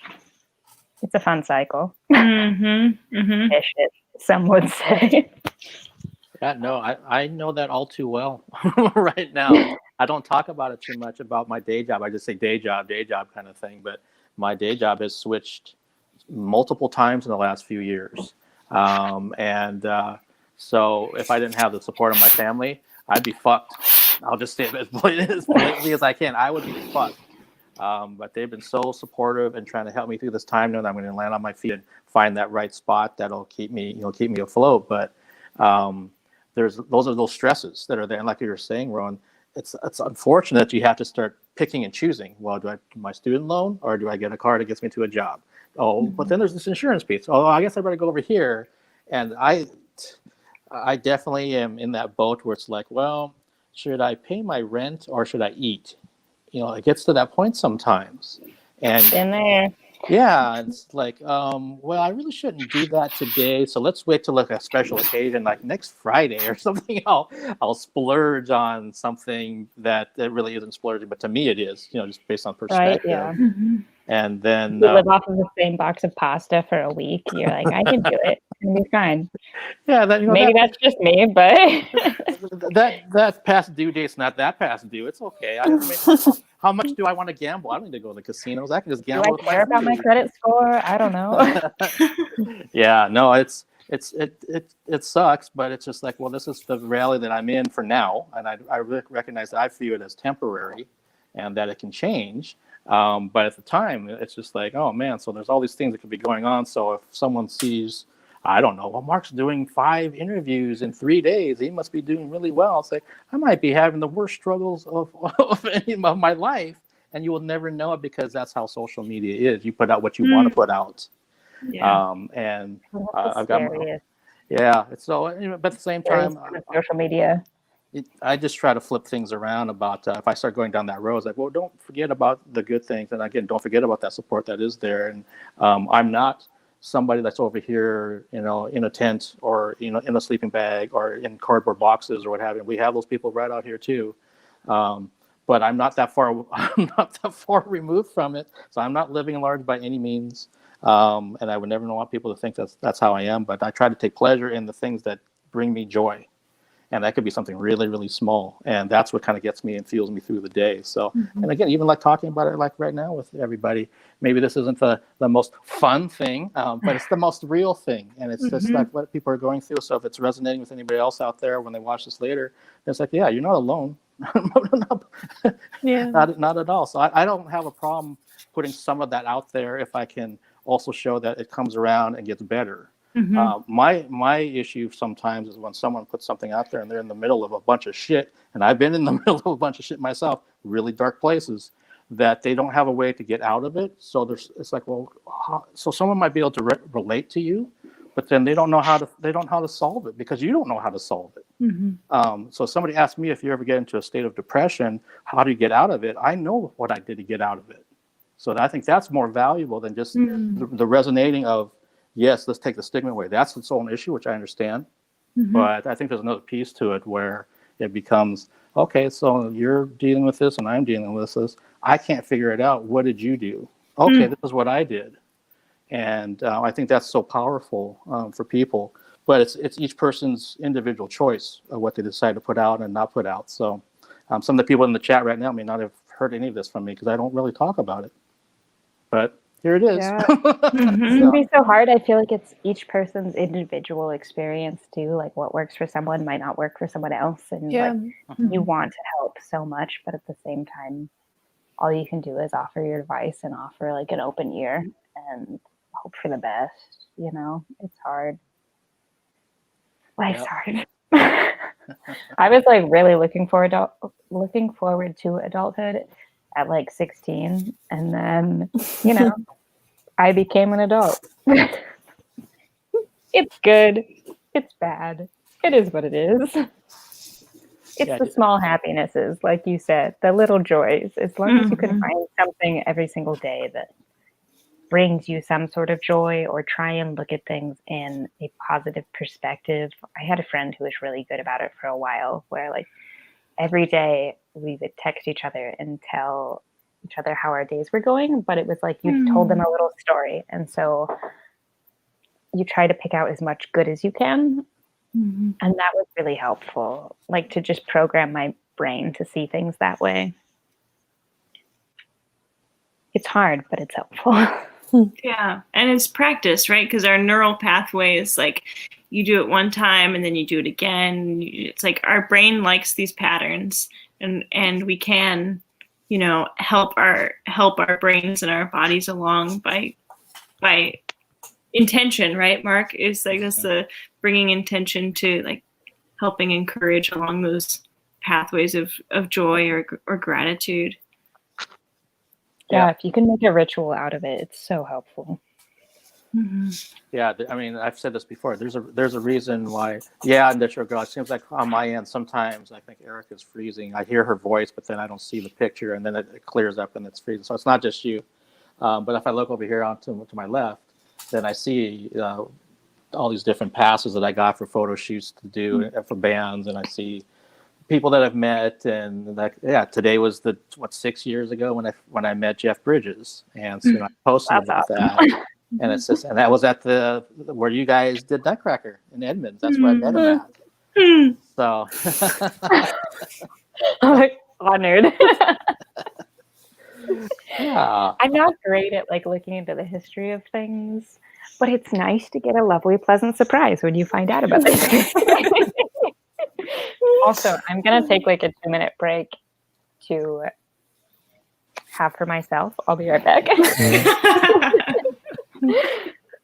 It's a fun cycle. Ish, some would say. Yeah, no, I know that all too well right now. I don't talk about it too much about my day job. I just say day job kind of thing. But my day job has switched multiple times in the last few years. So if I didn't have the support of my family, I'd be fucked. I'll just say it as blatantly as I can. I would be fucked. But they've been so supportive and trying to help me through this time, knowing that I'm going to land on my feet and find that right spot that'll keep me afloat. But those stresses that are there, and like you were saying, Rowan, it's unfortunate that you have to start picking and choosing. Well, do I do my student loan or do I get a car that gets me to a job? Oh, but then there's this insurance piece. Oh, I guess I better go over here. And I definitely am in that boat where it's like, well, should I pay my rent or should I eat? It gets to that point sometimes. And Been there. yeah, it's like, well, I really shouldn't do that today. So let's wait till like a special occasion, like next Friday or something. I'll splurge on something that it really isn't splurging, but to me it is. Just based on Right, perspective. yeah. And then You live off of the same box of pasta for a week. You're like, I can do it. It's gonna be fine. yeah, that Maybe that's just me, but that past due date's not that past due. It's okay. I mean, how much do I want to gamble? I don't need to go to the casinos. I can just do gamble I with care about my food. credit score? I don't know. Yeah, no, it sucks, but it's just like, well, this is the reality that I'm in for now, and I recognize that I view it as temporary, and that it can change. But at the time, it's just like, oh man, so there's all these things that could be going on. So if someone sees, I don't know, well, Mark's doing 5 interviews in 3 days, he must be doing really well. It's like, I might be having the worst struggles of any of my life, and you will never know it because that's how social media is. You put out what you want to put out. Yeah. And That's I've got scariest. but at the same time, Social media. I just try to flip things around about if I start going down that road. It's like, well, don't forget about the good things, and again, don't forget about that support that is there. And I'm not somebody that's over here, in a tent or in a sleeping bag or in cardboard boxes or what have you. We have those people right out here too. But I'm not that far. I'm not that far removed from it, so I'm not living large by any means. And I would never want people to think that's how I am. But I try to take pleasure in the things that bring me joy. And that could be something really, really small. And that's what kind of gets me and fuels me through the day. So, and again, even like talking about it like right now with everybody, maybe this isn't the most fun thing, but it's the most real thing. And it's just like what people are going through. So if it's resonating with anybody else out there when they watch this later, it's like, yeah, you're not alone. Yeah. Not at all. So I don't have a problem putting some of that out there if I can also show that it comes around and gets better. My issue sometimes is when someone puts something out there and they're in the middle of a bunch of shit, and I've been in the middle of a bunch of shit myself, really dark places, that they don't have a way to get out of it. So it's like, well, so someone might be able to relate to you, but then they don't know how to solve it because you don't know how to solve it. So somebody asked me, if you ever get into a state of depression, how do you get out of it? I know what I did to get out of it. So I think that's more valuable than just the resonating of, yes, let's take the stigma away. That's its own issue, which I understand. But I think there's another piece to it where it becomes, okay, so you're dealing with this and I'm dealing with this. I can't figure it out. What did you do? Okay, this is what I did. And I think that's so powerful for people. But it's each person's individual choice of what they decide to put out and not put out. So some of the people in the chat right now may not have heard any of this from me because I don't really talk about it. But here it is. Yeah. It can be so hard. I feel like it's each person's individual experience too. Like what works for someone might not work for someone else. And you want to help so much, but at the same time, all you can do is offer your advice and offer like an open ear and hope for the best. It's hard. Life's hard. I was like really looking forward to adulthood at like 16, and then I became an adult. It's good. It's bad. It is what it is. It's the small happinesses, like you said, the little joys. As long as you can find something every single day that brings you some sort of joy, or try and look at things in a positive perspective. I had a friend who was really good about it for a while, where like every day we would text each other and tell each other how our days were going, but it was like you told them a little story, and so you try to pick out as much good as you can, and that was really helpful, like to just program my brain to see things that way. It's hard, but it's helpful. Yeah, and it's practice, right? Because our neural pathways, like you do it one time and then you do it again. It's like our brain likes these patterns, and we can, help our brains and our bodies along by intention, right? Mark, is like that's the bringing intention to like helping encourage along those pathways of joy or gratitude. Yeah, if you can make a ritual out of it, it's so helpful. Mm-hmm. Yeah, I mean, I've said this before. There's a reason why. Yeah, and that's your girl. It seems like on my end, sometimes I think Erika's freezing. I hear her voice, but then I don't see the picture, and then it clears up and it's freezing. So it's not just you. But if I look over here to my left, then I see all these different passes that I got for photo shoots to do for bands, and I see people that I've met, and today was 6 years ago when I met Jeff Bridges, and so I posted about that. And it's just, and that was at where you guys did Nutcracker in Edmonds. That's where I met him at. So I'm like honored. yeah, I'm not great at like looking into the history of things, but it's nice to get a lovely, pleasant surprise when you find out about this. Also, I'm gonna take like a 2-minute break to have for myself. I'll be right back.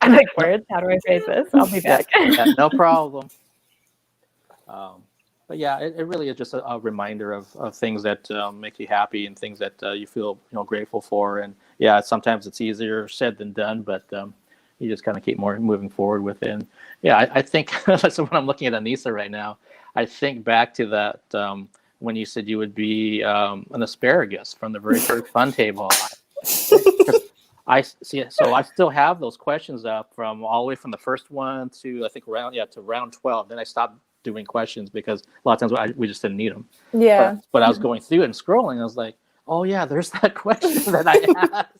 I'm like, words, how do I phrase this? I'll be back. No problem. But yeah, it really is just a reminder of things that make you happy and things that you feel grateful for. And yeah, sometimes it's easier said than done, but you just kind of keep moving forward with it. And yeah, I think so. When I'm looking at Anisa right now, I think back to that when you said you would be an asparagus from the very first fun table. I see. So I still have those questions up from all the way from the first one to I think round 12. Then I stopped doing questions because a lot of times we just didn't need them. Yeah. But I was going through it and scrolling. I was like, oh yeah, there's that question that I asked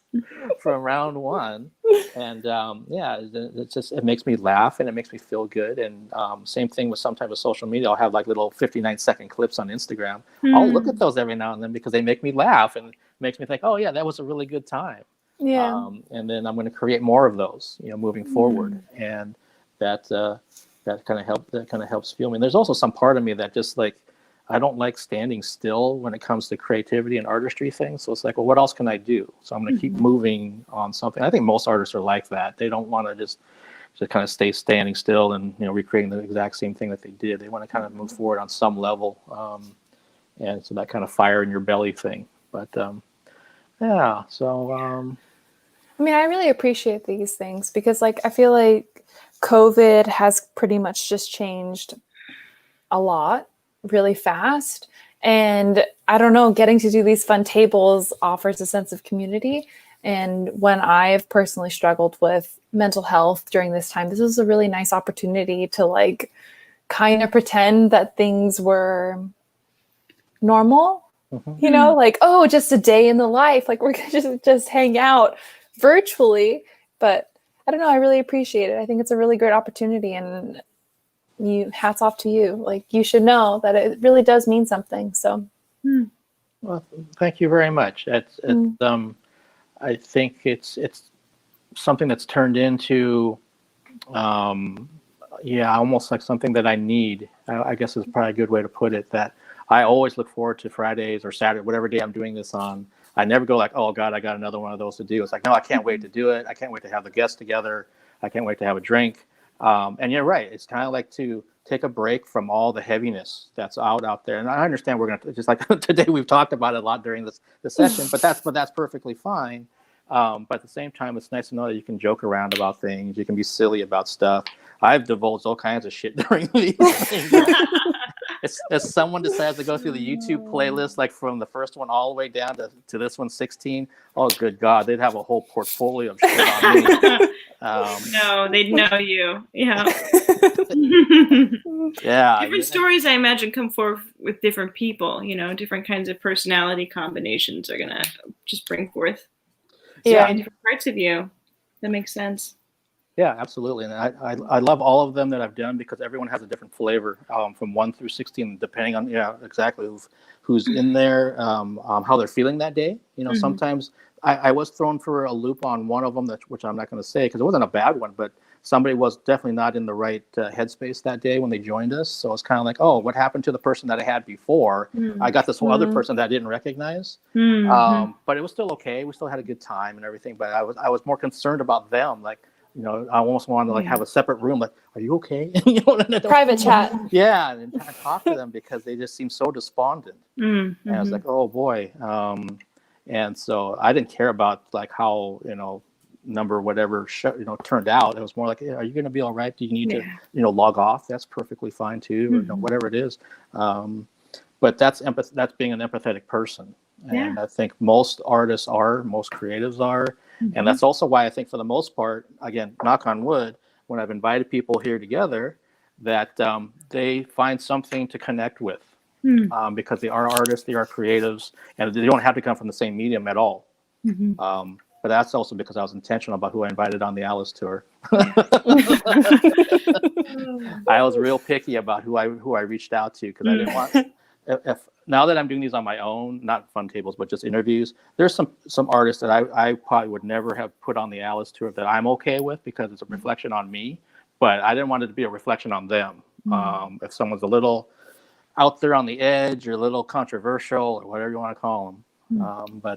from round 1. And it makes me laugh and it makes me feel good. And same thing with some type of social media. I'll have like little 59-second clips on Instagram. I'll look at those every now and then because they make me laugh and makes me think, oh yeah, that was a really good time. Yeah. And then I'm going to create more of those, moving forward. And that kind of helps fuel me. And there's also some part of me that just like, I don't like standing still when it comes to creativity and artistry things. So it's like, well, what else can I do? So I'm going to keep moving on something. I think most artists are like that. They don't want to just kind of stay standing still and, recreating the exact same thing that they did. They want to kind of move forward on some level. And so that kind of fire in your belly thing. But yeah, so... I mean, I really appreciate these things because like, I feel like COVID has pretty much just changed a lot really fast. And I don't know, getting to do these fun tables offers a sense of community. And when I've personally struggled with mental health during this time, this was a really nice opportunity to like kind of pretend that things were normal, like, oh, just a day in the life. Like we're gonna just hang out virtually. But I don't know, I really appreciate it. I think it's a really great opportunity, and hats off to you. Like you should know that it really does mean something. So well, thank you very much. I think it's something that's turned into almost like something that I need. I guess is probably a good way to put it, that I always look forward to Fridays or Saturday, whatever day I'm doing this on. I never go like, oh God, I got another one of those to do. It's like, no, I can't wait to do it. I can't wait to have the guests together. I can't wait to have a drink. And you're right. It's kind of like to take a break from all the heaviness that's out there. And I understand we're going to, just like today, we've talked about it a lot during this session, but that's perfectly fine. But at the same time, it's nice to know that you can joke around about things. You can be silly about stuff. I've divulged all kinds of shit during these things. If someone decides to go through the YouTube playlist, like from the first one all the way down to this one, 16, oh, good God, they'd have a whole portfolio of shit on me. No, they'd know you. Yeah. Yeah. Different stories, I imagine, come forth with different people. Different kinds of personality combinations are going to just bring forth different parts of you. That makes sense. Yeah, absolutely. And I love all of them that I've done because everyone has a different flavor from 1 through 16, depending on exactly who's in there, how they're feeling that day. Sometimes I was thrown for a loop on one of them, which I'm not going to say because it wasn't a bad one, but somebody was definitely not in the right headspace that day when they joined us. So it's kind of like, oh, what happened to the person that I had before? I got this whole other person that I didn't recognize. But it was still okay. We still had a good time and everything. But I was more concerned about them. Like, I almost want to like have a separate room. Like, are you okay? And I don't- Private chat. Yeah, and talk to them because they just seem so despondent. Mm-hmm. And I was like, oh boy. And so I didn't care about like how number whatever turned out. It was more like, hey, are you going to be all right? Do you need to log off? That's perfectly fine too, or whatever it is. But that's being an empathetic person. And I think most artists are, most creatives are. And that's also why I think for the most part, again, knock on wood, when I've invited people here together, that they find something to connect with because they are artists, they are creatives, and they don't have to come from the same medium at all. But that's also because I was intentional about who I invited on the Alice tour. I was real picky about who I reached out to because I didn't want. If now that I'm doing these on my own, not fun tables, but just interviews, there's some artists that I probably would never have put on the Alice tour that I'm okay with because it's a reflection on me, but I didn't want it to be a reflection on them. If someone's a little out there on the edge or a little controversial or whatever you want to call them,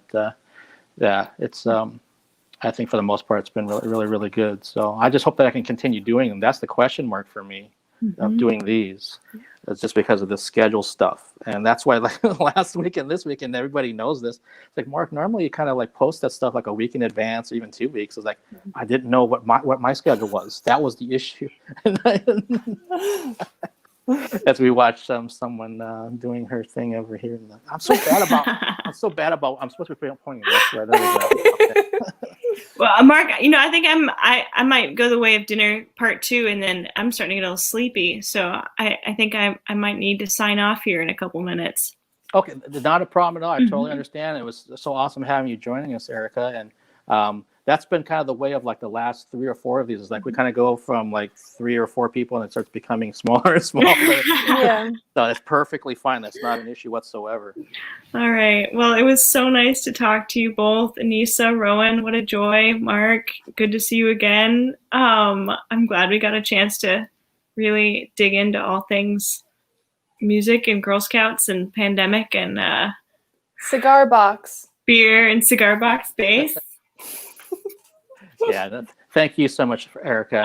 yeah, it's I think for the most part it's been really, really, really good. So I just hope that I can continue doing them. That's the question mark for me of doing these. It's just because of the schedule stuff. And that's why like last week and this weekend, everybody knows this. It's like, Mark, normally you kind of like post that stuff like a week in advance or even 2 weeks. It's like, I didn't know what my schedule was. That was the issue. As we watched someone doing her thing over here. I'm so bad about, I'm supposed to be pointing this way. There we go. Well, Mark, I think I might go the way of dinner part 2, and then I'm starting to get a little sleepy. So I think I might need to sign off here in a couple minutes. Okay, not a problem at all. I totally understand. It was so awesome having you joining us, Erika. And that's been kind of the way of like the last 3 or 4 of these. Is like we kind of go from like 3 or 4 people and it starts becoming smaller and smaller. Yeah. So it's perfectly fine. That's not an issue whatsoever. All right. Well, it was so nice to talk to you both. Anisa, Rowan, what a joy. Mark, good to see you again. I'm glad we got a chance to really dig into all things music and Girl Scouts and pandemic and Cigar box. beer and cigar box space. Yeah. Thank you so much, Erika.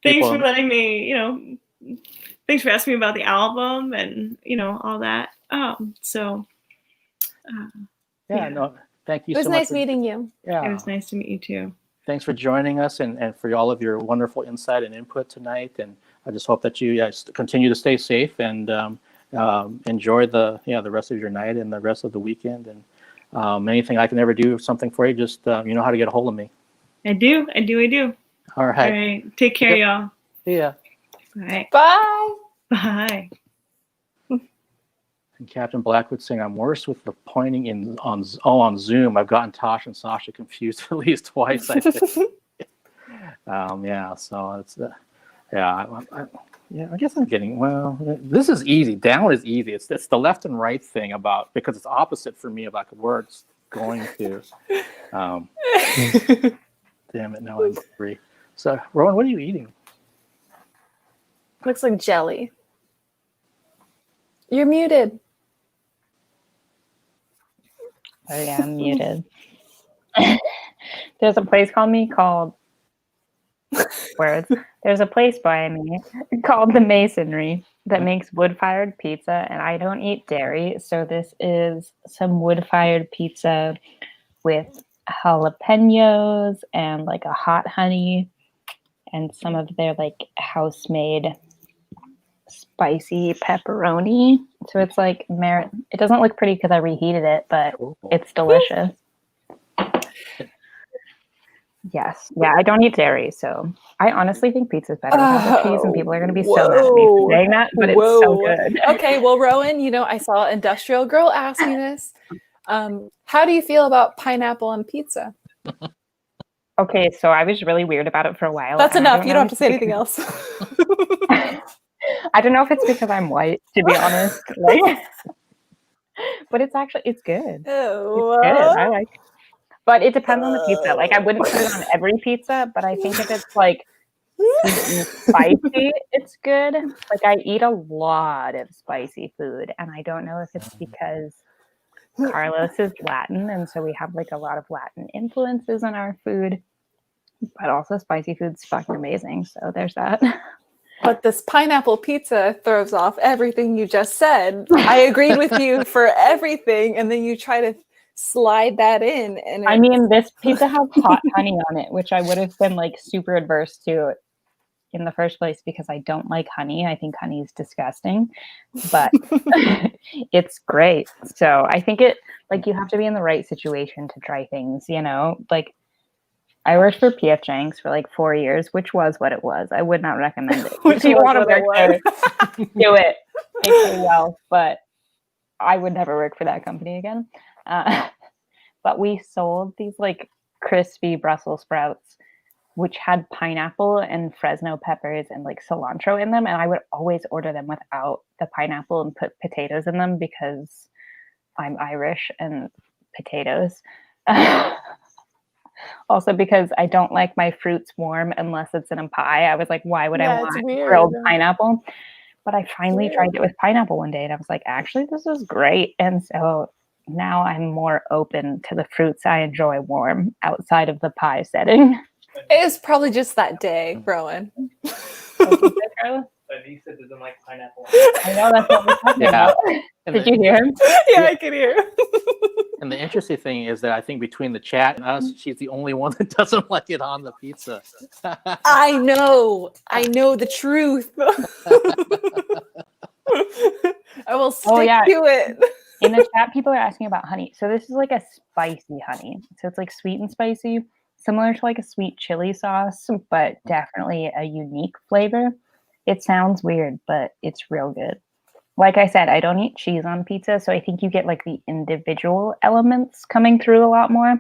Thanks for letting me, thanks for asking me about the album and, all that. No, thank you It was so much. nice meeting you. Yeah. It was nice to meet you too. Thanks for joining us and for all of your wonderful insight and input tonight. And I just hope that you guys continue to stay safe and enjoy the rest of your night and the rest of the weekend. And anything I can ever do something for you, just you know how to get a hold of me. I do. All right. All right. Take care, y'all. See ya. All right. Bye. Bye. And Captain Blackwood saying, I'm worse with the pointing on Zoom. I've gotten Tosh and Sasha confused at least twice, I think. Yeah, so it's, I guess I'm getting, this is easy. Down is easy. It's the left and right thing because it's opposite for me about where it's going to. Damn it, now I'm hungry. So, Rowan, what are you eating? Looks like jelly. You're muted. Oh yeah, I'm muted. There's a place there's a place by me called The Masonry that makes wood-fired pizza, and I don't eat dairy, so this is some wood-fired pizza with jalapenos and like a hot honey and some of their like house-made spicy pepperoni. So it's like it doesn't look pretty because I reheated it, but it's delicious. Yes. Yeah, I don't eat dairy, so I honestly think pizza's better without the cheese, and people are going to be so mad at me for saying that, but it's so good. Okay, well, Rowan, I saw Industrial Girl ask me this. How do you feel about pineapple on pizza? Okay, so I was really weird about it for a while. That's enough. You don't have to say anything else. I don't know if it's because I'm white, to be honest. But it's good. It's good. I like it. But it depends on the pizza. Like, I wouldn't put it on every pizza, but I think if it's like sweet and spicy, it's good. Like, I eat a lot of spicy food, and I don't know if it's because Carlos is Latin, and so we have like a lot of Latin influences in our food. but also spicy food's fucking amazing. So there's that. But this pineapple pizza throws off everything you just said. I agreed with you for everything, and then you try to slide that in. And I mean, this pizza has hot honey on it, which I would have been like super adverse to in the first place because I don't like honey. I think honey is disgusting, but it's great. So I think it like you have to be in the right situation to try things, you know? Like I worked for PF Chang's for like 4 years, which was what it was. I would not recommend it. If you want to work there, do it. They pay well, but I would never work for that company again. But we sold these like crispy Brussels sprouts, which had pineapple and Fresno peppers and like cilantro in them. And I would always order them without the pineapple and put potatoes in them because I'm Irish and potatoes. Also because I don't like my fruits warm unless it's in a pie. I was like, why would I want grilled pineapple? But I finally tried it with pineapple one day and I was like, actually, this is great. And so now I'm more open to the fruits I enjoy warm outside of the pie setting. It was probably just that day, Rowan. Anisa doesn't like pineapple. I know that's what we're talking about. Did you hear him? Yeah, I could hear. And the interesting thing is that I think between the chat and us, she's the only one that doesn't like it on the pizza. I know the truth. I will stick to it. In the chat, people are asking about honey. So this is like a spicy honey. So it's like sweet and spicy, similar to like a sweet chili sauce, but definitely a unique flavor. It sounds weird, but it's real good. Like I said, I don't eat cheese on pizza, so I think you get like the individual elements coming through a lot more.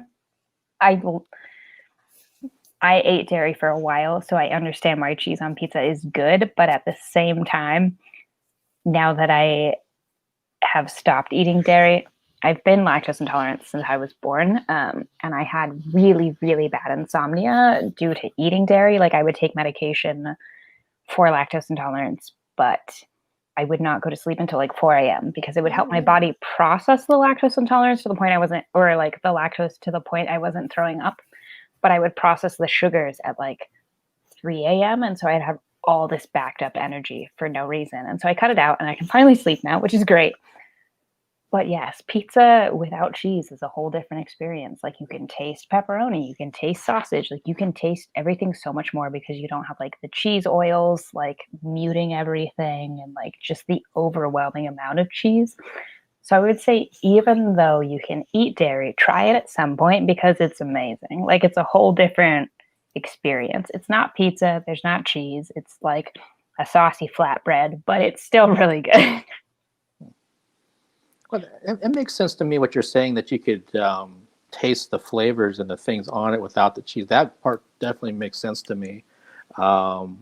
I ate dairy for a while, so I understand why cheese on pizza is good, but at the same time, now that I have stopped eating dairy, I've been lactose intolerant since I was born, and I had really, really bad insomnia due to eating dairy. Like I would take medication for lactose intolerance, but I would not go to sleep until like 4 a.m. because it would help my body process the lactose intolerance to the point I wasn't, or like the lactose to the point I wasn't throwing up, but I would process the sugars at like 3 a.m. And so I'd have all this backed up energy for no reason. And so I cut it out and I can finally sleep now, which is great. But yes, pizza without cheese is a whole different experience. Like you can taste pepperoni, you can taste sausage, like you can taste everything so much more because you don't have like the cheese oils, like muting everything and like just the overwhelming amount of cheese. So I would say even though you can eat dairy, try it at some point because it's amazing. Like it's a whole different experience. It's not pizza, there's not cheese. It's like a saucy flatbread, but it's still really good. Well, it makes sense to me what you're saying, that you could taste the flavors and the things on it without the cheese. That part definitely makes sense to me. So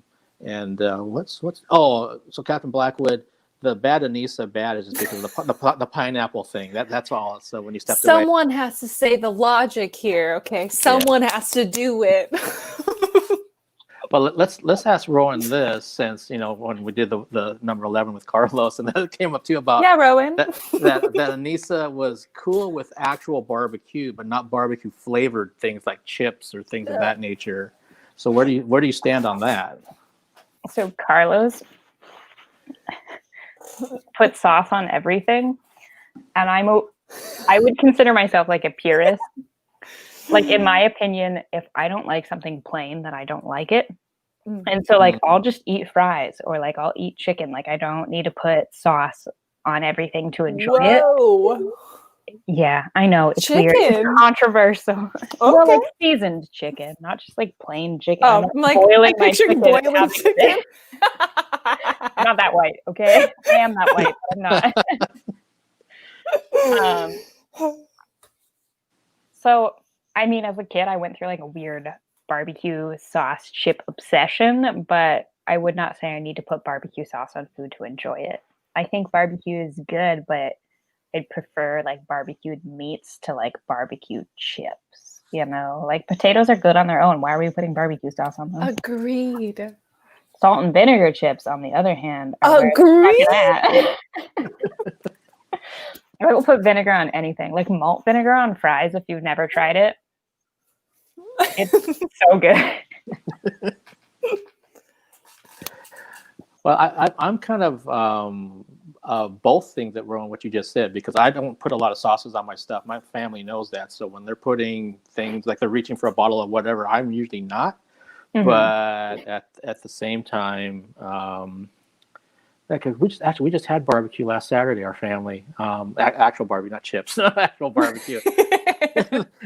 Captain Blackwood, the bad Anisa bad is just because of the pineapple thing. That's all. So when you stepped away, someone has to say the logic here. Okay, someone has to do it. But let's ask Rowan this, since when we did the number 11 with Carlos, and then it came up too about Rowan, that Anisa was cool with actual barbecue, but not barbecue flavored things like chips or things of that nature. So where do you stand on that? So Carlos put sauce on everything, and I would consider myself like a purist. Like in my opinion, if I don't like something plain, then I don't like it. And so like I'll just eat fries or like I'll eat chicken. Like I don't need to put sauce on everything to enjoy it. Yeah, I know it's weird. It's controversial. Okay. Well, like seasoned chicken, not just like plain chicken. Oh, I'm like boiling my chicken. Not that white, okay? I am that white, but I'm not. So I mean, as a kid, I went through like a weird barbecue sauce chip obsession, but I would not say I need to put barbecue sauce on food to enjoy it. I think barbecue is good, but I'd prefer like barbecued meats to like barbecue chips. Like potatoes are good on their own. Why are we putting barbecue sauce on them? Agreed. Salt and vinegar chips, on the other hand, agreed. I will put vinegar on anything, like malt vinegar on fries if you've never tried it. It's so good. Well, I'm kind of both things that were on what you just said, because I don't put a lot of sauces on my stuff. My family knows that. So when they're putting things like they're reaching for a bottle of whatever, I'm usually not. Mhm. But at the same time, because we just had barbecue last Saturday, our family, actual barbecue, not chips, actual barbecue.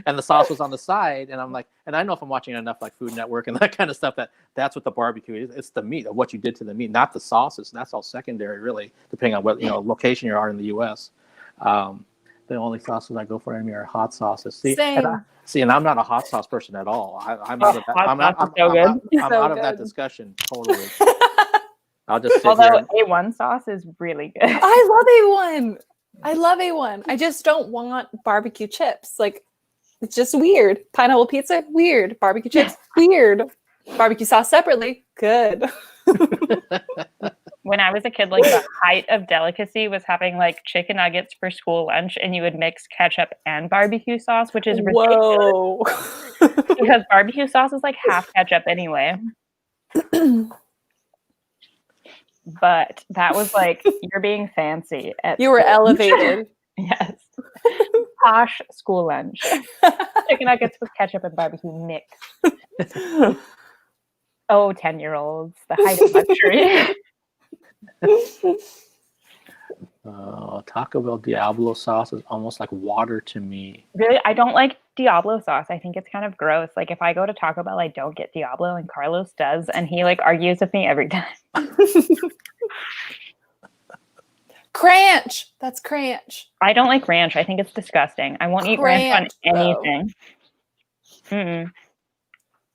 And the sauce was on the side, and I'm like, and I know if I'm watching enough like Food Network and that kind of stuff, that's what the barbecue is. It's the meat, of what you did to the meat, not the sauces. And that's all secondary, really, depending on what location you are in the U.S. The only sauces I go for anymore are hot sauces. Same. And I'm not a hot sauce person at all. I'm out of that. Hot I'm sauce is so good. I'm So out of that good. discussion totally. I'll just sit Although here. A1 sauce is really good. I love A1. I love A1. I just don't want barbecue chips. Like, it's just weird. Pineapple pizza, weird. Barbecue chips, weird. Barbecue sauce separately, good. When I was a kid, like the height of delicacy was having like chicken nuggets for school lunch, and you would mix ketchup and barbecue sauce, which is ridiculous Whoa. because barbecue sauce is like half ketchup anyway. But that was like, you're being fancy. You were elevated. Yes. Posh school lunch. Chicken nuggets with ketchup and barbecue mix. Oh, 10-year-olds, the height of luxury. Taco Bell Diablo sauce is almost like water to me. Really, I don't like Diablo sauce. I think it's kind of gross. Like if I go to Taco Bell, I don't get Diablo, and Carlos does, and he like argues with me every time. Cranch. That's cranch. I don't like ranch. I think it's disgusting. I won't eat ranch on Though. anything. Mm-mm.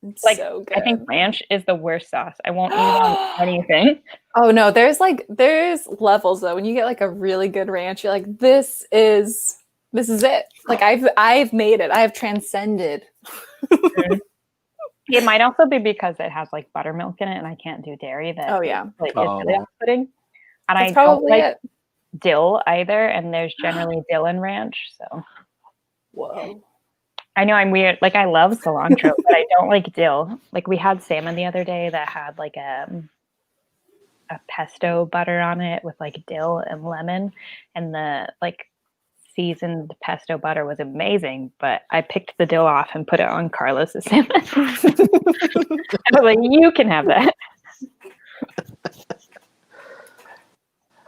It's Like, so good. I think ranch is the worst sauce. I won't eat it on anything. Oh no, there's levels though. When you get like a really good ranch, you're like, this is it. Like I've made it. I have transcended. It might also be because it has like buttermilk in it, and I can't do dairy. Oh yeah. Like it's really off-putting. And That's I don't probably like it. dill either, and there's generally dill in ranch. So Whoa. I know I'm weird. Like I love cilantro, but I don't like dill. Like we had salmon the other day that had like a pesto butter on it with like dill and lemon, and the like seasoned pesto butter was amazing. But I picked the dill off and put it on Carlos's salmon. I was like, you can have that.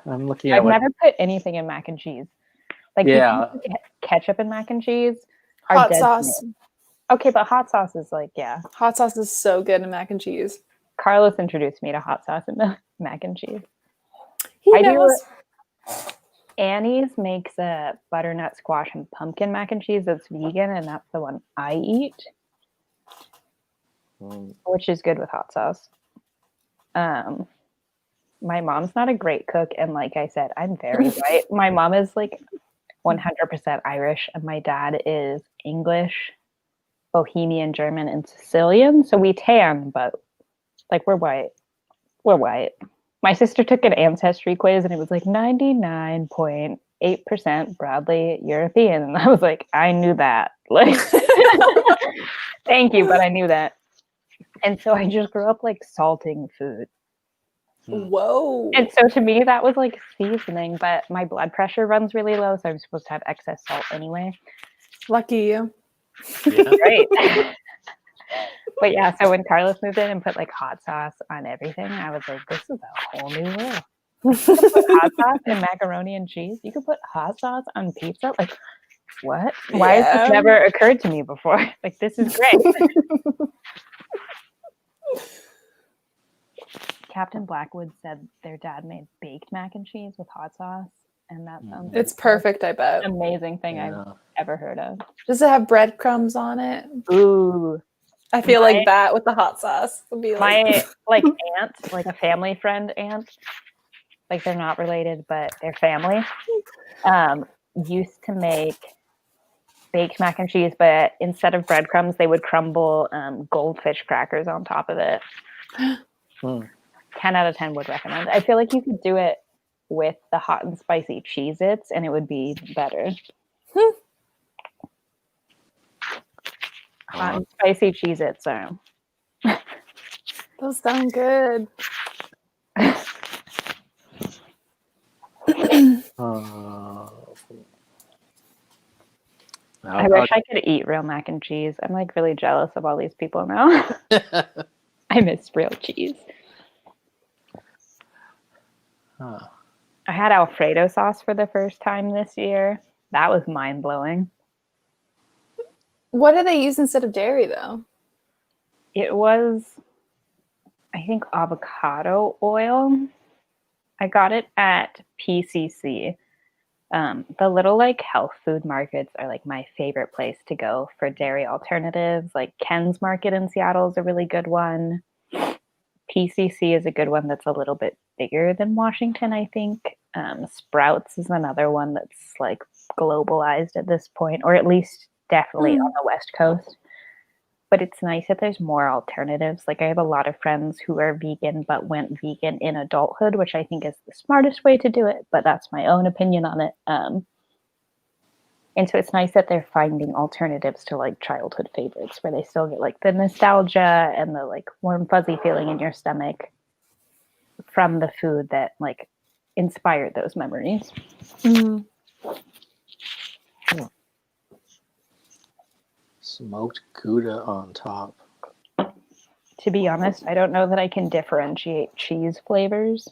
I'm looking at I've never put anything in mac and cheese. Like ketchup and mac and cheese. Hot sauce. Okay, but hot sauce is like, yeah. Hot sauce is so good in mac and cheese. Carlos introduced me to hot sauce and mac and cheese. He knows. Annie's makes a butternut squash and pumpkin mac and cheese that's vegan, and that's the one I eat, which is good with hot sauce. My mom's not a great cook, and like I said, I'm very white. My mom is like 100% Irish, and my dad is English, Bohemian, German, and Sicilian. So we tan, but like we're white. We're white. My sister took an ancestry quiz, and it was like 99.8% broadly European. And I was like, I knew that. Like, thank you, but I knew that. And so I just grew up like salting food. Whoa. And so to me, that was like seasoning, but my blood pressure runs really low, so I'm supposed to have excess salt anyway. Lucky you. Yeah. Right. But yeah, so when Carlos moved in and put like hot sauce on everything, I was like, this is a whole new world. You can put hot sauce in macaroni and cheese. You can put hot sauce on pizza. Like, what? Why has this never occurred to me before? Like, this is great. Captain Blackwood said their dad made baked mac and cheese with hot sauce, and that sounds It's perfect, I bet. amazing thing I've ever heard of. Does it have breadcrumbs on it? Ooh. I feel like that with the hot sauce would be like My like aunt, like a family friend aunt, like they're not related, but they're family, used to make baked mac and cheese, but instead of breadcrumbs, they would crumble goldfish crackers on top of it. 10 out of 10 would recommend. I feel like you could do it with the hot and spicy Cheez-Its, and it would be better. hot and spicy Cheez-Its. So. Those sound good. I wish I could eat real mac and cheese. I'm like really jealous of all these people now. I miss real cheese. I had Alfredo sauce for the first time this year. That was mind-blowing. What do they use instead of dairy, though? It was, I think, avocado oil. I got it at PCC. The little like health food markets are like my favorite place to go for dairy alternatives. Like Ken's Market in Seattle is a really good one. PCC is a good one that's a little bit bigger than Washington, I think. Sprouts is another one that's like globalized at this point, or at least definitely on the West Coast. But it's nice that there's more alternatives. Like I have a lot of friends who are vegan but went vegan in adulthood, which I think is the smartest way to do it. But that's my own opinion on it. And so it's nice that they're finding alternatives to like childhood favorites where they still get like the nostalgia and the like warm fuzzy feeling in your stomach from the food that like inspired those memories. Mm. Smoked Gouda on top. To be honest, I don't know that I can differentiate cheese flavors.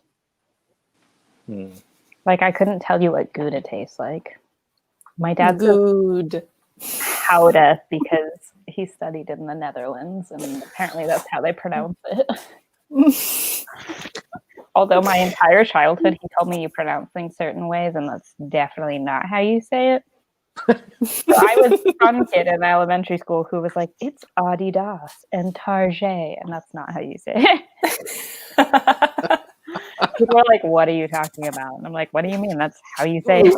Like I couldn't tell you what Gouda tastes like. My dad's good. Gouda because he studied in the Netherlands and apparently that's how they pronounce it. Although my entire childhood he told me you pronounce things certain ways and that's definitely not how you say it. So I was one kid in elementary school who was like, it's Adidas and Target, and that's not how you say it. People are like, what are you talking about? And I'm like, what do you mean? That's how you say it.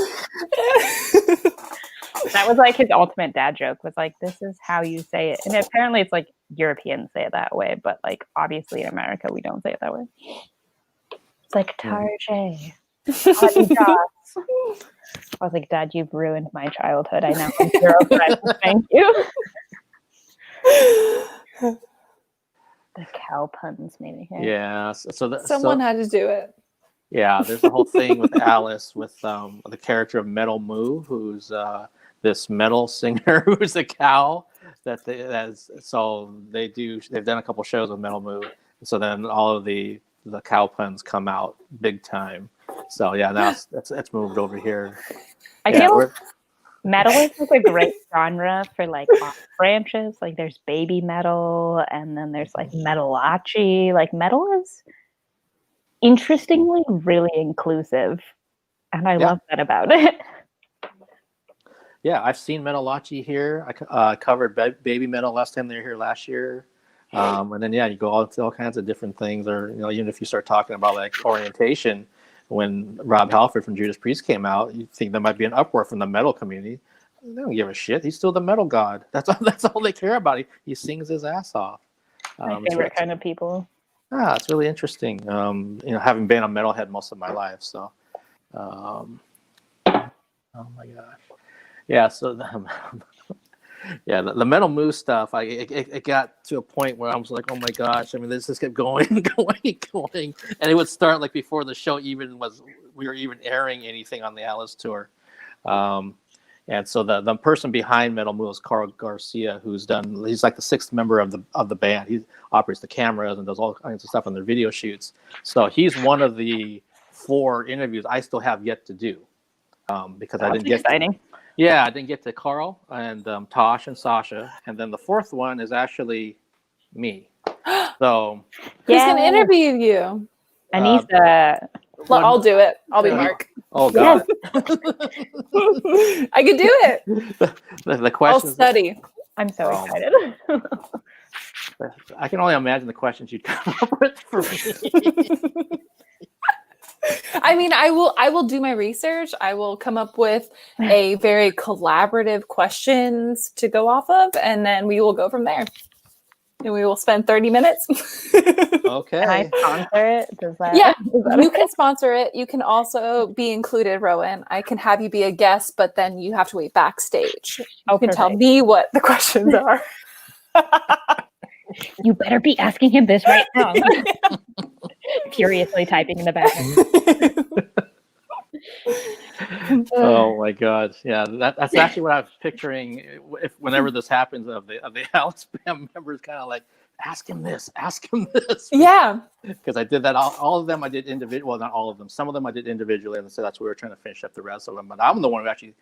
That was like his ultimate dad joke, was like, this is how you say it. And apparently it's like Europeans say it that way, but like obviously in America we don't say it that way. It's like Target. Adidas. I was like, Dad, you've ruined my childhood. I now have 0 friends. Thank you. The cow puns made me happy. Yeah. Someone had to do it. Yeah, there's a whole thing with Alice with the character of Metal Moo, who's this metal singer who's a cow. They've done a couple shows with Metal Moo, so then all of the cow puns come out big time. So yeah, now it's moved over here. I feel metal is like a great genre for like off branches. Like there's baby metal, and then there's like metalachi. Like metal is interestingly really inclusive, and I love that about it. Yeah, I've seen metalachi here. I covered baby metal last time they were here last year. And then you go out to all kinds of different things, or even if you start talking about like orientation. When Rob Halford from Judas Priest came out, you think there might be an uproar from the metal community. They don't give a shit. He's still the metal god. That's all they care about. He sings his ass off. My favorite kind of people. It's really interesting. Having been a metalhead most of my life, so. Oh my gosh. Yeah. So. Yeah, the Metal Moo stuff. It got to a point where I was like, oh my gosh! I mean, this just kept going, going, and it would start like before the show we were even airing anything on the Alice tour. And so the person behind Metal Moo is Carl Garcia, he's like the 6th member of the band. He operates the cameras and does all kinds of stuff on their video shoots. So he's one of the 4 interviews I still have yet to do because I didn't get. Exciting. Yeah, I didn't get to Carl and Tosh and Sasha, and then the 4th one is actually me. So who's gonna interview you? Anisa. I'll do it. I'll be Mark. Oh God, I could do it. The questions. I'll study. I'm so excited. I can only imagine the questions you'd come up with for me. I mean, I will do my research. I will come up with a very collaborative questions to go off of, and then we will go from there. And we will spend 30 minutes. Okay. Can I sponsor it? You can sponsor it. You can also be included, Rowan. I can have you be a guest, but then you have to wait backstage. You can tell me what the questions are. You better be asking him this right now. Furiously typing in the background. Oh my God! Yeah, that's actually what I was picturing. If whenever this happens, of the Alice Bam members, kind of like ask him this. Yeah. Because I did that. All of them I did individual. Well, not all of them. Some of them I did individually, and so that's what we were trying to finish up the rest of them. But I'm the one who actually,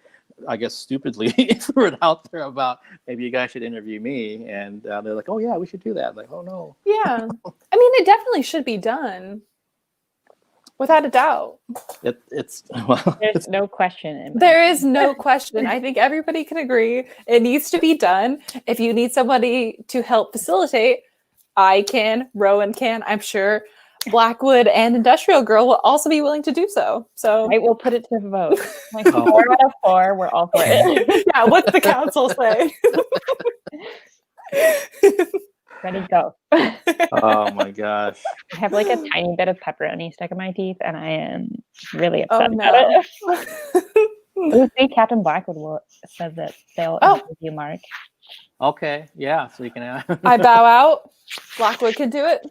I guess, stupidly threw it out there about maybe you guys should interview me, and they're like, "Oh yeah, we should do that." Like, "Oh no." Yeah. I mean, it definitely should be done. Without a doubt. It's well, There's no question. There is no question. I think everybody can agree. It needs to be done. If you need somebody to help facilitate, I can, Rowan can, I'm sure Blackwood and Industrial Girl will also be willing to do so. So Right, we'll put it to the vote. Like 4 out of 4, we're all for it. yeah, what's the council say? Ready, go. oh my gosh. I have like a tiny bit of pepperoni stuck in my teeth, and I am really Oh upset about no. it. Ooh, see, Captain Blackwood says that they'll interview you, Mark. Okay, yeah. So you can. I bow out. Blackwood can do it.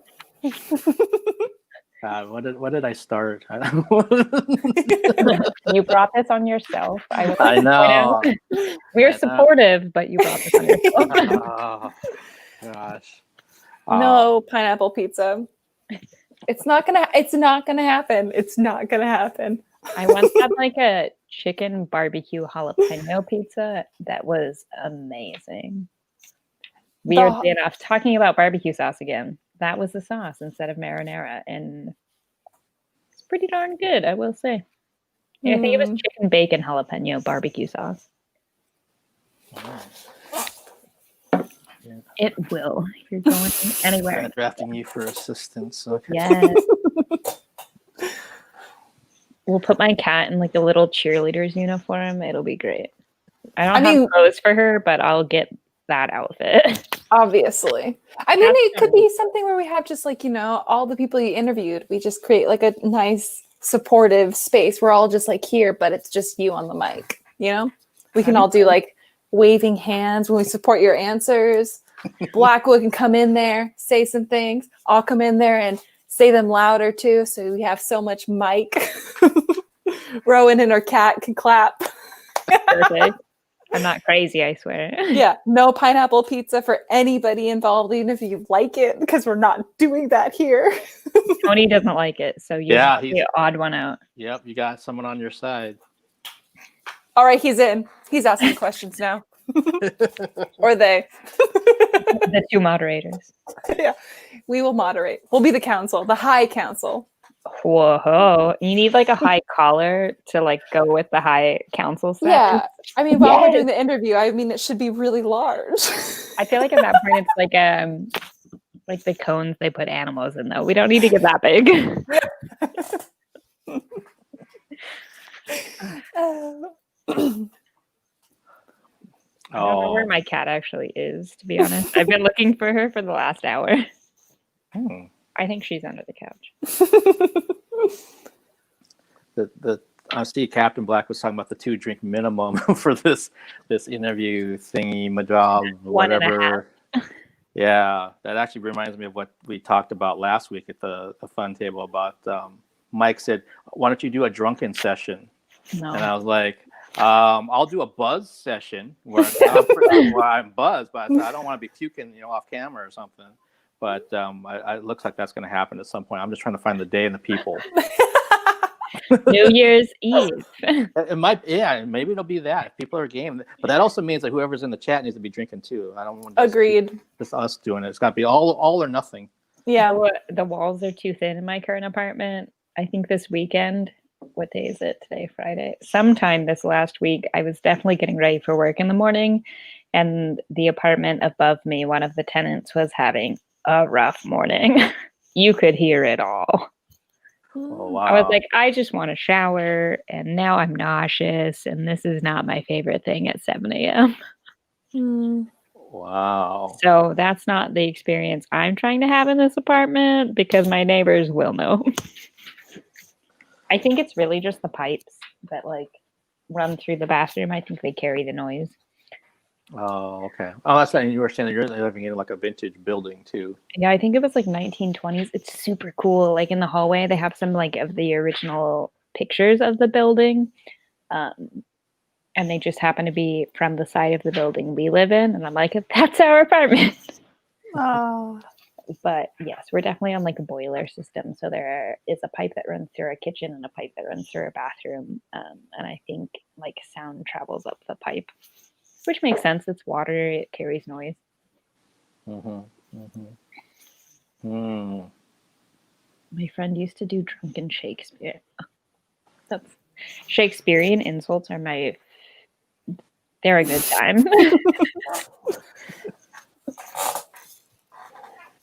What did I start? You brought this on yourself. I would like I to know. point out. We're supportive, but you brought this on yourself. Oh gosh. No pineapple pizza. It's not gonna happen. It's not gonna happen. I once had like a chicken barbecue jalapeno pizza that was amazing. Weirdly enough, talking about barbecue sauce again, that was the sauce instead of marinara, and it's pretty darn good, I will say. Yeah, I think it was chicken bacon jalapeno barbecue sauce. It will. You're going anywhere. I'm drafting you for assistance. Okay. Yes. We'll put my cat in like a little cheerleader's uniform. It'll be great. I don't have clothes for her, but I'll get that outfit. Obviously. I mean, it could be something where we have just like, all the people you interviewed. We just create like a nice supportive space. We're all just like here, but it's just you on the mic, We can all do like waving hands when we support your answers. Blackwood can come in there, say some things. I'll come in there and say them louder too. So we have so much mic. Rowan and her cat can clap. Perfect. I'm not crazy, I swear. Yeah, no pineapple pizza for anybody involved, even if you like it, because we're not doing that here. Tony doesn't like it, so he's the odd one out. Yep, you got someone on your side. All right, he's in. He's asking questions now. Or they. The 2 moderators. Yeah, we will moderate. We'll be the council, the high council. Whoa, you need like a high collar to like go with the high council stuff. Yeah, I mean, while we're doing the interview, it should be really large. I feel like at that point it's like the cones they put animals in, though. We don't need to get that big. I don't know where my cat actually is, to be honest. I've been looking for her for the last hour. I think she's under the couch. I see Captain Black was talking about the 2-drink minimum for this interview thingy, majob, whatever. Yeah, that actually reminds me of what we talked about last week at the fun table about Mike said, "Why don't you do a drunken session?" No. And I was like, I'll do a buzz session where I'm buzzed, but I don't want to be puking, off camera or something. But it looks like that's going to happen at some point. I'm just trying to find the day and the people. New Year's Eve. It might, maybe it'll be that if people are game. But that also means that whoever's in the chat needs to be drinking too. I don't want agreed. Just us doing it. It's got to be all or nothing. Yeah, the walls are too thin in my current apartment. I think this weekend. What day is it today? Friday. Sometime this last week, I was definitely getting ready for work in the morning, and the apartment above me, one of the tenants was having a rough morning. You could hear it all. Oh, wow. I was like, I just want to shower, and now I'm nauseous, and this is not my favorite thing at 7 a.m. Wow. So that's not the experience I'm trying to have in this apartment, because my neighbors will know. I think it's really just the pipes that like run through the bathroom. I think they carry the noise. Oh, okay. Oh, that's right. You were saying that you're living in like a vintage building too. Yeah, I think it was like 1920s. It's super cool. Like in the hallway, they have some like of the original pictures of the building. Um, and they just happen to be from the side of the building we live in. And I'm like, that's our apartment. Oh, But yes, we're definitely on like a boiler system. So there is a pipe that runs through our kitchen and a pipe that runs through our bathroom. And I think like sound travels up the pipe, which makes sense. It's water, it carries noise. Mm-hmm. Mm-hmm. Hmm. My friend used to do drunken Shakespeare. That's Shakespearean insults are they're a good time.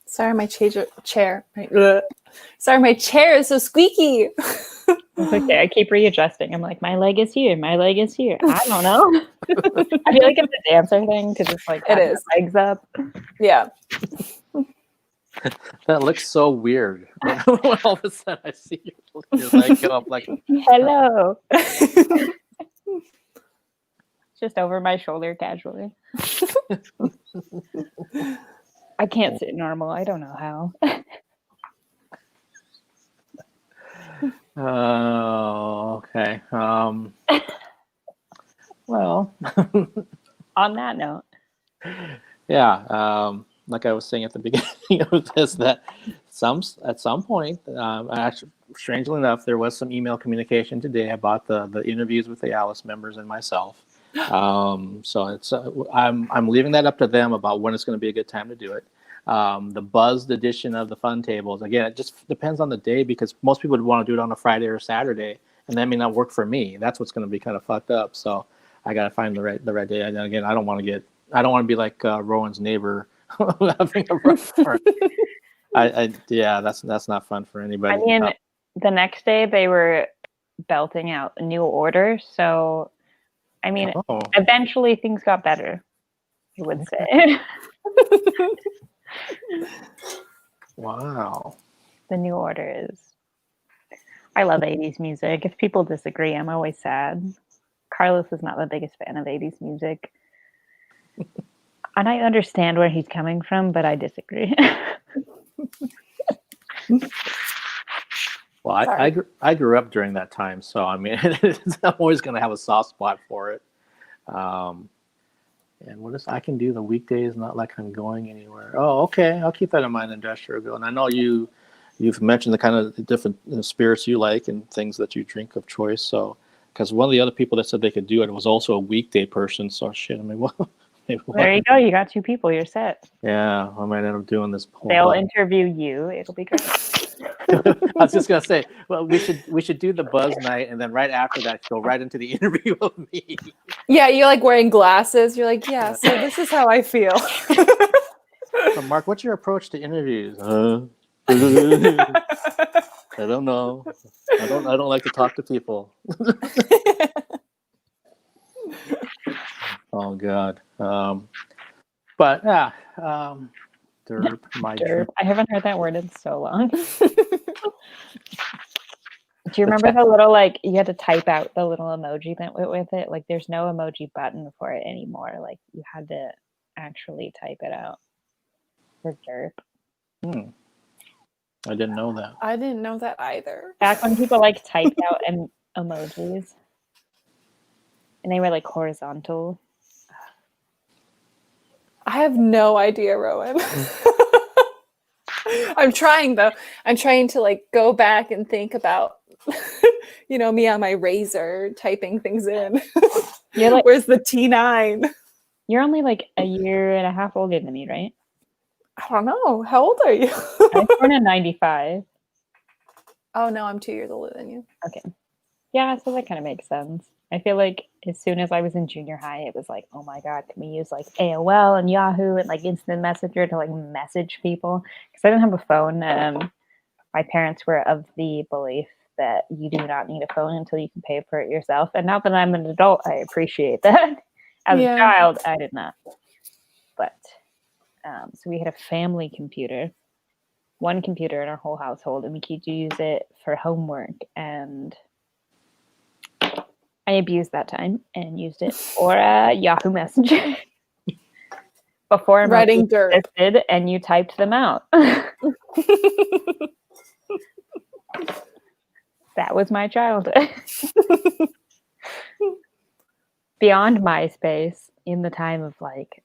sorry, my chair. Sorry, my chair is so squeaky. It's okay. I keep readjusting. I'm like, my leg is here. My leg is here. I don't know. I feel like it's a dancer thing because it's like It having is. the legs up. Yeah. That looks so weird. When all of a sudden I see your leg go up like. Hello. Just over my shoulder casually. I can't sit normal. I don't know how. Oh, okay. Well, On that note, yeah. Like I was saying at the beginning of this, that at some point, actually, strangely enough, there was some email communication today about the interviews with the Alice members and myself. So it's I'm leaving that up to them about when it's going to be a good time to do it. The buzzed edition of the fun tables, again, it just depends on the day because most people would want to do it on a Friday or Saturday, and that may not work for me. That's what's going to be kind of fucked up. So I got to find the right day. And again, I don't want to be like Rowan's neighbor having a rough party. Yeah, that's not fun for anybody. I mean, the next day they were belting out a new order. So, I mean, eventually things got better, I would say. Wow. The new order is. I love 80s music. If people disagree, I'm always sad. Carlos is not the biggest fan of 80s music. And I understand where he's coming from, but I disagree. Well, I grew up during that time, so I mean, I'm always going to have a soft spot for it. And I can do the weekdays, not like I'm going anywhere. Oh, okay, I'll keep that in mind, Industrial Girl. And I know you've mentioned the kind of different spirits you like and things that you drink of choice. So, because one of the other people that said they could do it was also a weekday person. So shit, I mean, well, there you go. You got two people. You're set. Yeah, I might end up doing this. They'll interview you. It'll be great. I was just gonna say, well, we should do the buzz night, and then right after that, go right into the interview of me. Yeah, you're like wearing glasses. You're like, yeah. So this is how I feel. So Mark, what's your approach to interviews? I don't know. I don't like to talk to people. Oh God. But yeah. Derp, my derp. I haven't heard that word in so long. Do you remember the little, like, you had to type out the little emoji that went with it? Like, there's no emoji button for it anymore. Like, you had to actually type it out for derp. I didn't know that. I didn't know that either. Back when people, like, typed out emojis. And they were, like, horizontal. I have no idea, Rowan. I'm trying, though. I'm trying to, like, go back and think about, me on my razor typing things in. You're like, where's the T9? You're only, like, a year and a half older than me, right? I don't know. How old are you? I was born in 95. Oh, no, I'm 2 years older than you. Okay. Yeah, so that kind of makes sense. I feel like as soon as I was in junior high, it was like, oh my God, can we use like AOL and Yahoo and like Instant Messenger to like message people? Because I didn't have a phone. My parents were of the belief that you do not need a phone until you can pay for it yourself. And now that I'm an adult, I appreciate that. As a child, I did not. But so we had a family computer, one computer in our whole household, and we could use it for homework. And I abused that time and used it for Yahoo Messenger. before Writing emojis dirt. existed and you typed them out. That was my childhood. Beyond MySpace, in the time of like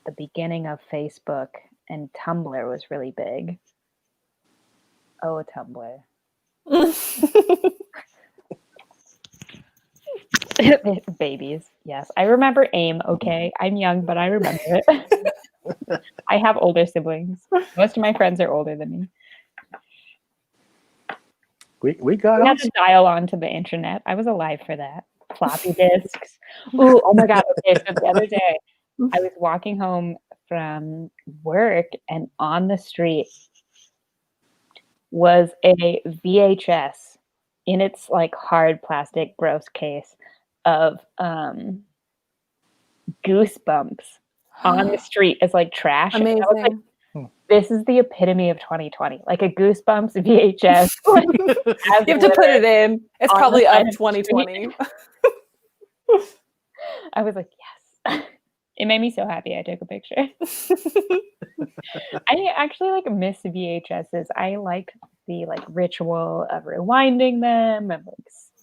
the beginning of Facebook, and Tumblr was really big. Oh, Tumblr. Babies, yes. I remember AIM, okay? I'm young, but I remember it. I have older siblings. Most of my friends are older than me. We got We had on. to dial onto the internet. I was alive for that. Floppy disks. Ooh, oh my God. Okay, so the other day, I was walking home from work, and on the street was a VHS in its like hard plastic gross case of Goosebumps on the street as like trash. And I was like, Amazing. this is the epitome of 2020. Like a Goosebumps VHS. Like, You have to put it in. It's on probably the up side of the 2020. I was like, yes. It made me so happy I took a picture. I actually like miss VHSs. I like the like ritual of rewinding them and like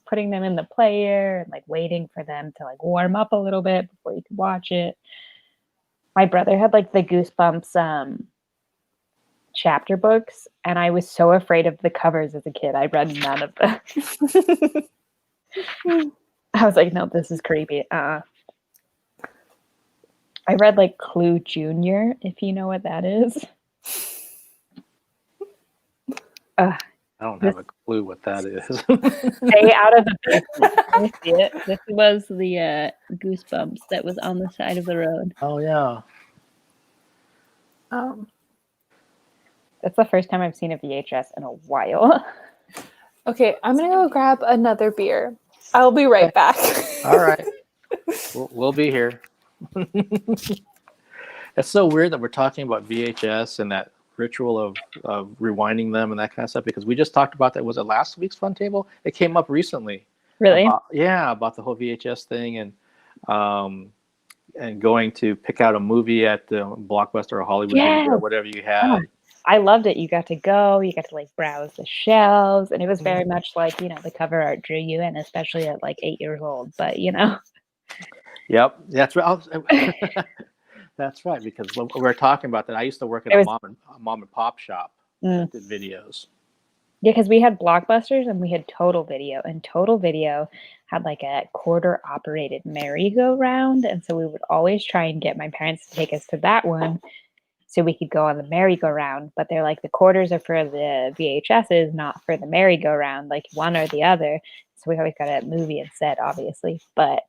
putting them in the player and like waiting for them to like warm up a little bit before you could watch it. My brother had like the Goosebumps chapter books, and I was so afraid of the covers as a kid. I read none of them. I was like, no, this is creepy. I read like Clue Junior, if you know what that is. I don't have a clue what that is. Stay out of the basement. Can you see it? This was the Goosebumps that was on the side of the road. Oh yeah. That's the first time I've seen a VHS in a while. Okay, I'm gonna go grab another beer. I'll be right back. All right. We'll be here. It's so weird that we're talking about VHS and that ritual of rewinding them and that kind of stuff, because we just talked about that. Was it last week's Fun Table? It came up recently. Really? About the whole VHS thing and going to pick out a movie at the Blockbuster or Hollywood Video or whatever you had. I loved it. You got to go, you got to like browse the shelves, and it was very much like, you know, the cover art drew you in, especially at like 8 years old. But you know. Yep, that's right. That's right, because when we were talking about that, I used to work at a mom and pop shop that did videos. Yeah, because we had Blockbusters and we had Total Video, and Total Video had like a quarter operated merry-go-round, and so we would always try and get my parents to take us to that one so we could go on the merry-go-round. But they're like, the quarters are for the VHSs, not for the merry-go-round, like one or the other. So we always got a movie instead, obviously. But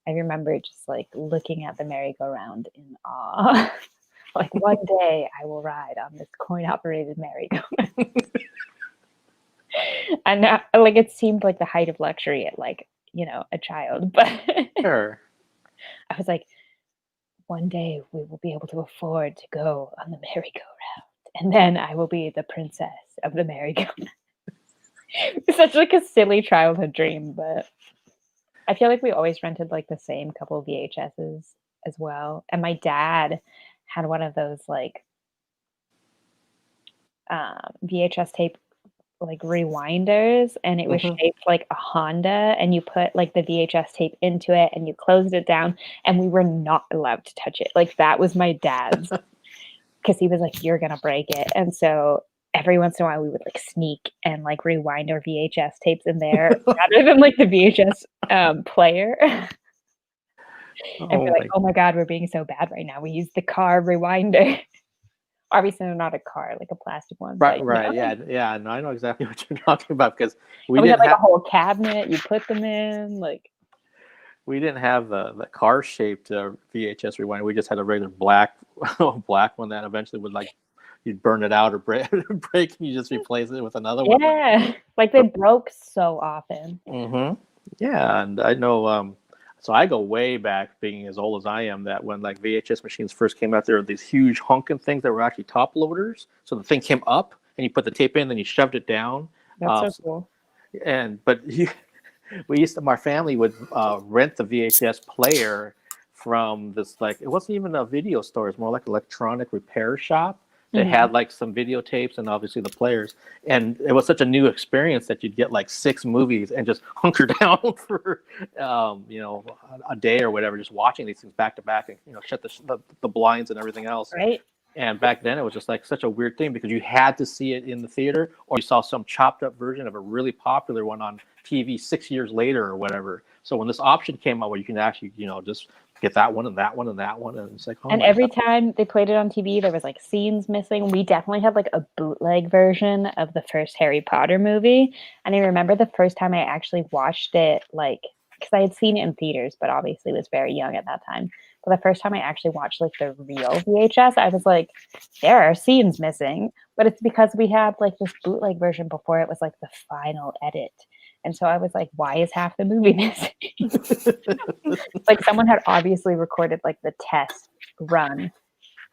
I remember just like looking at the merry-go-round in awe. Like, one day I will ride on this coin-operated merry-go-round. And like it seemed like the height of luxury at like, you know, a child. But Sure. I was like, one day we will be able to afford to go on the merry-go-round, and then I will be the princess of the merry-go-round. It's such like a silly childhood dream, but I feel like we always rented like the same couple of VHSs as well. And my dad had one of those like VHS tape like rewinders, and it was shaped like a Honda, and you put like the VHS tape into it and you closed it down, and we were not allowed to touch it. Like that was my dad's, because he was like, you're gonna break it. And so every once in a while we would like sneak and like rewind our VHS tapes in there rather than like the VHS player. And we're like, oh my God, we're being so bad right now. We use the car rewinder. Obviously, not a car, like a plastic one. Right, but, right, you know? yeah. No, I know exactly what you're talking about, because we had like a whole cabinet. You put them in, like. We didn't have the car shaped VHS rewinder. We just had a regular black one that eventually would like you'd burn it out or break, and you just replace it with another one. Yeah, like they broke so often. Yeah, and I know. So I go way back, being as old as I am, that when like VHS machines first came out, there were these huge honking things that were actually top loaders. So the thing came up, and you put the tape in, then you shoved it down. That's so cool. But our family would rent the VHS player from this, like, it wasn't even a video store, it's more like electronic repair shop. They Mhm. had like some videotapes and obviously the players, and it was such a new experience that you'd get like 6 movies and just hunker down for a day or whatever, just watching these things back to back, and shut the blinds and everything else. Right. And back then it was just like such a weird thing because you had to see it in the theater, or you saw some chopped up version of a really popular one on TV 6 years later or whatever. So when this option came out where you can actually just get that one and that one and that one, and it's like, oh And my every God. time they played it on TV, there was like scenes missing. We definitely had like a bootleg version of the first Harry Potter movie. And I remember the first time I actually watched it, like, because I had seen it in theaters, but obviously was very young at that time. But the first time I actually watched like the real VHS, I was like, there are scenes missing. But it's because we had like this bootleg version before it was like the final edit. And so I was like, why is half the movie missing? Like someone had obviously recorded like the test run,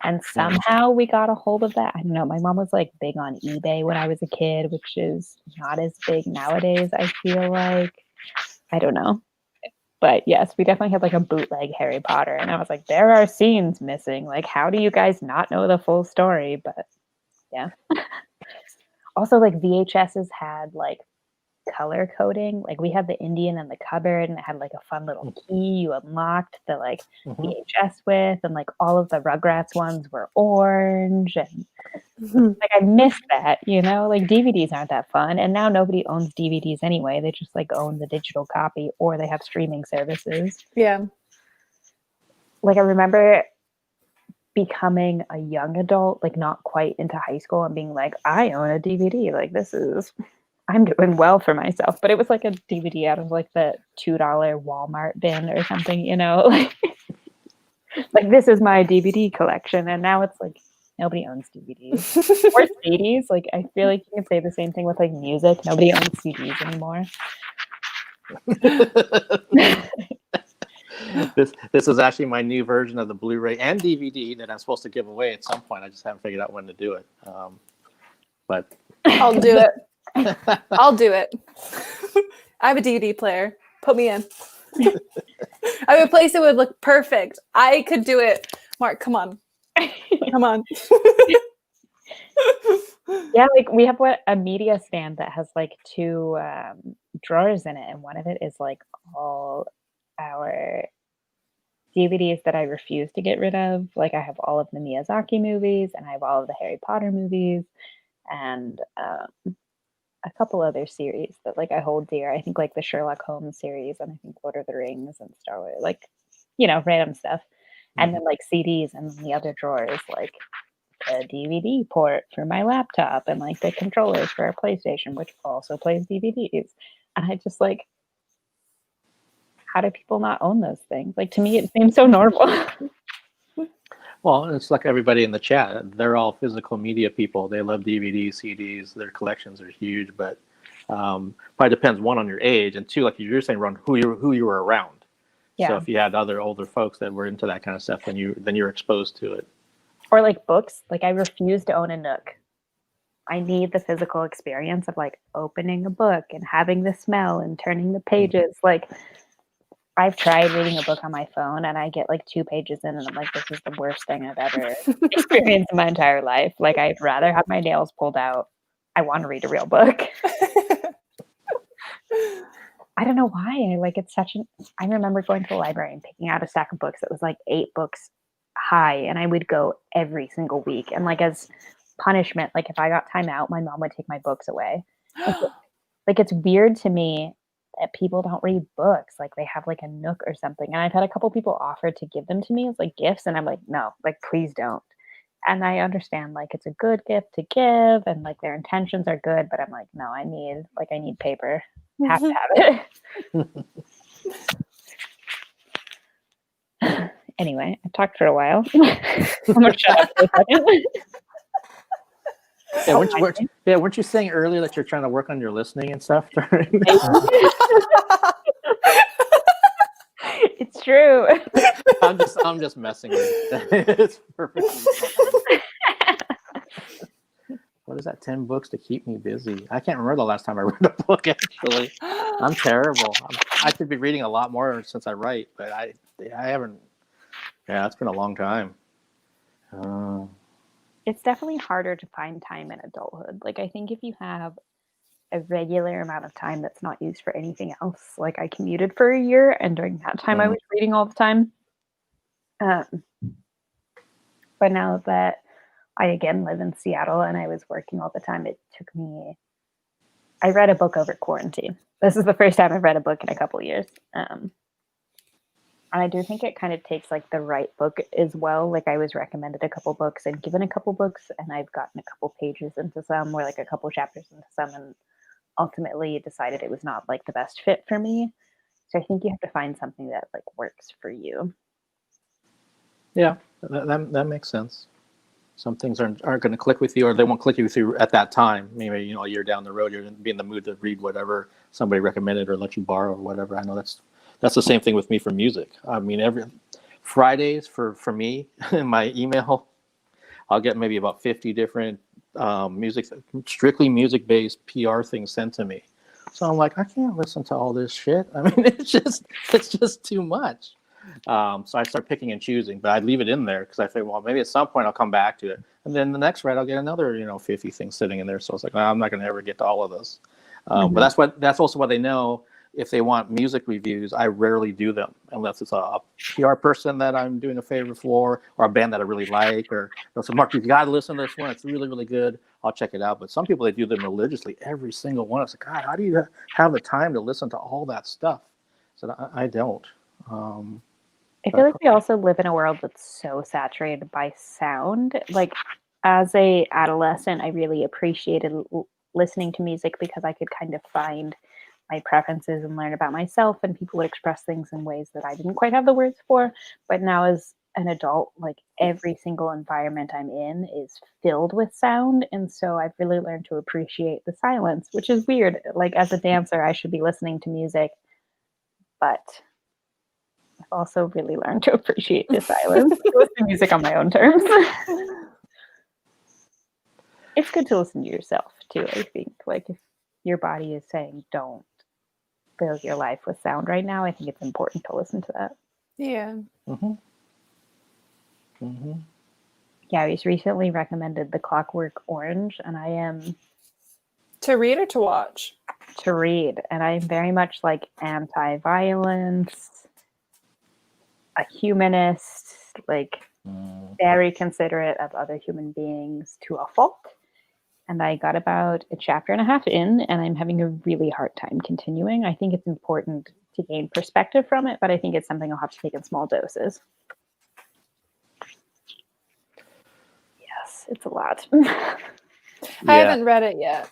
and somehow we got a hold of that. I don't know. My mom was like big on eBay when I was a kid, which is not as big nowadays, I feel like. I don't know. But yes, we definitely had like a bootleg Harry Potter. And I was like, there are scenes missing. Like, how do you guys not know the full story? But yeah. Also, like VHSs had like color coding. Like we had the Indian in the cupboard, and it had like a fun little key you unlocked the like VHS with, and like all of the Rugrats ones were orange, and like I missed that, like DVDs aren't that fun, and now nobody owns DVDs anyway. They just like own the digital copy, or they have streaming services. Yeah. Like I remember becoming a young adult, like not quite into high school, and being like, I own a DVD. Like I'm doing well for myself. But it was like a DVD out of like the $2 Walmart bin or something, like this is my DVD collection. And now it's like nobody owns DVDs or CDs. Like I feel like you can say the same thing with like music. Nobody owns CDs anymore. This is actually my new version of the Blu-ray and DVD that I'm supposed to give away at some point. I just haven't figured out when to do it. But I'll do it. I'll do it. I have a DVD player. Put me in. I have a place that would look perfect. I could do it. Mark, come on. Come on. Yeah, like we have a media stand that has like 2 drawers in it, and one of it is like all our DVDs that I refuse to get rid of. Like I have all of the Miyazaki movies, and I have all of the Harry Potter movies, and a couple other series that like I hold dear. I think like the Sherlock Holmes series, and I think Lord of the Rings and Star Wars, like random stuff. And then like CDs, and the other drawer is like a DVD port for my laptop, and like the controllers for a PlayStation, which also plays DVDs. And I just like, how do people not own those things? Like to me, it seems so normal. well, it's like everybody in the chat. They're all physical media people. They love DVDs, CDs. Their collections are huge, but probably depends, one, on your age, and two, like you're saying, Ron, who you were around. Yeah. So if you had other older folks that were into that kind of stuff, then you're exposed to it. Or like books. Like I refuse to own a Nook. I need the physical experience of like opening a book and having the smell and turning the pages. Like I've tried reading a book on my phone, and I get like 2 pages in, and I'm like, this is the worst thing I've ever experienced in my entire life. Like I'd rather have my nails pulled out. I want to read a real book. I don't know why. Like it's I remember going to the library and picking out a stack of books that was like 8 books high, and I would go every single week. And like as punishment, like if I got time out, my mom would take my books away. Like it's weird to me that people don't read books. Like they have like a Nook or something. And I've had a couple people offer to give them to me as like gifts, and I'm like, no, like please don't. And I understand like it's a good gift to give, and like their intentions are good, but I'm like, no, I need paper. Have to have it. Anyway, I talked for a while. I'm gonna shut up for a second. Weren't you saying earlier that you're trying to work on your listening and stuff? It's true. I'm just messing with it. It's perfectly fine. What is that? 10 books to keep me busy. I can't remember the last time I read a book. Actually, I'm terrible. I should be reading a lot more since I write, but I haven't. Yeah, it's been a long time. It's definitely harder to find time in adulthood. Like, I think if you have a regular amount of time that's not used for anything else, like I commuted for a year, and during that time I was reading all the time. But now that I again live in Seattle and I was working all the time, it took me. I read a book over quarantine. This is the first time I've read a book in a couple of years. And I do think it kind of takes like the right book as well. Like I was recommended a couple books and given a couple books, and I've gotten a couple pages into some, or like a couple chapters into some, and ultimately decided it was not like the best fit for me. So I think you have to find something that like works for you. Yeah, that makes sense. Some things aren't going to click with you, or they won't click with you at that time. Maybe, you know, a year down the road, you're going to be in the mood to read whatever somebody recommended or let you borrow or whatever. I know that's the same thing with me for music. I mean, every Fridays for me in my email, I'll get maybe about 50 different strictly music-based PR things sent to me. So I'm like, I can't listen to all this shit. I mean, it's just too much. So I start picking and choosing, but I leave it in there because I think, well, maybe at some point I'll come back to it, and then the next I'll get another 50 things sitting in there. So it's like, well, I'm not going to ever get to all of this. But that's also what they know. If they want music reviews, I rarely do them unless it's a PR person that I'm doing a favor for, or a band that I really like, or so Mark, you got to listen to this one. It's really, really good. I'll check it out. But some people, they do them religiously, every single one. It's like, God, how do you have the time to listen to all that stuff? So I don't. I feel like we also live in a world that's so saturated by sound. Like as a adolescent, I really appreciated listening to music because I could kind of find my preferences and learn about myself, and people would express things in ways that I didn't quite have the words for. But now as an adult, like every single environment I'm in is filled with sound. And so I've really learned to appreciate the silence, which is weird. Like as a dancer, I should be listening to music, but I've also really learned to appreciate the silence. Listen to music on my own terms. It's good to listen to yourself too, I think. Like if your body is saying don't fill your life with sound right now, I think it's important to listen to that. Yeah. Yeah, I was recently recommended The Clockwork Orange, and I am To read or to watch? to read, and I'm very much like anti-violence, a humanist, like very considerate of other human beings to a fault. And I got about a chapter and a half in, and I'm having a really hard time continuing. I think it's important to gain perspective from it, but I think it's something I'll have to take in small doses. Yes, it's a lot. I haven't read it yet.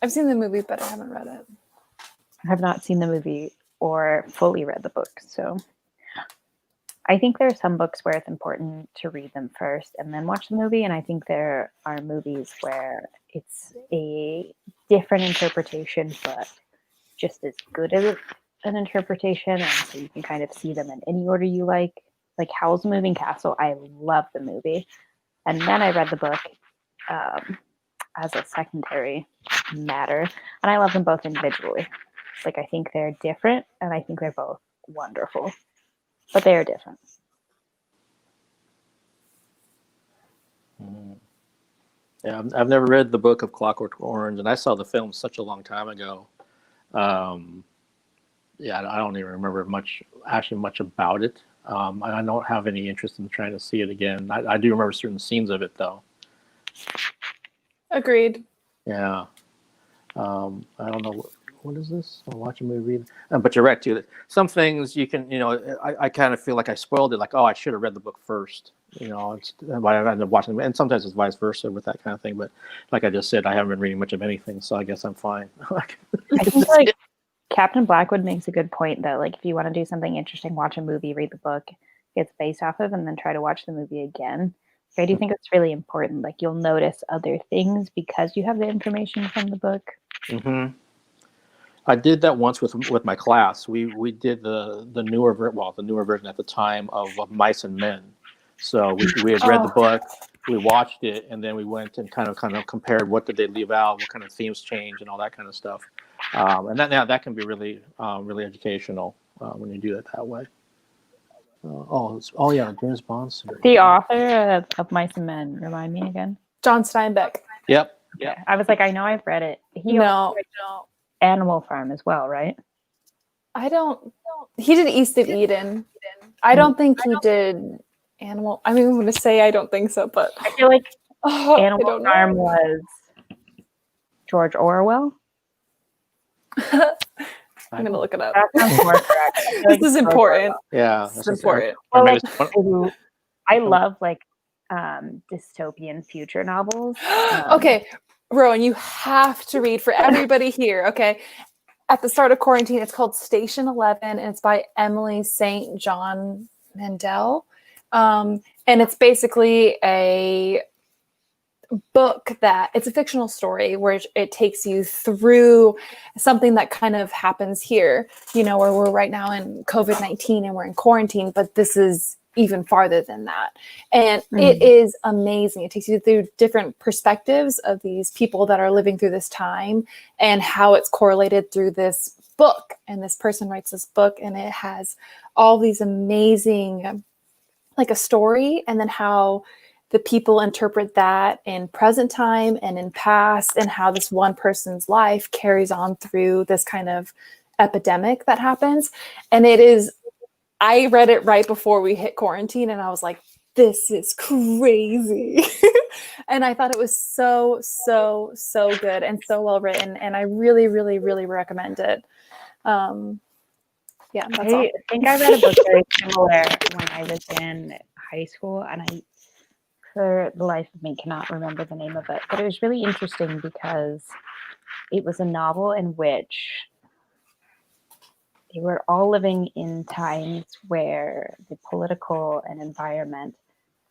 I've seen the movie, but I haven't read it. I have not seen the movie or fully read the book, so I think there are some books where it's important to read them first and then watch the movie, and I think there are movies where it's a different interpretation, but just as good as an interpretation, and so you can kind of see them in any order you like. Like Howl's Moving Castle, I love the movie, and then I read the book as a secondary matter, and I love them both individually. Like I think they're different, and I think they're both wonderful, but they are different. Yeah, I've never read the book of Clockwork Orange, and I saw the film such a long time ago. Yeah, I don't even remember much about it. I don't have any interest in trying to see it again. I do remember certain scenes of it, though. Agreed. Yeah. I don't know. What is this? I'll watch a movie. But you're right, too. Some things you can, I kind of feel like I spoiled it. Like, oh, I should have read the book first. But I ended up watching it. And sometimes it's vice versa with that kind of thing. But like I just said, I haven't been reading much of anything, so I guess I'm fine. I think like Captain Blackwood makes a good point that like if you want to do something interesting, watch a movie, read the book it's based off of, and then try to watch the movie again. So I do think it's really important. Like you'll notice other things because you have the information from the book. Mm-hmm. I did that once with my class. We did the newer version at the time of Mice and Men. So we had read the book, we watched it, and then we went and kind of compared what did they leave out, what kind of themes change, and all that kind of stuff. And that can be really really educational when you do it that way. Oh yeah, James Bond series. The author of Mice and Men, remind me again. John Steinbeck. Yep. Yeah, I was like, I know I've read it. He No, also did Animal Farm as well, right? I don't. He did East of Eden. I don't think he did Animal. I mean, I'm going to say I don't think so, but I feel like I Animal don't know. Farm was George Orwell. I'm going to look it up. That sounds more correct. I feel like This is George important. Yeah. This is important. Well, maybe like, I love like dystopian future novels. Okay, Rowan, you have to read for everybody here. Okay, at the start of quarantine, it's called Station 11, and it's by Emily St. John Mandel, and it's basically a book that it's a fictional story where it takes you through something that kind of happens here, you know, where we're right now in COVID-19 and we're in quarantine, but this is even farther than that. And it is amazing. It takes you through different perspectives of these people that are living through this time and how it's correlated through this book. And this person writes this book and it has all these amazing, like a story, and then how the people interpret that in present time and in past, and how this one person's life carries on through this kind of epidemic that happens. And it is, I read it right before we hit quarantine and I was like, this is crazy. And I thought it was so good and so well written. And I really, really, really recommend it. Yeah, that's all. I think I read a book very similar when I was in high school, and I, for the life of me, cannot remember the name of it. But it was really interesting because it was a novel in which they were all living in times where the political and environment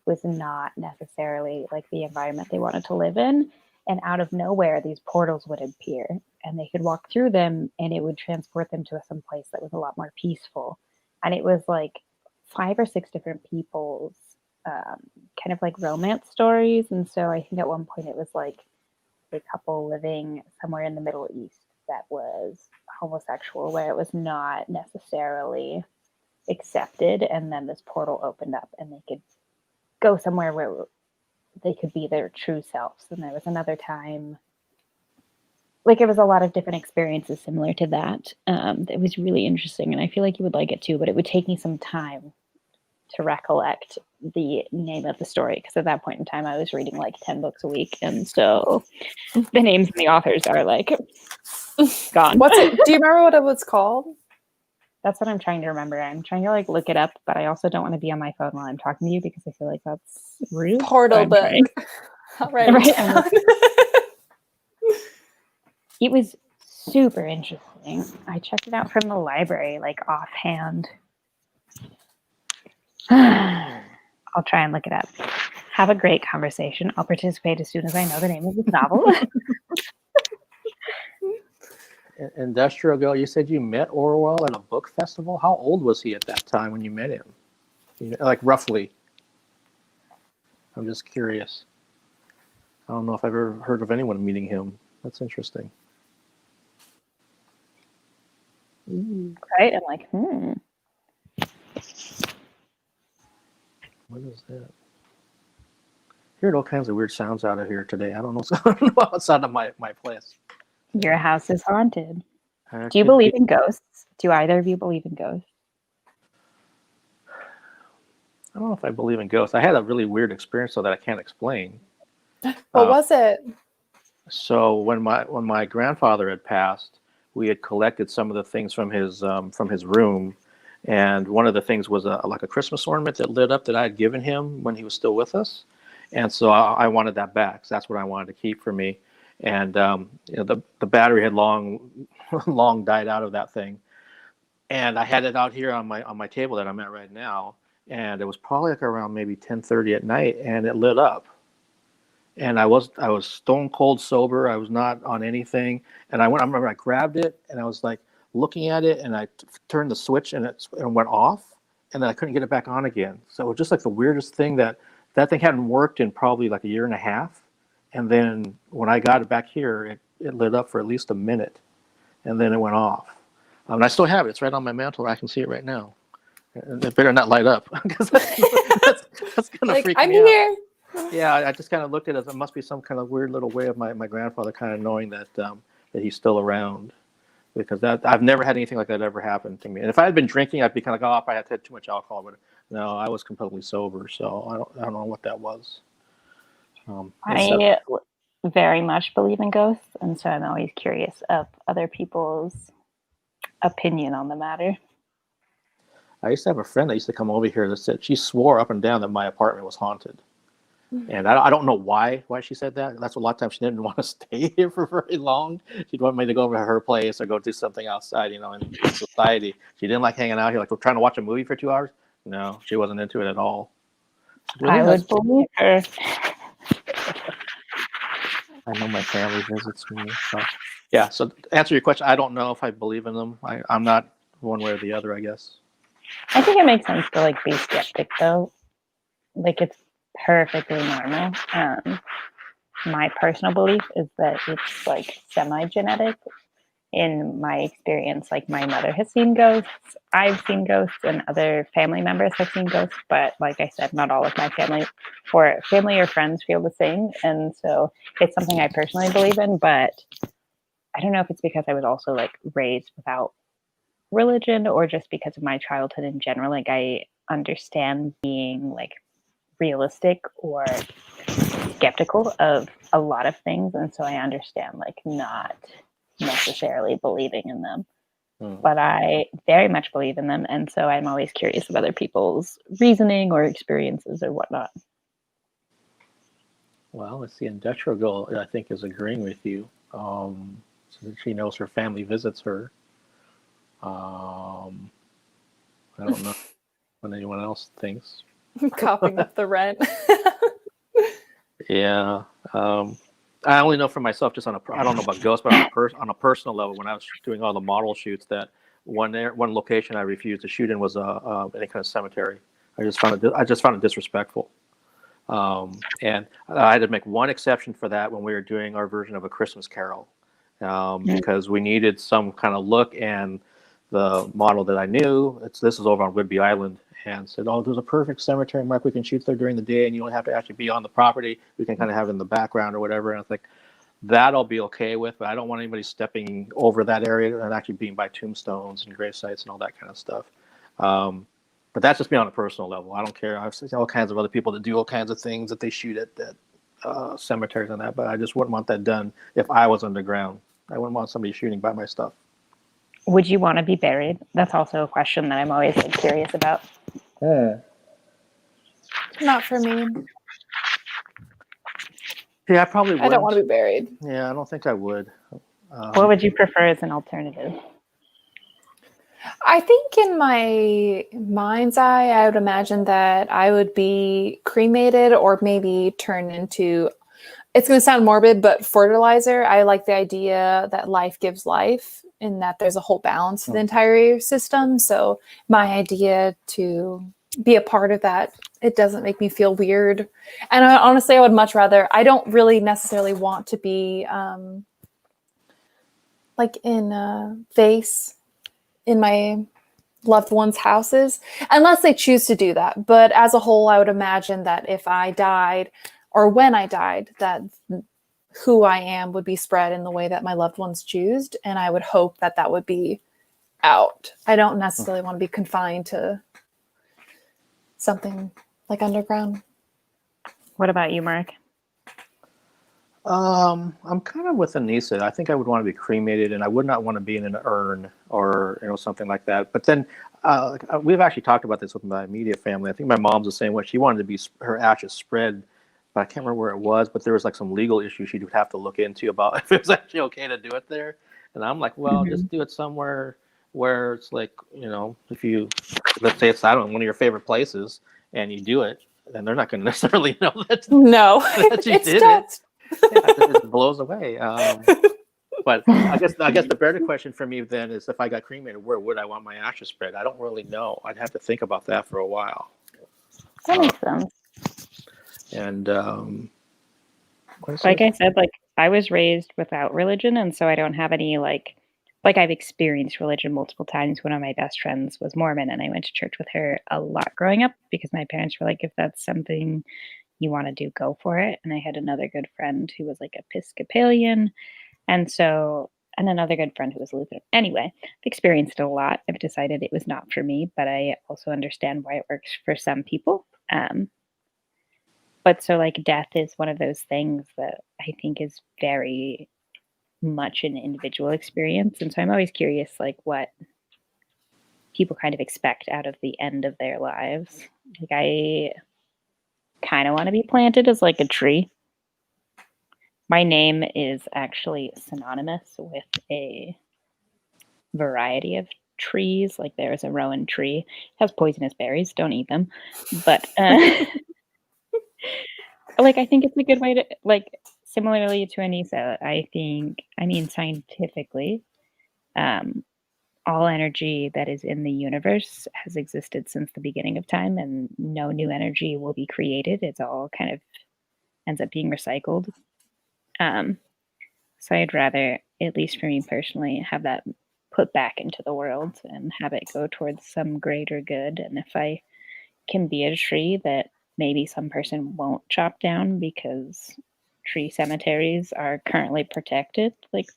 was not necessarily like the environment they wanted to live in. And out of nowhere, these portals would appear and they could walk through them and it would transport them to some place that was a lot more peaceful. And it was like 5 or 6 different people's kind of like romance stories. And so I think at one point it was like a couple living somewhere in the Middle East that was homosexual, where it was not necessarily accepted. And then this portal opened up and they could go somewhere where they could be their true selves. And there was another time, like it was a lot of different experiences similar to that. It was really interesting, and I feel like you would like it too, but it would take me some time to recollect the name of the story, because at that point in time I was reading like 10 books a week, and so the names and the authors are like gone. What's it? Do you remember what it was called? That's what I'm trying to remember. I'm trying to like look it up, but I also don't want to be on my phone while I'm talking to you because I feel like that's rude. Portal I'm book. trying. All right. It was super interesting. I checked it out from the library, like offhand. I'll try and look it up. Have a great conversation. I'll participate as soon as I know the name of this novel. Industrial Girl, you said you met Orwell at a book festival. How old was he at that time when you met him? You know, like roughly. I'm just curious. I don't know if I've ever heard of anyone meeting him. That's interesting. Right? I'm like, What is that? Heard all kinds of weird sounds out of here today. I don't know what's out of my place. Your house is haunted. Do you believe in ghosts? Do either of you believe in ghosts? I don't know if I believe in ghosts. I had a really weird experience though that I can't explain. What was it? So when my grandfather had passed, we had collected some of the things from his room, and one of the things was like a Christmas ornament that lit up that I had given him when he was still with us, and so I wanted that back. So that's what I wanted to keep for me. And you know, the battery had long died out of that thing, and I had it out here on my table that I'm at right now, and it was probably like around maybe 10:30 at night, and it lit up. And I was stone cold sober. I was not on anything. And I remember I grabbed it and I was like looking at it, and I turned the switch and it went off, and then I couldn't get it back on again. So it was just like the weirdest thing that thing hadn't worked in probably like a year and a half. And then when I got it back here, it lit up for at least a minute, and then it went off. And I still have it. It's right on my mantle. I can see it right now. It better not light up because that's gonna Like, freak I'm me out. here. Yeah, I just kind of looked at it as it must be some kind of weird little way of my grandfather kind of knowing that that he's still around, because that I've never had anything like that ever happen to me. And if I had been drinking, I'd be kind of like, oh, if I had too much alcohol, but no, I was completely sober, so I don't know what that was. I very much believe in ghosts, and so I'm always curious of other people's opinion on the matter. I used to have a friend that used to come over here that said she swore up and down that my apartment was haunted. And I don't know why she said that. That's a lot of times she didn't want to stay here for very long. She'd want me to go over to her place or go do something outside, you know, in society. She didn't like hanging out here. Like, we're trying to watch a movie for 2 hours. No, she wasn't into it at all. I would believe her. I know my family visits me. So. Yeah, so to answer your question, I don't know if I believe in them. I'm not one way or the other, I guess. I think it makes sense to like be skeptic though. Like it's perfectly normal. My personal belief is that it's like semi-genetic. In my experience, like my mother has seen ghosts, I've seen ghosts, and other family members have seen ghosts. But like I said, not all of my family or friends feel the same. And so it's something I personally believe in, but I don't know if it's because I was also like raised without religion or just because of my childhood in general. Like I understand being like realistic or skeptical of a lot of things, and so I understand like not necessarily believing in them, but I very much believe in them, and so I'm always curious of other people's reasoning or experiences or whatnot. Well, let's see. Industrial Girl, I think, is agreeing with you. So she knows her family visits her. I don't know what anyone else thinks. Coughing up the rent. Yeah. I only know for myself, just I don't know about ghosts, but on a personal level, when I was doing all the model shoots, that one location I refused to shoot in was any kind of cemetery. I just found it disrespectful. And I had to make one exception for that when we were doing our version of A Christmas Carol, because we needed some kind of look, and the model that I knew, this is over on Whidbey Island, and said, oh, there's a perfect cemetery, Mark, we can shoot there during the day, and you don't have to actually be on the property. We can kind of have it in the background or whatever. And I was like, that I'll be okay with, but I don't want anybody stepping over that area and actually being by tombstones and grave sites and all that kind of stuff. But that's just me on a personal level. I don't care. I've seen all kinds of other people that do all kinds of things that they shoot at cemeteries and that, but I just wouldn't want that done if I was underground. I wouldn't want somebody shooting by my stuff. Would you want to be buried? That's also a question that I'm always like, curious about. Not for me. Yeah, I probably would. I don't want to be buried. Yeah, I don't think I would. What would you prefer as an alternative? I think in my mind's eye, I would imagine that I would be cremated or maybe turned into, it's going to sound morbid, but fertilizer. I like the idea that life gives life and that there's a whole balance to the entire system. So my idea to be a part of that, it doesn't make me feel weird. And honestly, I would much rather, I don't really necessarily want to be like in a vase in my loved ones' houses, unless they choose to do that. But as a whole, I would imagine that if I died or when I died, that who I am would be spread in the way that my loved ones choose. And I would hope that that would be out. I don't necessarily want to be confined to something like underground. What about you, Mark? I'm kind of with Anisa. I think I would want to be cremated, and I would not want to be in an urn or something like that. But then we've actually talked about this with my immediate family. I think my mom's the same way. She wanted to be her ashes spread, but I can't remember where it was. But there was like some legal issue she would have to look into about if it was actually okay to do it there. And I'm like, well, just do it somewhere where it's like, if you, let's say it's, I don't know, one of your favorite places, and you do it, then they're not going to necessarily know that. No, that you did it. Yeah, it blows away. But I guess the better question for me then is, if I got cremated, where would I want my ashes spread? I don't really know. I'd have to think about that for a while. That makes sense. And like I said, like I was raised without religion, and so I don't have any like like I've experienced religion multiple times. One of my best friends was Mormon, and I went to church with her a lot growing up because my parents were like, if that's something you want to do, go for it. And I had another good friend who was like Episcopalian. And so, and another good friend who was Lutheran. Anyway, I've experienced it a lot. I've decided it was not for me, but I also understand why it works for some people. But so like death is one of those things that I think is very much an individual experience. And so I'm always curious, like what people kind of expect out of the end of their lives. Like I kind of want to be planted as like a tree. My name is actually synonymous with a variety of trees. Like there is a rowan tree. It has poisonous berries. Don't eat them. But like I think it's a good way to, like, similarly to Anisa, I think, I mean, scientifically, all energy that is in the universe has existed since the beginning of time, and no new energy will be created. It's all kind of ends up being recycled. So I'd rather, at least for me personally, have that put back into the world and have it go towards some greater good. And if I can be a tree that maybe some person won't chop down because tree cemeteries are currently protected, like,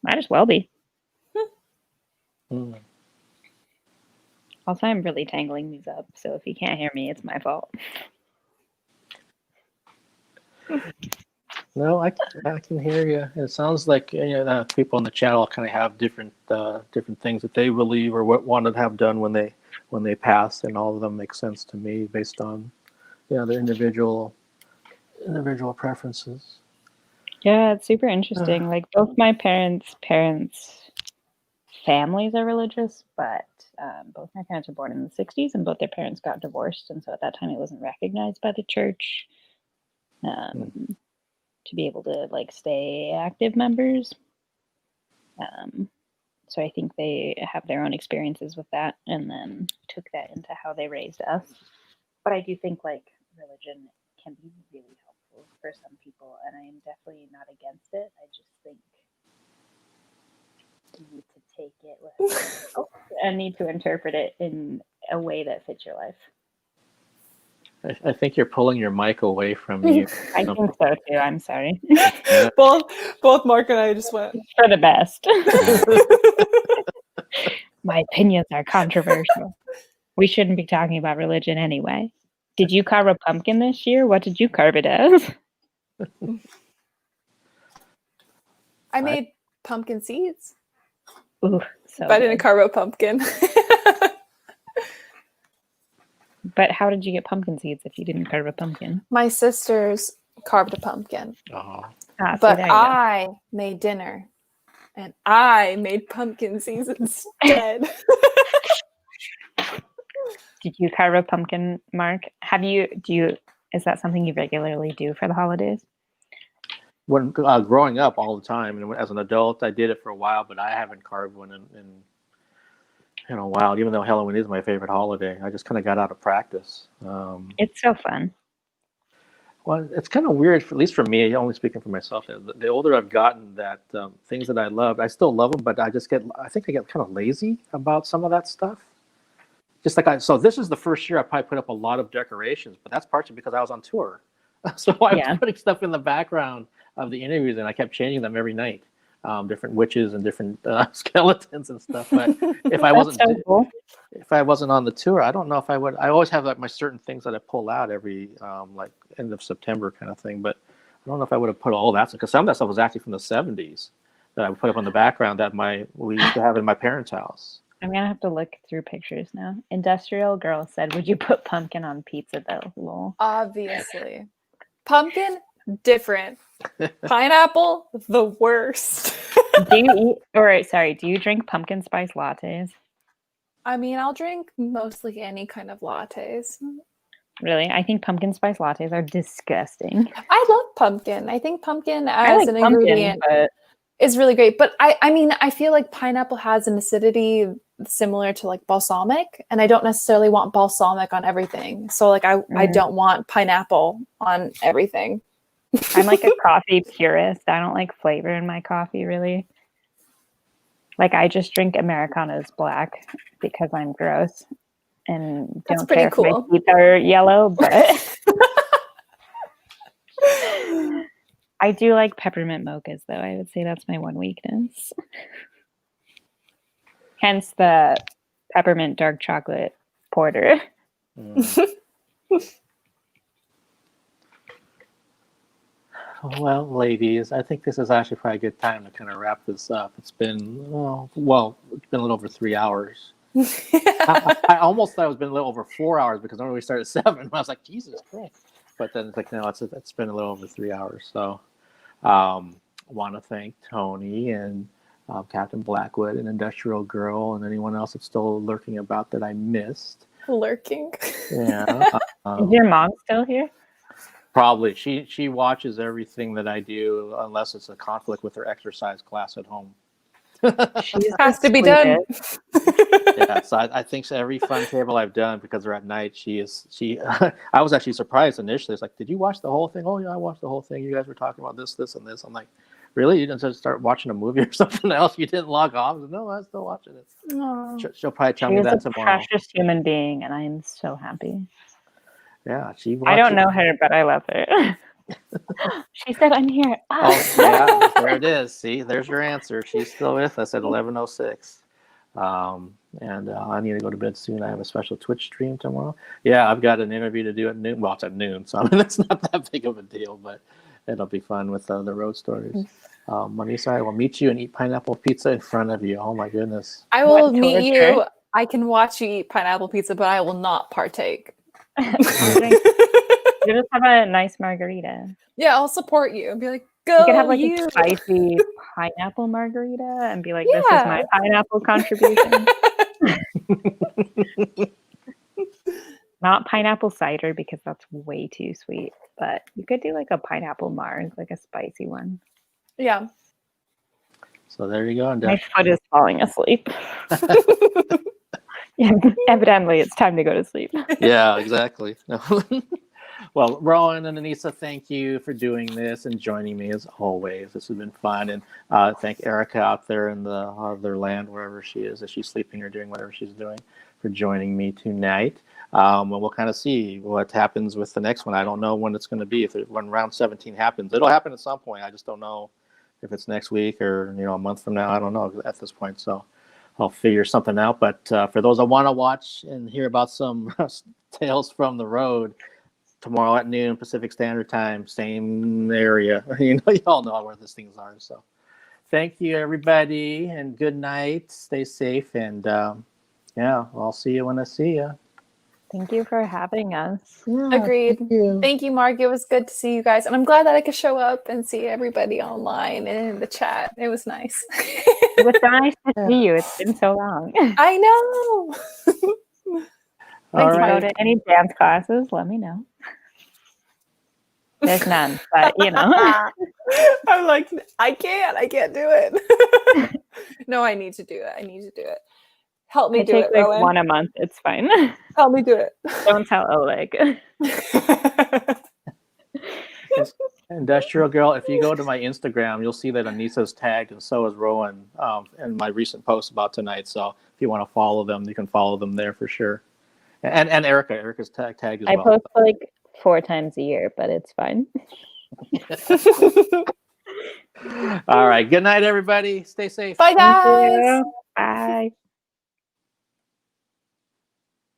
might as well be. Also, I'm really tangling these up, so if you can't hear me, it's my fault. No, I can hear you. It sounds like people in the chat all kind of have different things that they believe or what wanted to have done when they pass, and all of them make sense to me based on their individual preferences. Yeah, it's super interesting. Like both my parents' families are religious, but both my parents were born in the 60s, and both their parents got divorced, and so at that time it wasn't recognized by the church. To be able to like stay active members. So I think they have their own experiences with that and then took that into how they raised us. But I do think like religion can be really helpful for some people, and I am definitely not against it. I just think you need to take it with and need to interpret it in a way that fits your life. I think you're pulling your mic away from you. I think so too. I'm sorry. Both Mark and I just went For the best. My opinions are controversial. We shouldn't be talking about religion anyway. Did you carve a pumpkin this year? What did you carve it as? I made pumpkin seeds. Ooh, so but I didn't carve a pumpkin. But how did you get pumpkin seeds if you didn't carve a pumpkin? My sisters carved a pumpkin. Oh. But I made dinner. And I made pumpkin seeds instead. Did you carve a pumpkin, Mark? Is that something you regularly do for the holidays? When growing up all the time, and as an adult, I did it for a while, but I haven't carved one in a while. Even though Halloween is my favorite holiday, I just kind of got out of practice. It's so fun. Well, it's kind of weird, at least for me. Only speaking for myself. The older I've gotten, that things that I loved, I still love them, but I think I get kind of lazy about some of that stuff. Just like so this is the first year I probably put up a lot of decorations, but that's partially because I was on tour. So I was putting stuff in the background of the interviews, and I kept changing them every night. Different witches and different skeletons and stuff. But if I wasn't, if I wasn't on the tour, I don't know if I would. I always have like my certain things that I pull out every like end of September kind of thing. But I don't know if I would have put all that, because some of that stuff was actually from the 70s that I would put up on the background that we used to have in my parents' house. I'm gonna have to look through pictures now. Industrial Girl said, "Would you put pumpkin on pizza though?" Lol. Obviously, pumpkin different. Pineapple the worst. Do you drink pumpkin spice lattes? I mean, I'll drink mostly any kind of lattes. Really? I think pumpkin spice lattes are disgusting. I love pumpkin. I think pumpkin as an ingredient is really great. But I mean, I feel like pineapple has an acidity similar to like balsamic, and I don't necessarily want balsamic on everything. So like I don't want pineapple on everything. I'm like a coffee purist. I don't like flavor in my coffee, really. Like I just drink Americanos black because I'm gross and That's don't pretty care if cool. my teeth are yellow, but I do like peppermint mochas though. I would say that's my one weakness. Hence the peppermint dark chocolate porter. Well, ladies, I think this is actually probably a good time to kind of wrap this up. It's been, it's been a little over 3 hours. I almost thought it was been a little over 4 hours because normally we start at 7. I was like, Jesus Christ. But then it's like, no, it's been a little over 3 hours. So want to thank Tony and Captain Blackwood and Industrial Girl and anyone else that's still lurking about that I missed. Lurking. Yeah. Is your mom still here? Probably. She watches everything that I do unless it's a conflict with her exercise class at home. She's Has to be the done. sweetest. Yeah, so I think so every fun table I've done because they're at night. She I was actually surprised initially. It's like, did you watch the whole thing? Oh yeah, I watched the whole thing. You guys were talking about this, and this. I'm like, really? You didn't just start watching a movie or something else? You didn't log off? I said, no, I'm still watching it. She'll probably tell She me is that a tomorrow. precious human being, and I am so happy. Yeah, she. I don't know her, but I love her. She said, "I'm here." Oh yeah, there it is. See, there's your answer. She's still with us at 11:06. And I need to go to bed soon. I have a special Twitch stream tomorrow. Yeah, I've got an interview to do at noon. Well, it's at noon, so I mean, it's not that big of a deal, but it'll be fun with the road stories. Anisa, I will meet you and eat pineapple pizza in front of you. Oh my goodness. I will What, meet you. torture? I can watch you eat pineapple pizza, but I will not partake. You just have a nice margarita. Yeah, I'll support you and be like, You go could have like you. a spicy pineapple margarita and be like, "This is my Yeah. pineapple contribution." Not pineapple cider because that's way too sweet. But you could do like a pineapple Mars, like a spicy one. Yeah. So there you go. My foot is falling asleep. Evidently, it's time to go to sleep. Yeah, exactly. Well, Rowan and Anisa, thank you for doing this and joining me as always. This has been fun. And thank Erika out there in the other land, wherever she is, if she's sleeping or doing whatever she's doing, for joining me tonight. And we'll kind of see what happens with the next one. I don't know when it's going to be. When round 17 happens, it'll happen at some point. I just don't know if it's next week or a month from now. I don't know at this point. So I'll figure something out. But for those that want to watch and hear about some tales from the road, tomorrow at noon Pacific Standard Time, same area. You all know where these things are. So thank you, everybody, and good night. Stay safe. And I'll see you when I see you. Thank you for having us. Yeah, Agreed. Thank you. Thank you, Mark. It was good to see you guys. And I'm glad that I could show up and see everybody online and in the chat. It was nice. It was so nice to see you. It's been so long. I know. All Thanks, right. go to any dance classes, let me know. There's none, but I'm like, I can't do it. No, I need to do it. Help me I do take it, like Rowan. 1 a month. It's fine. Help me do it. Don't tell Oleg. Industrial Girl, if you go to my Instagram, you'll see that Anisa's tagged and so is Rowan in my recent post about tonight. So if you want to follow them, you can follow them there for sure. And Erika. Erika's tagged as I well. post like 4 times a year, but it's fine. All right. Good night, everybody. Stay safe. Bye, Thank guys. you. Bye.